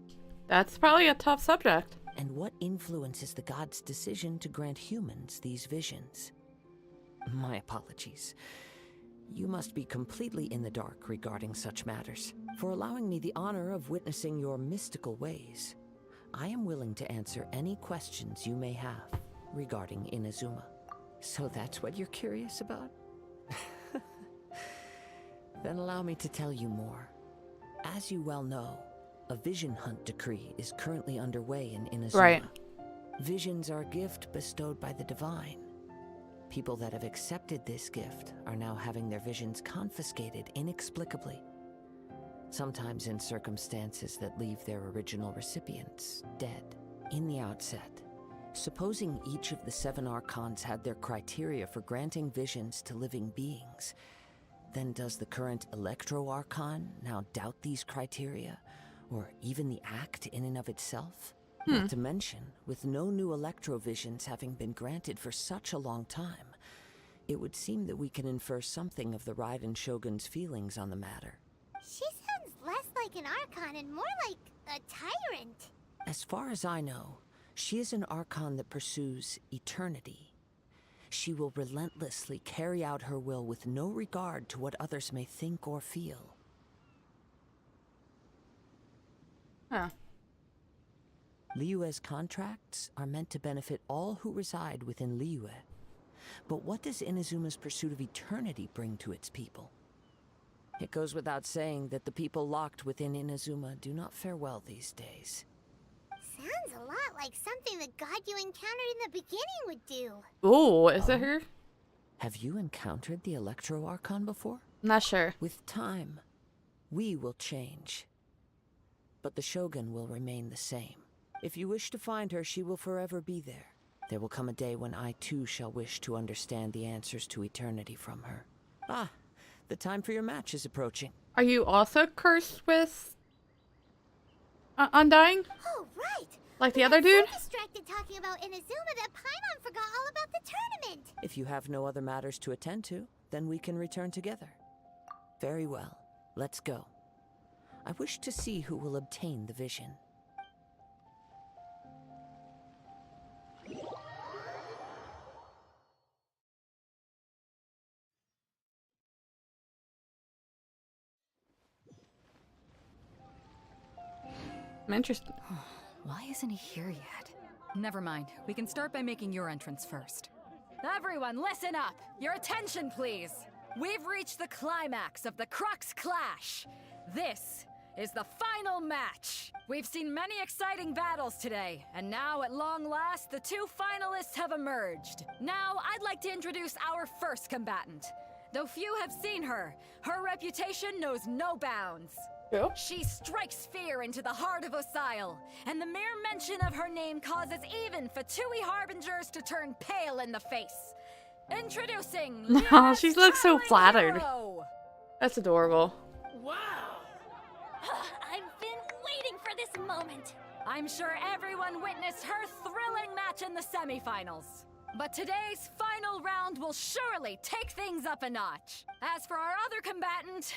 That's probably a tough subject. And what influences the gods' decision to grant humans these visions? My apologies. You must be completely in the dark regarding such matters. For allowing me the honor of witnessing your mystical ways, I am willing to answer any questions you may have regarding Inazuma. So that's what you're curious about? Then allow me to tell you more. As you well know, a vision hunt decree is currently underway in Inazuma. Right. Visions are a gift bestowed by the divine. People that have accepted this gift are now having their visions confiscated inexplicably. Sometimes in circumstances that leave their original recipients dead. In the outset, supposing each of the 7 archons had their criteria for granting visions to living beings, then does the current Electro-Archon now doubt these criteria, or even the act in and of itself? Not to mention, with no new Electro-Visions having been granted for such a long time, it would seem that we can infer something of the Raiden Shogun's feelings on the matter. She sounds less like an Archon and more like a Tyrant. As far as I know, she is an Archon that pursues eternity. She will relentlessly carry out her will with no regard to what others may think or feel. Liyue's contracts are meant to benefit all who reside within Liyue. But what does Inazuma's pursuit of eternity bring to its people? It goes without saying that the people locked within Inazuma do not fare well these days. Sounds a lot like something the god you encountered in the beginning would do. Oh, is it her? Have you encountered the Electro Archon before? Not sure. With time, we will change. But the Shogun will remain the same. If you wish to find her, she will forever be there. There will come a day when I too shall wish to understand the answers to eternity from her. Ah, the time for your match is approaching. Are you also cursed with undying? Oh, right. Like the other dude? So distracted talking about Inazuma that Paimon forgot all about the tournament. If you have no other matters to attend to, then we can return together. Very well. Let's go. I wish to see who will obtain the vision. I'm interested. Why isn't he here yet? Never mind. We can start by making your entrance first. Everyone, listen up! Your attention, please! We've reached the climax of the Crux Clash! This is the final match! We've seen many exciting battles today, and now, at long last, the two finalists have emerged. Now, I'd like to introduce our first combatant. Though few have seen her, her reputation knows no bounds. Yeah. She strikes fear into the heart of Osile, and the mere mention of her name causes even Fatui Harbingers to turn pale in the face. Introducing No, she looks so flattered. Hero. That's adorable. Wow! I've been waiting for this moment. I'm sure everyone witnessed her thrilling match in the semifinals. But today's final round will surely take things up a notch. As for our other combatant,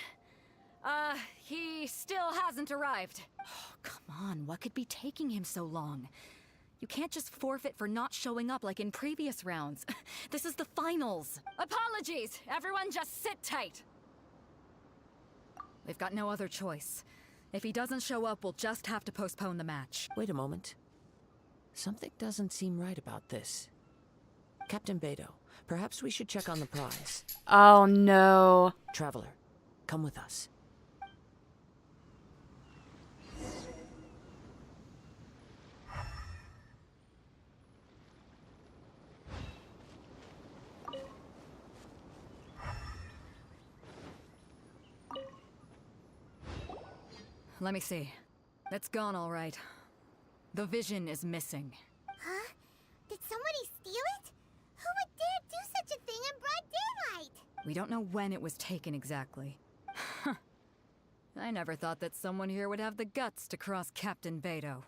he still hasn't arrived. Oh, come on, what could be taking him so long? You can't just forfeit for not showing up like in previous rounds. This is the finals. Apologies, everyone just sit tight. We've got no other choice. If he doesn't show up, we'll just have to postpone the match. Wait a moment. Something doesn't seem right about this. Captain Beidou, perhaps we should check on the prize. Oh no. Traveler, come with us. Let me see. It's gone all right. The vision is missing. Huh? Did somebody steal it? Who would dare do such a thing in broad daylight? We don't know when it was taken exactly. I never thought that someone here would have the guts to cross Captain Beidou.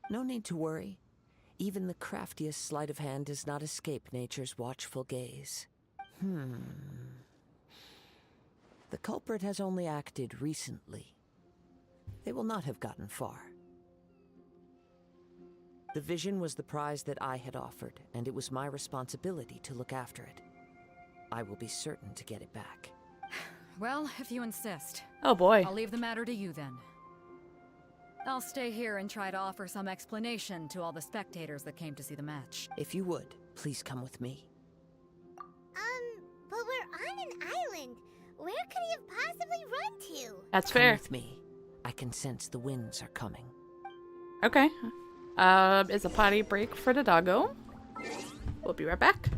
No need to worry. Even the craftiest sleight of hand does not escape nature's watchful gaze. The culprit has only acted recently. They will not have gotten far. The vision was the prize that I had offered, and it was my responsibility to look after it. I will be certain to get it back. Well, if you insist. Oh boy. I'll leave the matter to you then. I'll stay here and try to offer some explanation to all the spectators that came to see the match. If you would, please come with me. But we're on an island. Where could he have possibly run to? That's Come fair. with me. I can sense the winds are coming. Okay. Is a potty break for the doggo. We'll be right back.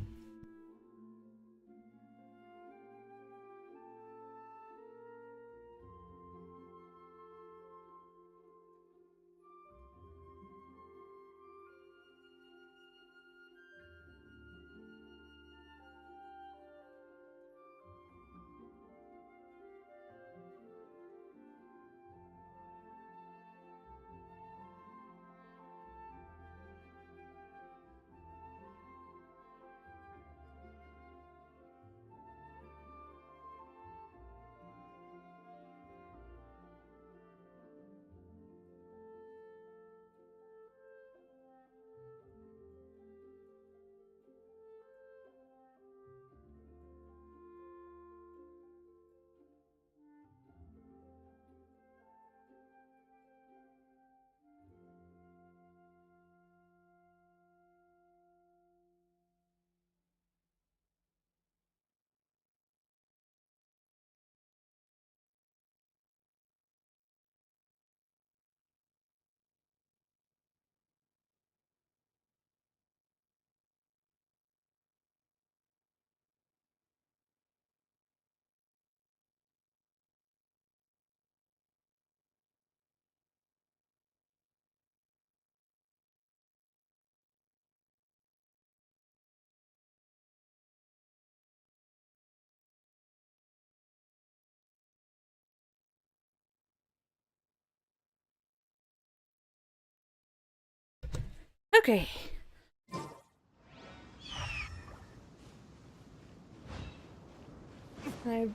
Okay. I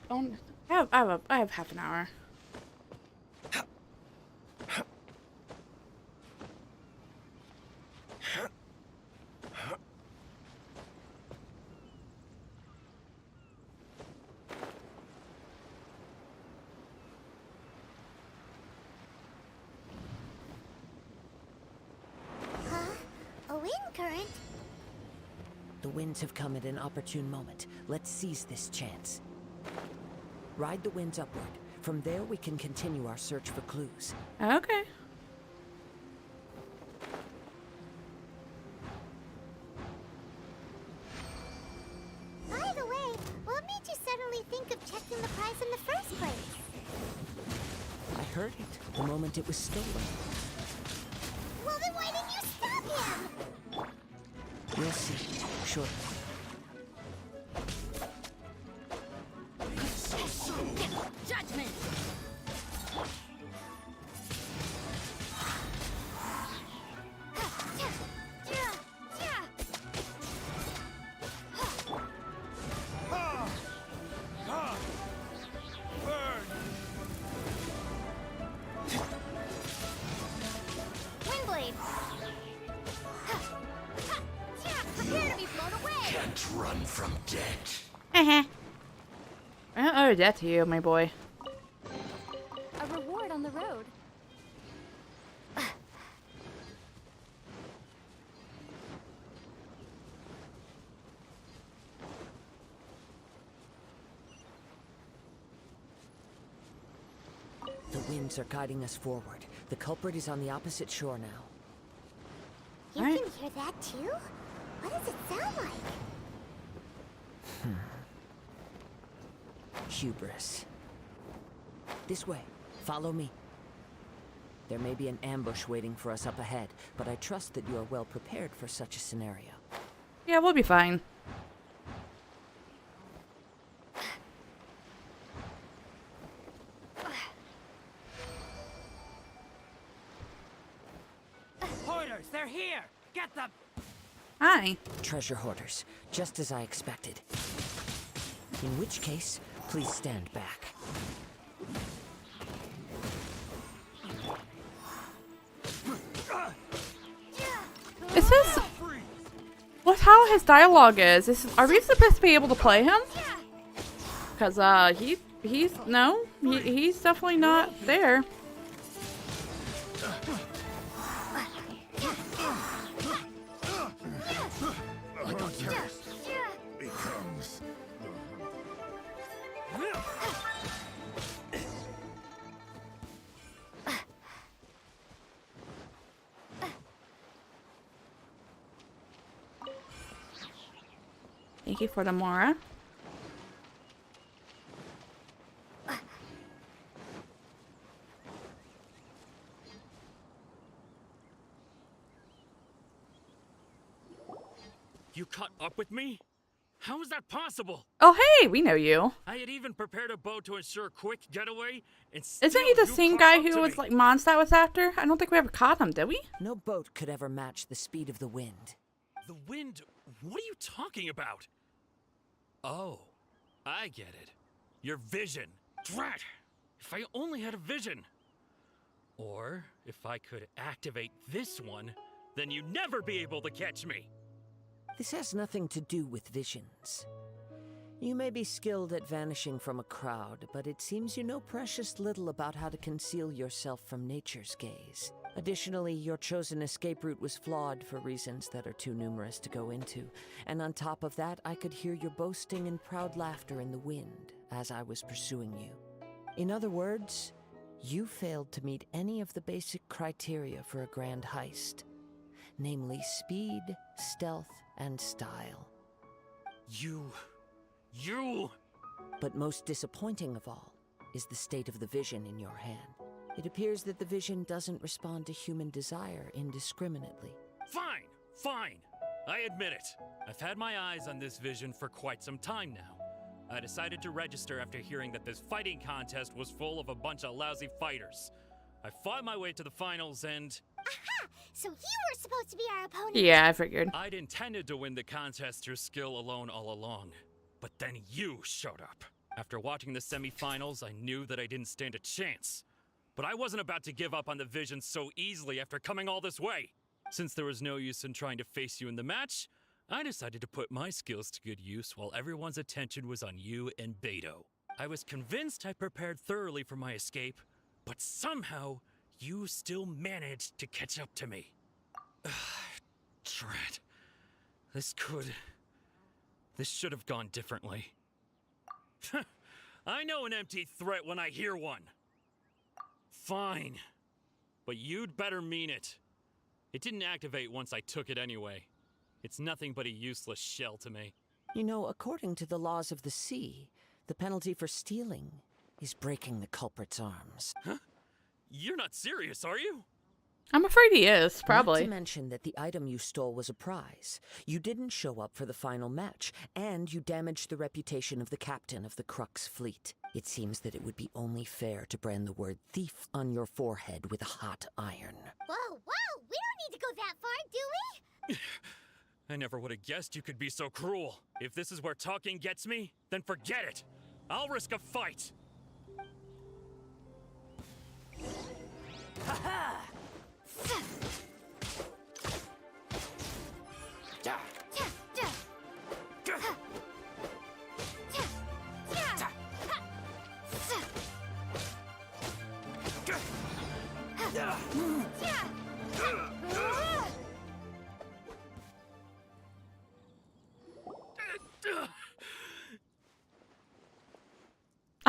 have half an hour. A wind current? The winds have come at an opportune moment. Let's seize this chance. Ride the winds upward. From there, we can continue our search for clues. Okay. By the way, what made you suddenly think of checking the prize in the first place? I heard it the moment it was stolen. Well, then why didn't you stop him? We'll see, shortly. Judgment! Windblade! Prepare to be blown away! Can't run from death. I owe that to you, my boy. A reward on the road. The winds are guiding us forward. The culprit is on the opposite shore now. You can hear that too? What does it sound like? Hubris. This way. Follow me. There may be an ambush waiting for us up ahead, but I trust that you are well prepared for such a scenario. Yeah, we'll be fine. Hoarders, they're here! Get them! Hi. Treasure hoarders, just as I expected. In which case, please stand back. Is this what? How his dialogue is? Are we supposed to be able to play him? Cause he's definitely not there. Becomes Thank you for the Mora. You caught up with me? How is that possible? Oh, hey, we know you. I had even prepared a boat to ensure a quick getaway, and Isn't he the same guy who was like Mondstadt was after? I don't think we ever caught him, did we? No boat could ever match the speed of the wind. The wind? What are you talking about? Oh, I get it. Your vision. Drat! If I only had a vision. Or if I could activate this one, then you'd never be able to catch me. This has nothing to do with visions. You may be skilled at vanishing from a crowd, but it seems you know precious little about how to conceal yourself from nature's gaze. Additionally, your chosen escape route was flawed for reasons that are too numerous to go into. And on top of that, I could hear your boasting and proud laughter in the wind as I was pursuing you. In other words, you failed to meet any of the basic criteria for a grand heist. Namely speed, stealth, and style. You... But most disappointing of all is the state of the vision in your hand. It appears that the vision doesn't respond to human desire indiscriminately. Fine. I admit it. I've had my eyes on this vision for quite some time now. I decided to register after hearing that this fighting contest was full of a bunch of lousy fighters. I fought my way to the finals and... Aha! So you were supposed supposed to be our opponent. Yeah, I figured. I'd intended to win the contest through skill alone all along, but then you showed up. After watching the semifinals, I knew that I didn't stand a chance. But I wasn't about to give up on the vision so easily after coming all this way. Since there was no use in trying to face you in the match, I decided to put my skills to good use while everyone's attention was on you and Beto. I was convinced I prepared thoroughly for my escape, but somehow you still managed to catch up to me. Drat. This should have gone differently. I know an empty threat when I hear one. Fine. But you'd better mean it. It didn't activate once I took it anyway. It's nothing but a useless shell to me. You know, according to the laws of the sea, the penalty for stealing is breaking the culprit's arms. Huh? You're not serious, are you? I'm afraid he is, probably. Not to mention that the item you stole was a prize. You didn't show up for the final match, and you damaged the reputation of the captain of the Crux fleet. It seems that it would be only fair to brand the word thief on your forehead with a hot iron. Whoa, whoa! We don't need to go that far, do we? I never would have guessed you could be so cruel. If this is where talking gets me, then forget it. I'll risk a fight. Ha-ha!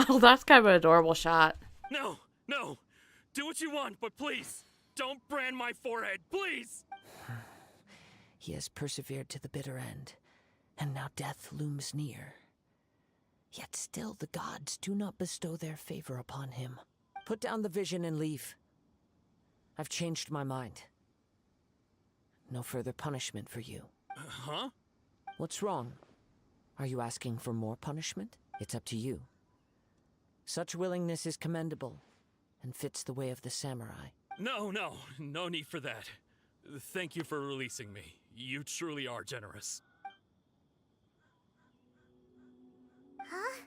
Oh, that's kind of an adorable shot. No, no. Do what you want, but please, don't brand my forehead, please! He has persevered to the bitter end, and now death looms near. Yet still the gods do not bestow their favor upon him. Put down the vision and leave. I've changed my mind. No further punishment for you. Huh? What's wrong? Are you asking for more punishment? It's up to you. Such willingness is commendable, and fits the way of the samurai. No need for that. Thank you for releasing me. You truly are generous. Huh?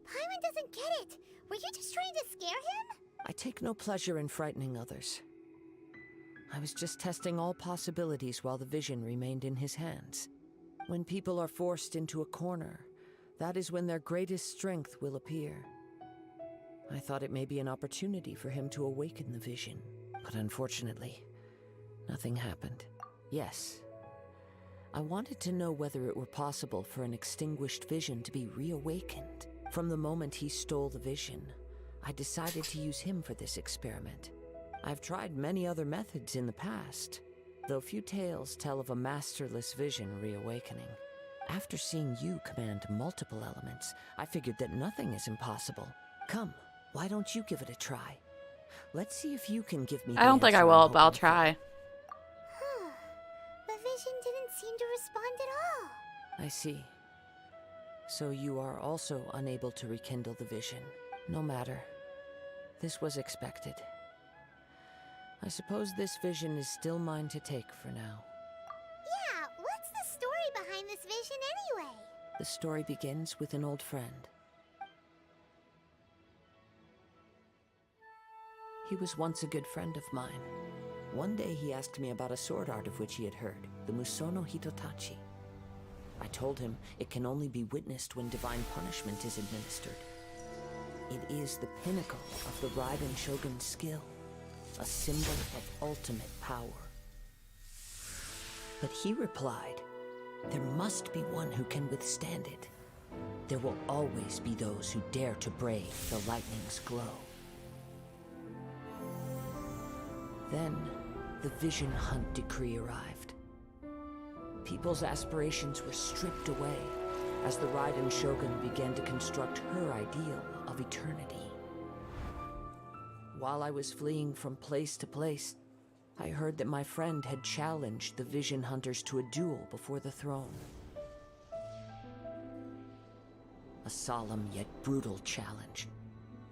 Paimon doesn't get it. Were you just trying to scare him? I take no pleasure in frightening others. I was just testing all possibilities while the vision remained in his hands. When people are forced into a corner, that is when their greatest strength will appear. I thought it may be an opportunity for him to awaken the vision, but unfortunately, nothing happened. Yes, I wanted to know whether it were possible for an extinguished vision to be reawakened. From the moment he stole the vision, I decided to use him for this experiment. I've tried many other methods in the past, though few tales tell of a Masterless Vision reawakening. After seeing you command multiple elements, I figured that nothing is impossible. Come, why don't you give it a try? Let's see if you can give me I don't think I will, but I'll try. The vision didn't seem to respond at all. I see. So you are also unable to rekindle the vision. No matter. This was expected. I suppose this vision is still mine to take for now. Yeah, what's the story behind this vision anyway? The story begins with an old friend. He was once a good friend of mine. One day he asked me about a sword art of which he had heard, the Musono Hitotachi. I told him it can only be witnessed when divine punishment is administered. It is the pinnacle of the Raiden Shogun's skill, a symbol of ultimate power. But he replied, there must be one who can withstand it. There will always be those who dare to brave the lightning's glow. Then, the Vision Hunt decree arrived. People's aspirations were stripped away as the Raiden Shogun began to construct her ideal of eternity. While I was fleeing from place to place, I heard that my friend had challenged the Vision Hunters to a duel before the throne. A solemn yet brutal challenge.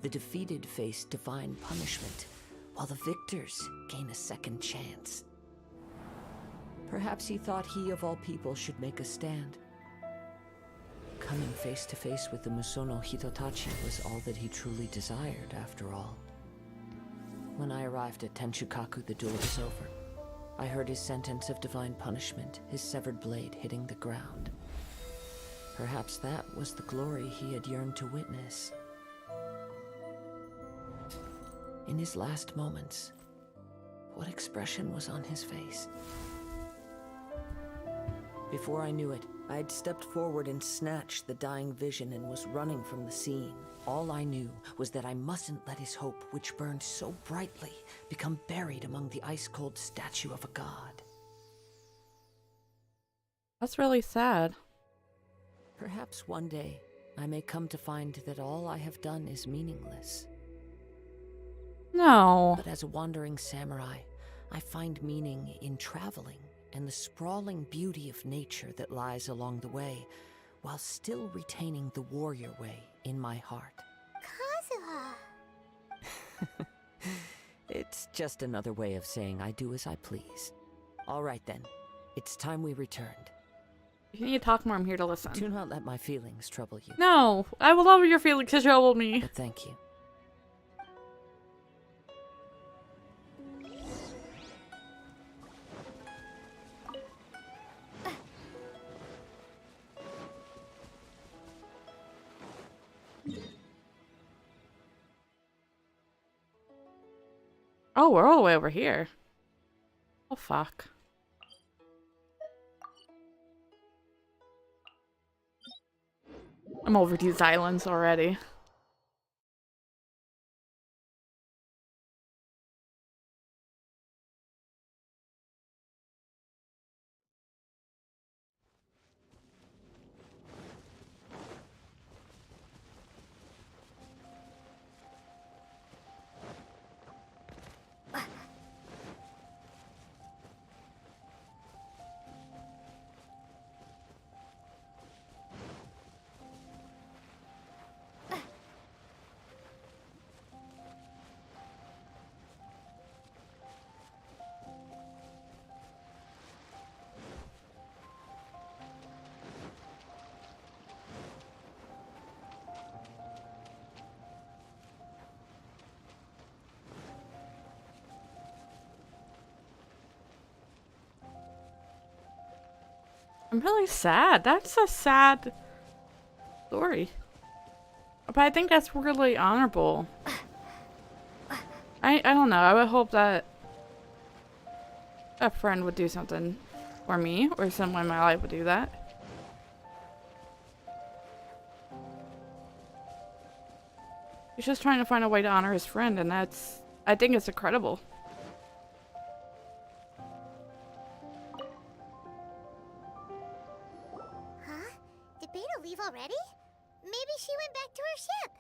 The defeated face divine punishment, while the victors gain a second chance. Perhaps he thought he of all people should make a stand. Coming face to face with the Musono Hitotachi was all that he truly desired, after all. When I arrived at Tenchukaku, the duel was over. I heard his sentence of divine punishment, his severed blade hitting the ground. Perhaps that was the glory he had yearned to witness. In his last moments, what expression was on his face? Before I knew it, I had stepped forward and snatched the dying vision and was running from the scene. All I knew was that I mustn't let his hope, which burned so brightly, become buried among the ice-cold statue of a god. That's really sad. Perhaps one day, I may come to find that all I have done is meaningless. No. But as a wandering samurai, I find meaning in traveling and the sprawling beauty of nature that lies along the way, while still retaining the warrior way in my heart. Kazuha! It's just another way of saying I do as I please. All right then, it's time we returned. If you need to talk more, I'm here to listen. Do not let my feelings trouble you. No, I will love your feelings to trouble me. But thank you. Oh, we're all the way over here. Oh, fuck. I'm over these islands already. I'm really sad. That's a sad story. But I think that's really honorable. I don't know. I would hope that a friend would do something for me, or someone in my life would do that. He's just trying to find a way to honor his friend, and that's, I think it's incredible. Huh? Did Beta leave already? Maybe she went back to her ship.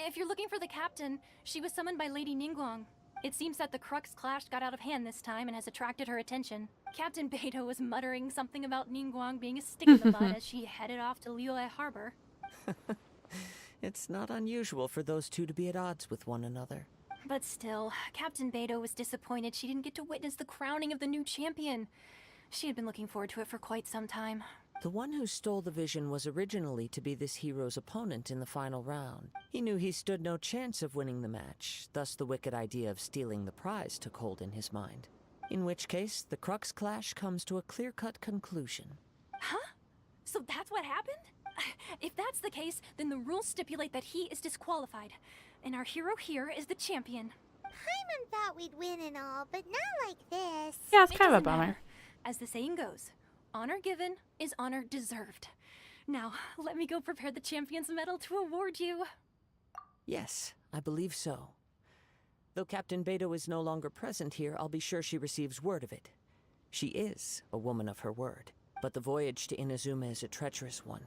If you're looking for the captain, she was summoned by Lady Ningguang. It seems that the Crux Clash got out of hand this time and has attracted her attention. Captain Beto was muttering something about Ningguang being a stick in the mud as she headed off to Liyue Harbor. It's not unusual for those two to be at odds with one another. But still, Captain Beto was disappointed she didn't get to witness the crowning of the new champion. She had been looking forward to it for quite some time. The one who stole the vision was originally to be this hero's opponent in the final round. He knew he stood no chance of winning the match, thus the wicked idea of stealing the prize took hold in his mind. In which case, the Crux Clash comes to a clear-cut conclusion. Huh? So that's what happened? If that's the case, then the rules stipulate that he is disqualified, and our hero here is the champion. Paimon thought we'd win and all, but not like this. Yeah, it's kind of a doesn't bummer. matter. As the saying goes, honor given is honor deserved. Now, let me go prepare the champion's medal to award you. Yes, I believe so. Though Captain Beto is no longer present here, I'll be sure she receives word of it. She is a woman of her word, but the voyage to Inazuma is a treacherous one.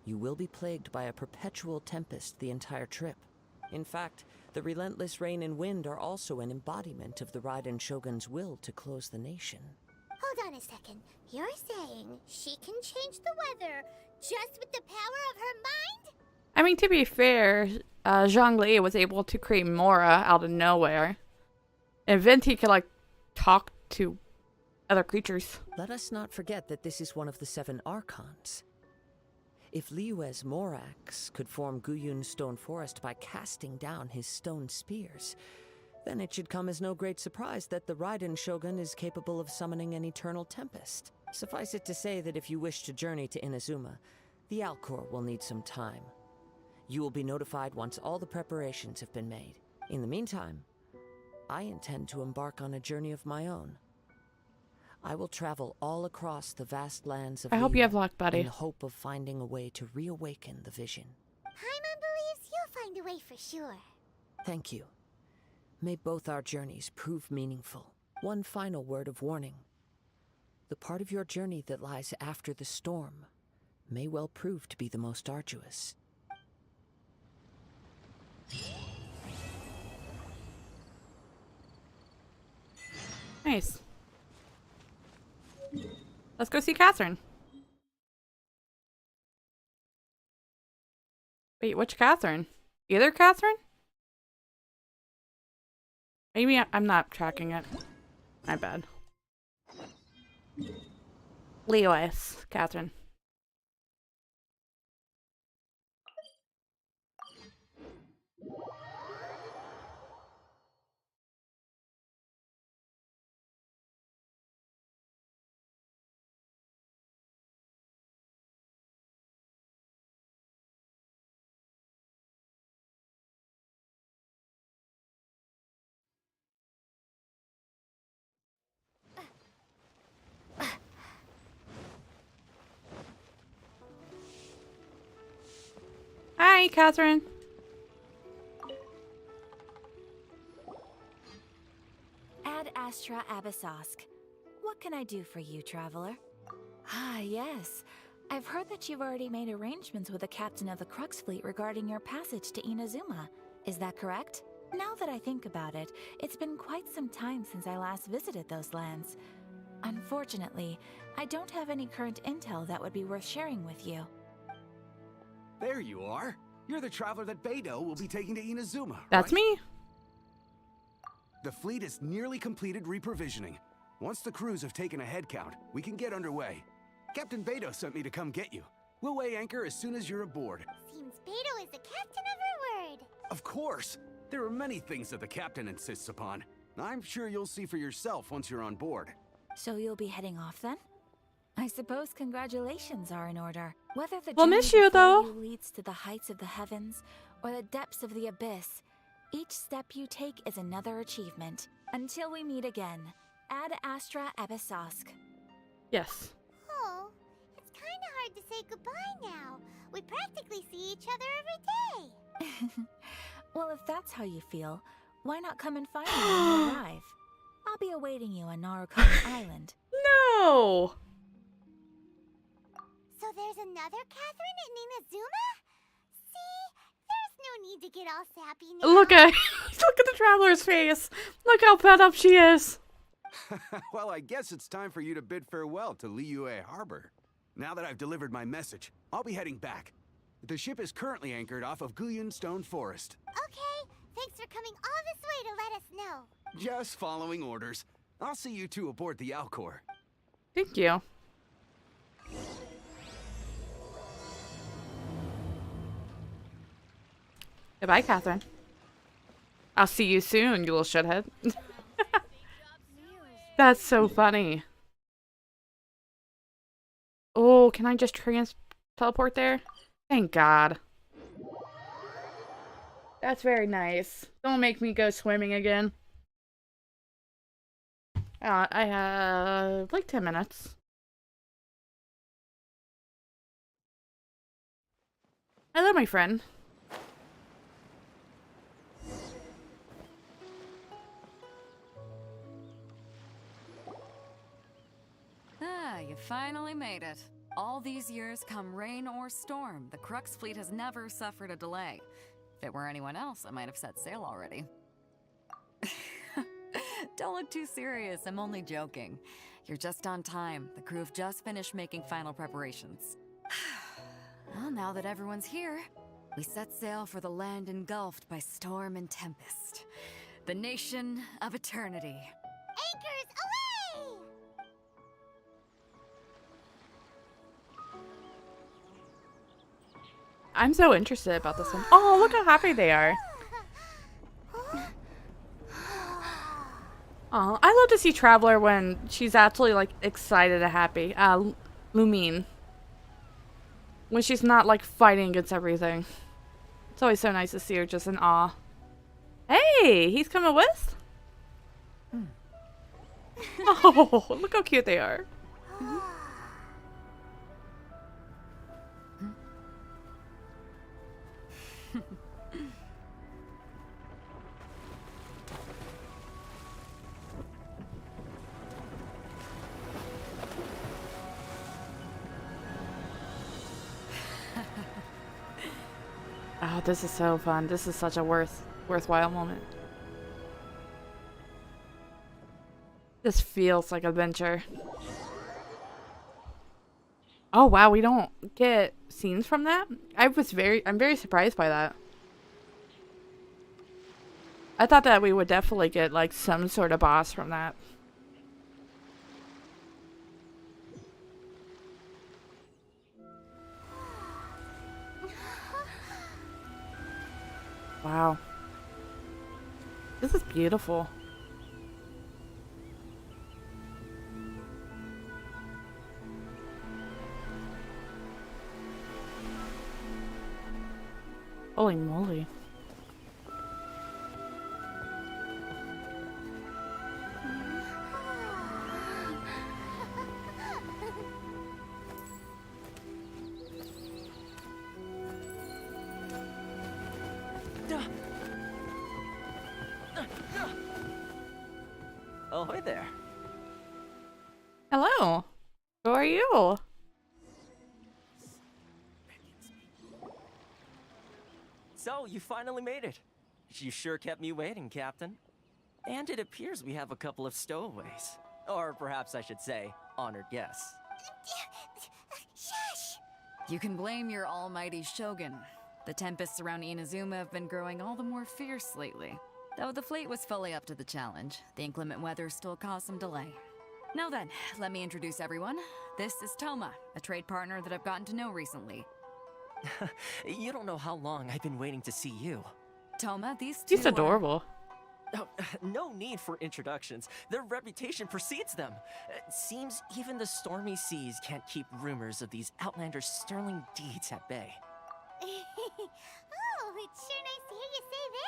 You will be plagued by a perpetual tempest the entire trip. In fact, the relentless rain and wind are also an embodiment of the Raiden Shogun's will to close the nation. Hold on a second. You're saying she can change the weather just with the power of her mind? I mean, to be fair, Zhongli was able to create Mora out of nowhere. And Venti could, like, talk to other creatures. Let us not forget that this is one of the 7 Archons. If Liyue's Morax could form Guyun's stone forest by casting down his stone spears, then it should come as no great surprise that the Raiden Shogun is capable of summoning an eternal tempest. Suffice it to say that if you wish to journey to Inazuma, the Alcor will need some time. You will be notified once all the preparations have been made. In the meantime, I intend to embark on a journey of my own. I will travel all across the vast lands of I hope you have Liyue luck, buddy. in the hope of finding a way to reawaken the vision. Paimon believes you'll find a way for sure. Thank you. May both our journeys prove meaningful. One final word of warning. The part of your journey that lies after the storm may well prove to be the most arduous. Nice. Let's go see Catherine. Wait, which Catherine? Either Catherine? Maybe I'm not tracking it. My bad. Liyue, Catherine. Hi, Catherine. Ad Astra Abyssosk. What can I do for you, traveler? Ah, yes. I've heard that you've already made arrangements with the captain of the Crux fleet regarding your passage to Inazuma. Is that correct? Now that I think about it, it's been quite some time since I last visited those lands. Unfortunately, I don't have any current intel that would be worth sharing with you. There you are. You're the traveler that Beidou will be taking to Inazuma. That's right? me. The fleet is nearly completed reprovisioning. Once the crews have taken a head count, we can get underway. Captain Beidou sent me to come get you. We'll weigh anchor as soon as you're aboard. Seems Beidou is the captain of her word. Of course. There are many things that the captain insists upon. I'm sure you'll see for yourself once you're on board. So you'll be heading off then? I suppose congratulations are in order. Whether the We'll journey miss you, before though. you leads to the heights of the heavens or the depths of the abyss, each step you take is another achievement. Until we meet again, Ad Astra Abyssosk. Yes. Oh, it's kind of hard to say goodbye now. We practically see each other every day. Well, if that's how you feel, why not come and find me when you arrive? I'll be awaiting you on Narukami Island. No! So there's another Catherine in Inazuma? See? There's no need to get all sappy now. Look at the traveler's face. Look how fed up she is. Well, I guess it's time for you to bid farewell to Liyue Harbor. Now that I've delivered my message, I'll be heading back. The ship is currently anchored off of Guyun Stone Forest. Okay, thanks for coming all this way to let us know. Just following orders. I'll see you two aboard the Alcor. Thank you. Goodbye, Catherine. I'll see you soon, you little shithead. That's so funny. Oh, can I just teleport there? Thank God. That's very nice. Don't make me go swimming again. I have like 10 minutes. Hello, my friend. Ah, you finally made it. All these years, come rain or storm, the Crux fleet has never suffered a delay. If it were anyone else, I might have set sail already. Don't look too serious, I'm only joking. You're just on time. The crew have just finished making final preparations. Well, now that everyone's here, we set sail for the land engulfed by storm and tempest. The nation of eternity. Anchors away! I'm so interested about this one. Oh, look how happy they are. Oh, I love to see Traveler when she's actually like excited and happy. Lumine. When she's not like fighting against everything. It's always so nice to see her just in awe. Hey, he's coming with? Oh, look how cute they are. Oh, this is so fun. This is such a worthwhile moment. This feels like adventure. Oh wow, we don't get scenes from that? I'm very surprised by that. I thought that we would definitely get like some sort of boss from that. Wow. This is beautiful. Holy moly. Oh, hi there. Hello. Who are you? So, you finally made it. You sure kept me waiting, Captain. And it appears we have a couple of stowaways. Or perhaps I should say, honored guests. You can blame your almighty Shogun. The tempests around Inazuma have been growing all the more fierce lately. Though the fleet was fully up to the challenge, the inclement weather still caused some delay. Now then, let me introduce everyone. This is Toma, a trade partner that I've gotten to know recently. You don't know how long I've been waiting to see you. Toma, these two He's adorable. Oh, no need for introductions. Their reputation precedes them. Seems even the stormy seas can't keep rumors of these outlanders' sterling deeds at bay. Oh, it's sure nice to hear you say that.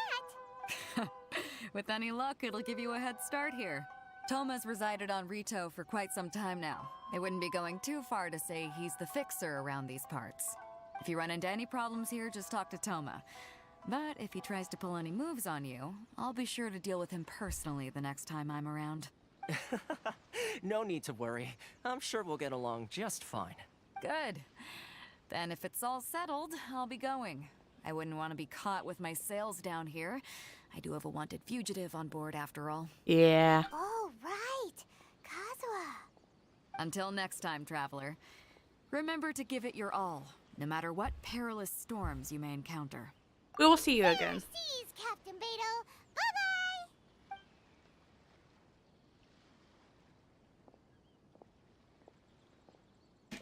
With any luck, it'll give you a head start here. Toma's resided on Rito for quite some time now. It wouldn't be going too far to say he's the fixer around these parts. If you run into any problems here, just talk to Toma. But if he tries to pull any moves on you, I'll be sure to deal with him personally the next time I'm around. No need to worry. I'm sure we'll get along just fine. Good. Then if it's all settled, I'll be going. I wouldn't want to be caught with my sails down here. I do have a wanted fugitive on board after all. Yeah. Oh, right. Kazuha. Until next time, traveler. Remember to give it your all, no matter what perilous storms you may encounter. We will see you again. Seas, Captain Beto. Bye-bye.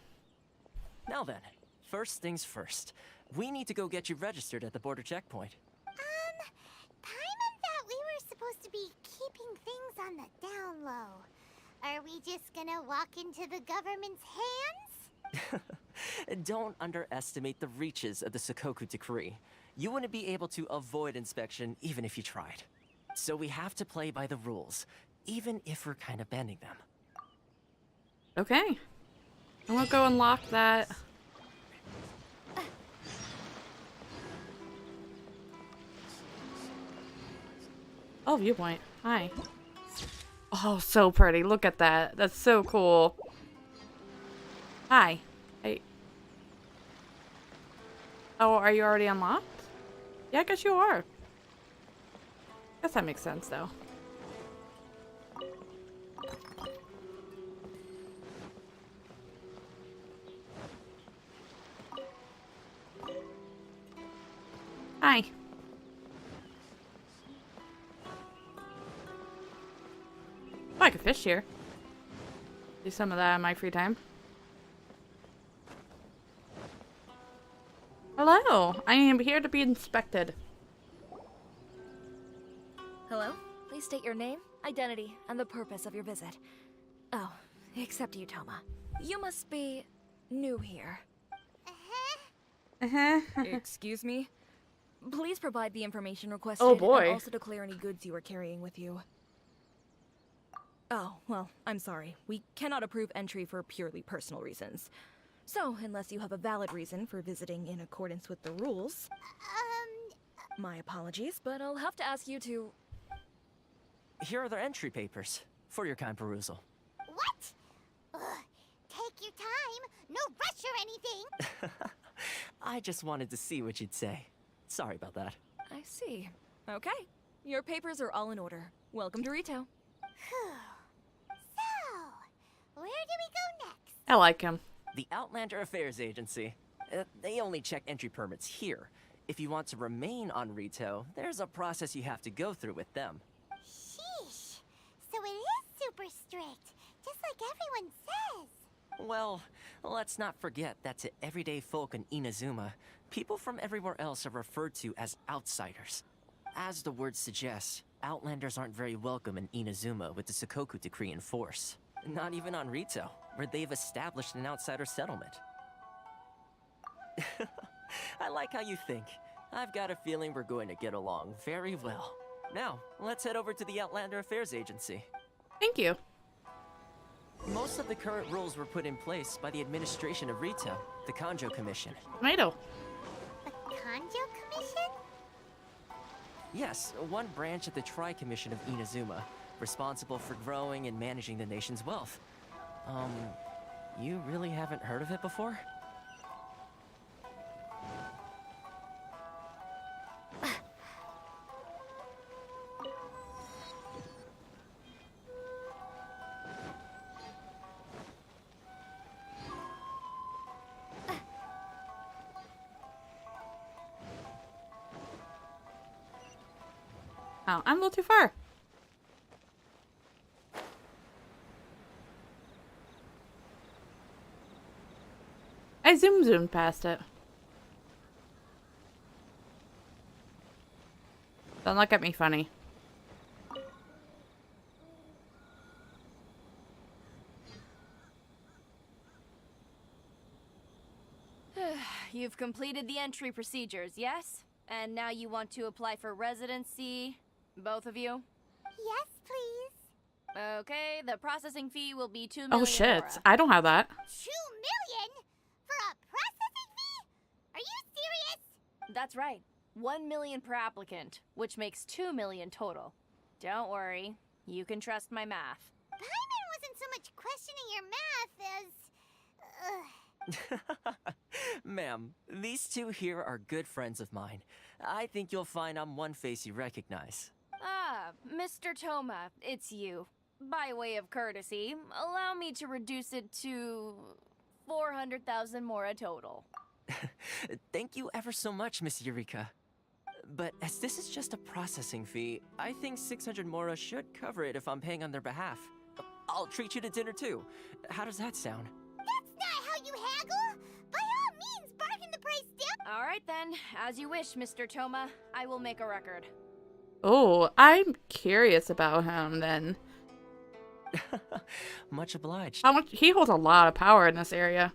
Now then, first things first. We need to go get you registered at the border checkpoint. Paimon thought we were supposed to be keeping things on the down low. Are we just gonna walk into the government's hands? Don't underestimate the reaches of the Sakoku Decree. You wouldn't be able to avoid inspection even if you tried. So we have to play by the rules, even if we're kind of bending them. Okay. I'm gonna go unlock that. Oh, viewpoint. Hi. Oh, so pretty. Look at that. That's so cool. Hi. Hey. Oh, are you already unlocked? Yeah, I guess you are. Guess that makes sense, though. Hi. Oh, I could fish here. Do some of that in my free time. Hello, I am here to be inspected. Hello? Please state your name, identity, and the purpose of your visit. Oh, except you, Toma. You must be new here. Excuse me? Please provide the information requested Oh boy. and also declare any goods you are carrying with you. Oh, well, I'm sorry. We cannot approve entry for purely personal reasons. So, unless you have a valid reason for visiting in accordance with the rules... My apologies, but I'll have to ask you to... Here are their entry papers, for your kind perusal. What? Ugh, take your time. No rush or anything. I just wanted to see what you'd say. Sorry about that. I see. Okay. Your papers are all in order. Welcome to Rito. So, where do we go next? I like him. The Outlander Affairs Agency. They only check entry permits here. If you want to remain on Rito, there's a process you have to go through with them. Sheesh. So it is super strict, just like everyone says. Well, let's not forget that to everyday folk in Inazuma, people from everywhere else are referred to as outsiders. As the word suggests, Outlanders aren't very welcome in Inazuma with the Sakoku Decree in force. Not even on Rito, where they've established an outsider settlement. I like how you think. I've got a feeling we're going to get along very well. Now, let's head over to the Outlander Affairs Agency. Thank you. Most of the current rules were put in place by the administration of Rito, the Kanji Commission. Tomato. The Kanji Commission? Yes, one branch of the Tri-Commission of Inazuma, responsible for growing and managing the nation's wealth. You really haven't heard of it before? Oh, I'm a little too far. I zoomed past it. Don't look at me funny. You've completed the entry procedures, yes? And now you want to apply for residency, both of you? Yes, please. Okay, the processing fee will be 2 million. Oh shit, Mora. I don't have that. 2 million? For a processing fee? Are you serious? That's right. 1 million per applicant, which makes 2 million total. Don't worry, you can trust my math. Paimon wasn't so much questioning your math as... Ma'am, these two here are good friends of mine. I think you'll find I'm one face you recognize. Ah, Mr. Toma, it's you. By way of courtesy, allow me to reduce it to 400,000 Mora total. Thank you ever so much, Miss Eureka. But as this is just a processing fee, I think 600 Mora should cover it if I'm paying on their behalf. I'll treat you to dinner too. How does that sound? That's not how you haggle! By all means, bargain the price down! Alright then, as you wish, Mr. Toma. I will make a record. Oh, I'm curious about him then. Much obliged. How much he holds a lot of power in this area.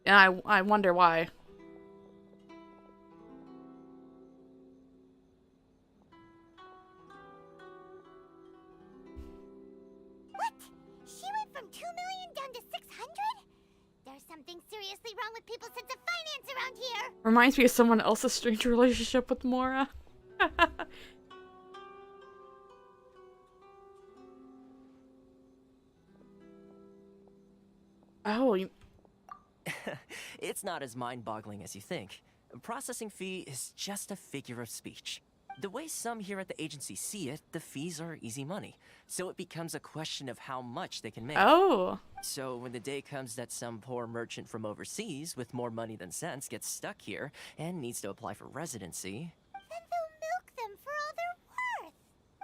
And I wonder why. What? She went from 2 million down to 600? There's something seriously wrong with people's sense of finance around here. Reminds me of someone else's strange relationship with Mora. Oh, It's not as mind-boggling as you think. A processing fee is just a figure of speech. The way some here at the agency see it, the fees are easy money. So it becomes a question of how much they can make. Oh. So when the day comes that some poor merchant from overseas with more money than sense gets stuck here and needs to apply for residency... Then they'll milk them for all they're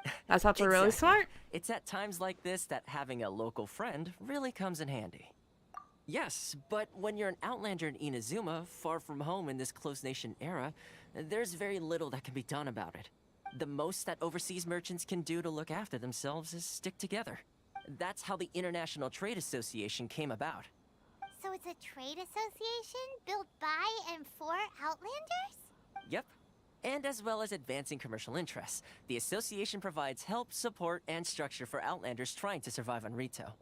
worth. That's actually really Exactly. smart. It's at times like this that having a local friend really comes in handy. Yes, but when you're an outlander in Inazuma, far from home in this closed nation era, there's very little that can be done about it. The most that overseas merchants can do to look after themselves is stick together. That's how the International Trade Association came about. So it's a trade association built by and for Outlanders? Yep. And as well as advancing commercial interests, the association provides help, support, and structure for Outlanders trying to survive on Rito.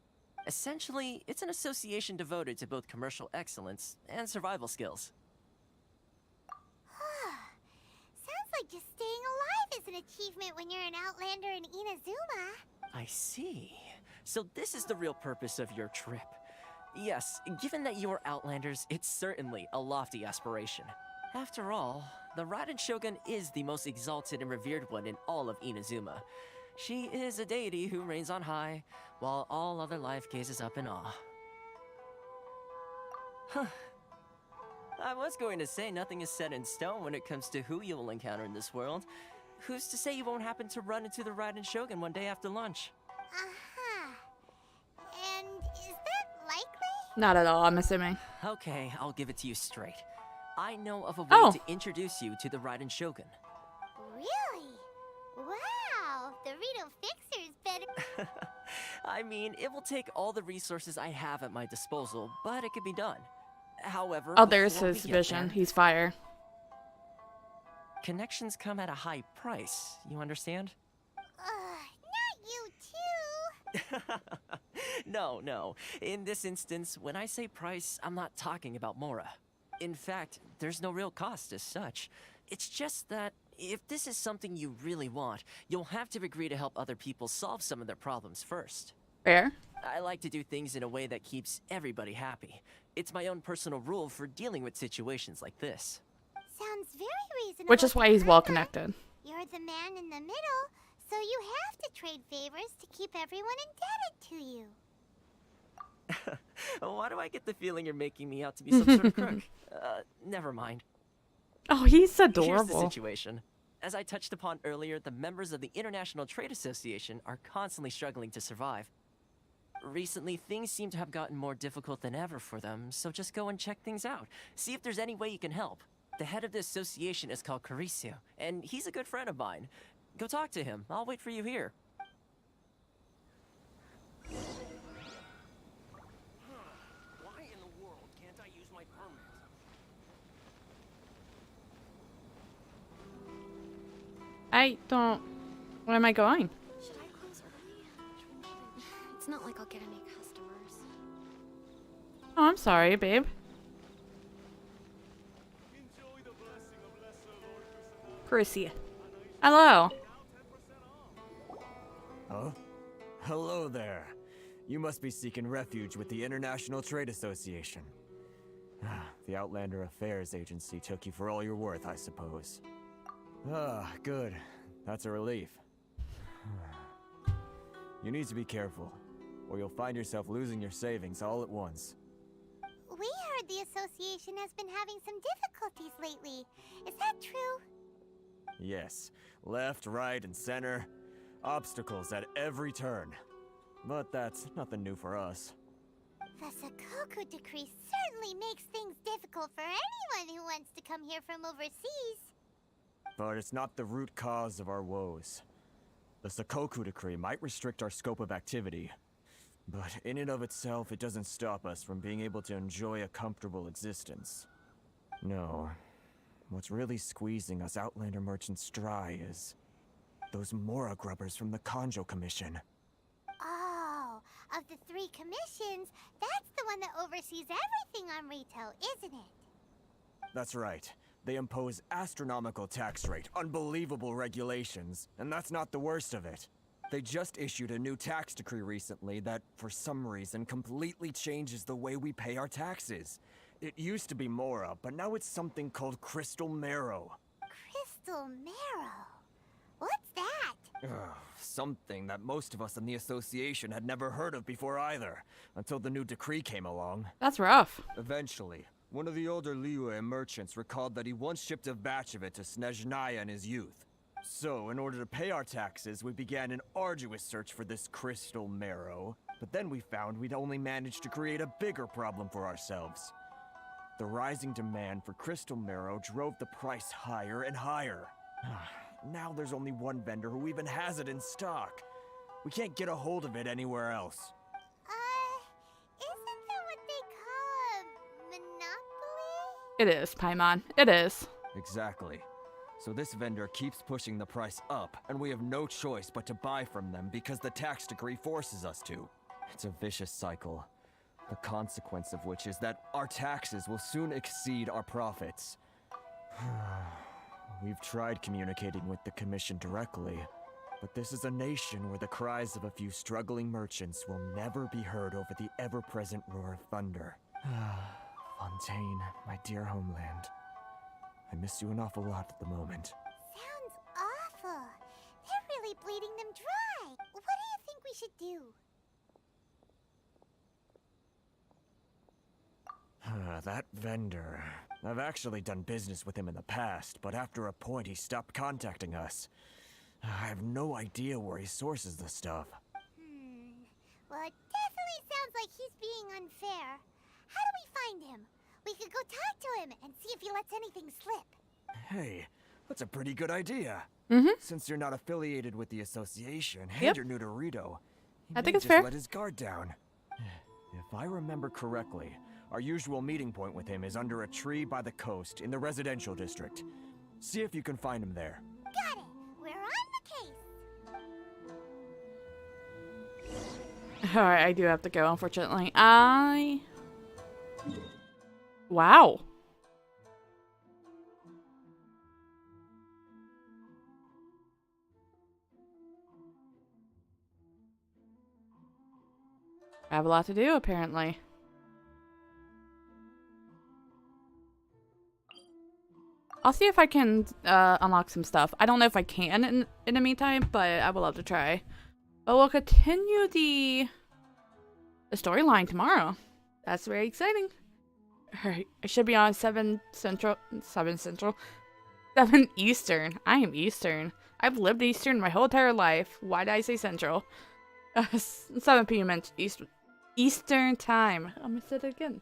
Essentially, it's an association devoted to both commercial excellence and survival skills. Sounds like just staying alive is an achievement when you're an Outlander in Inazuma. I see. So this is the real purpose of your trip. Yes, given that you are Outlanders, it's certainly a lofty aspiration. After all, the Raiden Shogun is the most exalted and revered one in all of Inazuma. She is a deity who reigns on high, while all other life gazes up in awe. Huh. I was going to say nothing is set in stone when it comes to who you will encounter in this world. Who's to say you won't happen to run into the Raiden Shogun one day after lunch? And is that likely? Not at all, I'm assuming. Okay, I'll give it to you straight. I know of a way to introduce you to the Raiden Shogun. Really? Wow, the Rito Fixer's better. I mean, it will take all the resources I have at my disposal, but it can be done. However, Oh, there's before we his get vision. there, He's fire. connections come at a high price, you understand? Not you too. No. In this instance, when I say price, I'm not talking about Mora. In fact, there's no real cost as such. It's just that if this is something you really want, you'll have to agree to help other people solve some of their problems first. Fair. I like to do things in a way that keeps everybody happy. It's my own personal rule for dealing with situations like this. Sounds very reasonable. Which is why he's well connected. You're the man in the middle, so you have to trade favors to keep everyone indebted to you. Why do I get the feeling you're making me out to be some sort of crook? Never mind. Oh, he's Here's adorable. the situation. As I touched upon earlier, the members of the International Trade Association are constantly struggling to survive. Recently, things seem to have gotten more difficult than ever for them, so just go and check things out. See if there's any way you can help. The head of the association is called Caricio, and he's a good friend of mine. Go talk to him. I'll wait for you here. Why in the world can't I use my permit? I don't... Where am I going? Should I close early? It's not like I'll get any customers. Oh, I'm sorry, babe. Caricia. Hello. Huh? Hello there. You must be seeking refuge with the International Trade Association. The Outlander Affairs Agency took you for all you're worth, I suppose. Ah, good. That's a relief. You need to be careful, or you'll find yourself losing your savings all at once. We heard the association has been having some difficulties lately. Is that true? Yes, left, right, and center. Obstacles at every turn. But that's nothing new for us. The Sakoku decree certainly makes things difficult for anyone who wants to come here from overseas. But it's not the root cause of our woes. The Sakoku decree might restrict our scope of activity, but in and of itself, it doesn't stop us from being able to enjoy a comfortable existence. No. What's really squeezing us Outlander merchants dry is those Mora grubbers from the Kanji Commission. Oh, of the 3 commissions, that's the one that oversees everything on retail, isn't it? That's right. They impose astronomical tax rate, unbelievable regulations, and that's not the worst of it. They just issued a new tax decree recently that, for some reason, completely changes the way we pay our taxes. It used to be Mora, but now it's something called Crystal Marrow. Crystal Marrow? What's that? Something that most of us in the association had never heard of before either, until the new decree came along. That's rough. Eventually, one of the older Liyue merchants recalled that he once shipped a batch of it to Snezhnaya in his youth. So, in order to pay our taxes, we began an arduous search for this Crystal Marrow. But then we found we'd only managed to create a bigger problem for ourselves. The rising demand for crystal marrow drove the price higher and higher. Now there's only one vendor who even has it in stock. We can't get a hold of it anywhere else. Isn't that what they call a monopoly? It is, Paimon. It is. Exactly. So this vendor keeps pushing the price up, and we have no choice but to buy from them because the tax decree forces us to. It's a vicious cycle, the consequence of which is that our taxes will soon exceed our profits. We've tried communicating with the Commission directly, but this is a nation where the cries of a few struggling merchants will never be heard over the ever-present roar of thunder. Fontaine, my dear homeland. I miss you an awful lot at the moment. Sounds awful. They're really bleeding them dry. What do you think we should do? That vendor. I've actually done business with him in the past, but after a point he stopped contacting us. I have no idea where he sources the stuff. Well, it definitely sounds like he's being unfair. How do we find him? We could go talk to him and see if he lets anything slip. Hey, that's a pretty good idea. Since you're not affiliated with the association and you're new to Rito, I think may it's fair. let his guard down. If I remember correctly, our usual meeting point with him is under a tree by the coast in the residential district. See if you can find him there. Got it. We're on the case. Alright, I do have to go, unfortunately. Wow. I have a lot to do, apparently. I'll see if I can unlock some stuff. I don't know if I can in the meantime, but I would love to try. But we'll continue the storyline tomorrow. That's very exciting. Alright, I should be on 7 Eastern. I am Eastern. I've lived Eastern my whole entire life. Why did I say Central? 7 p.m. Eastern time. I'm gonna say it again.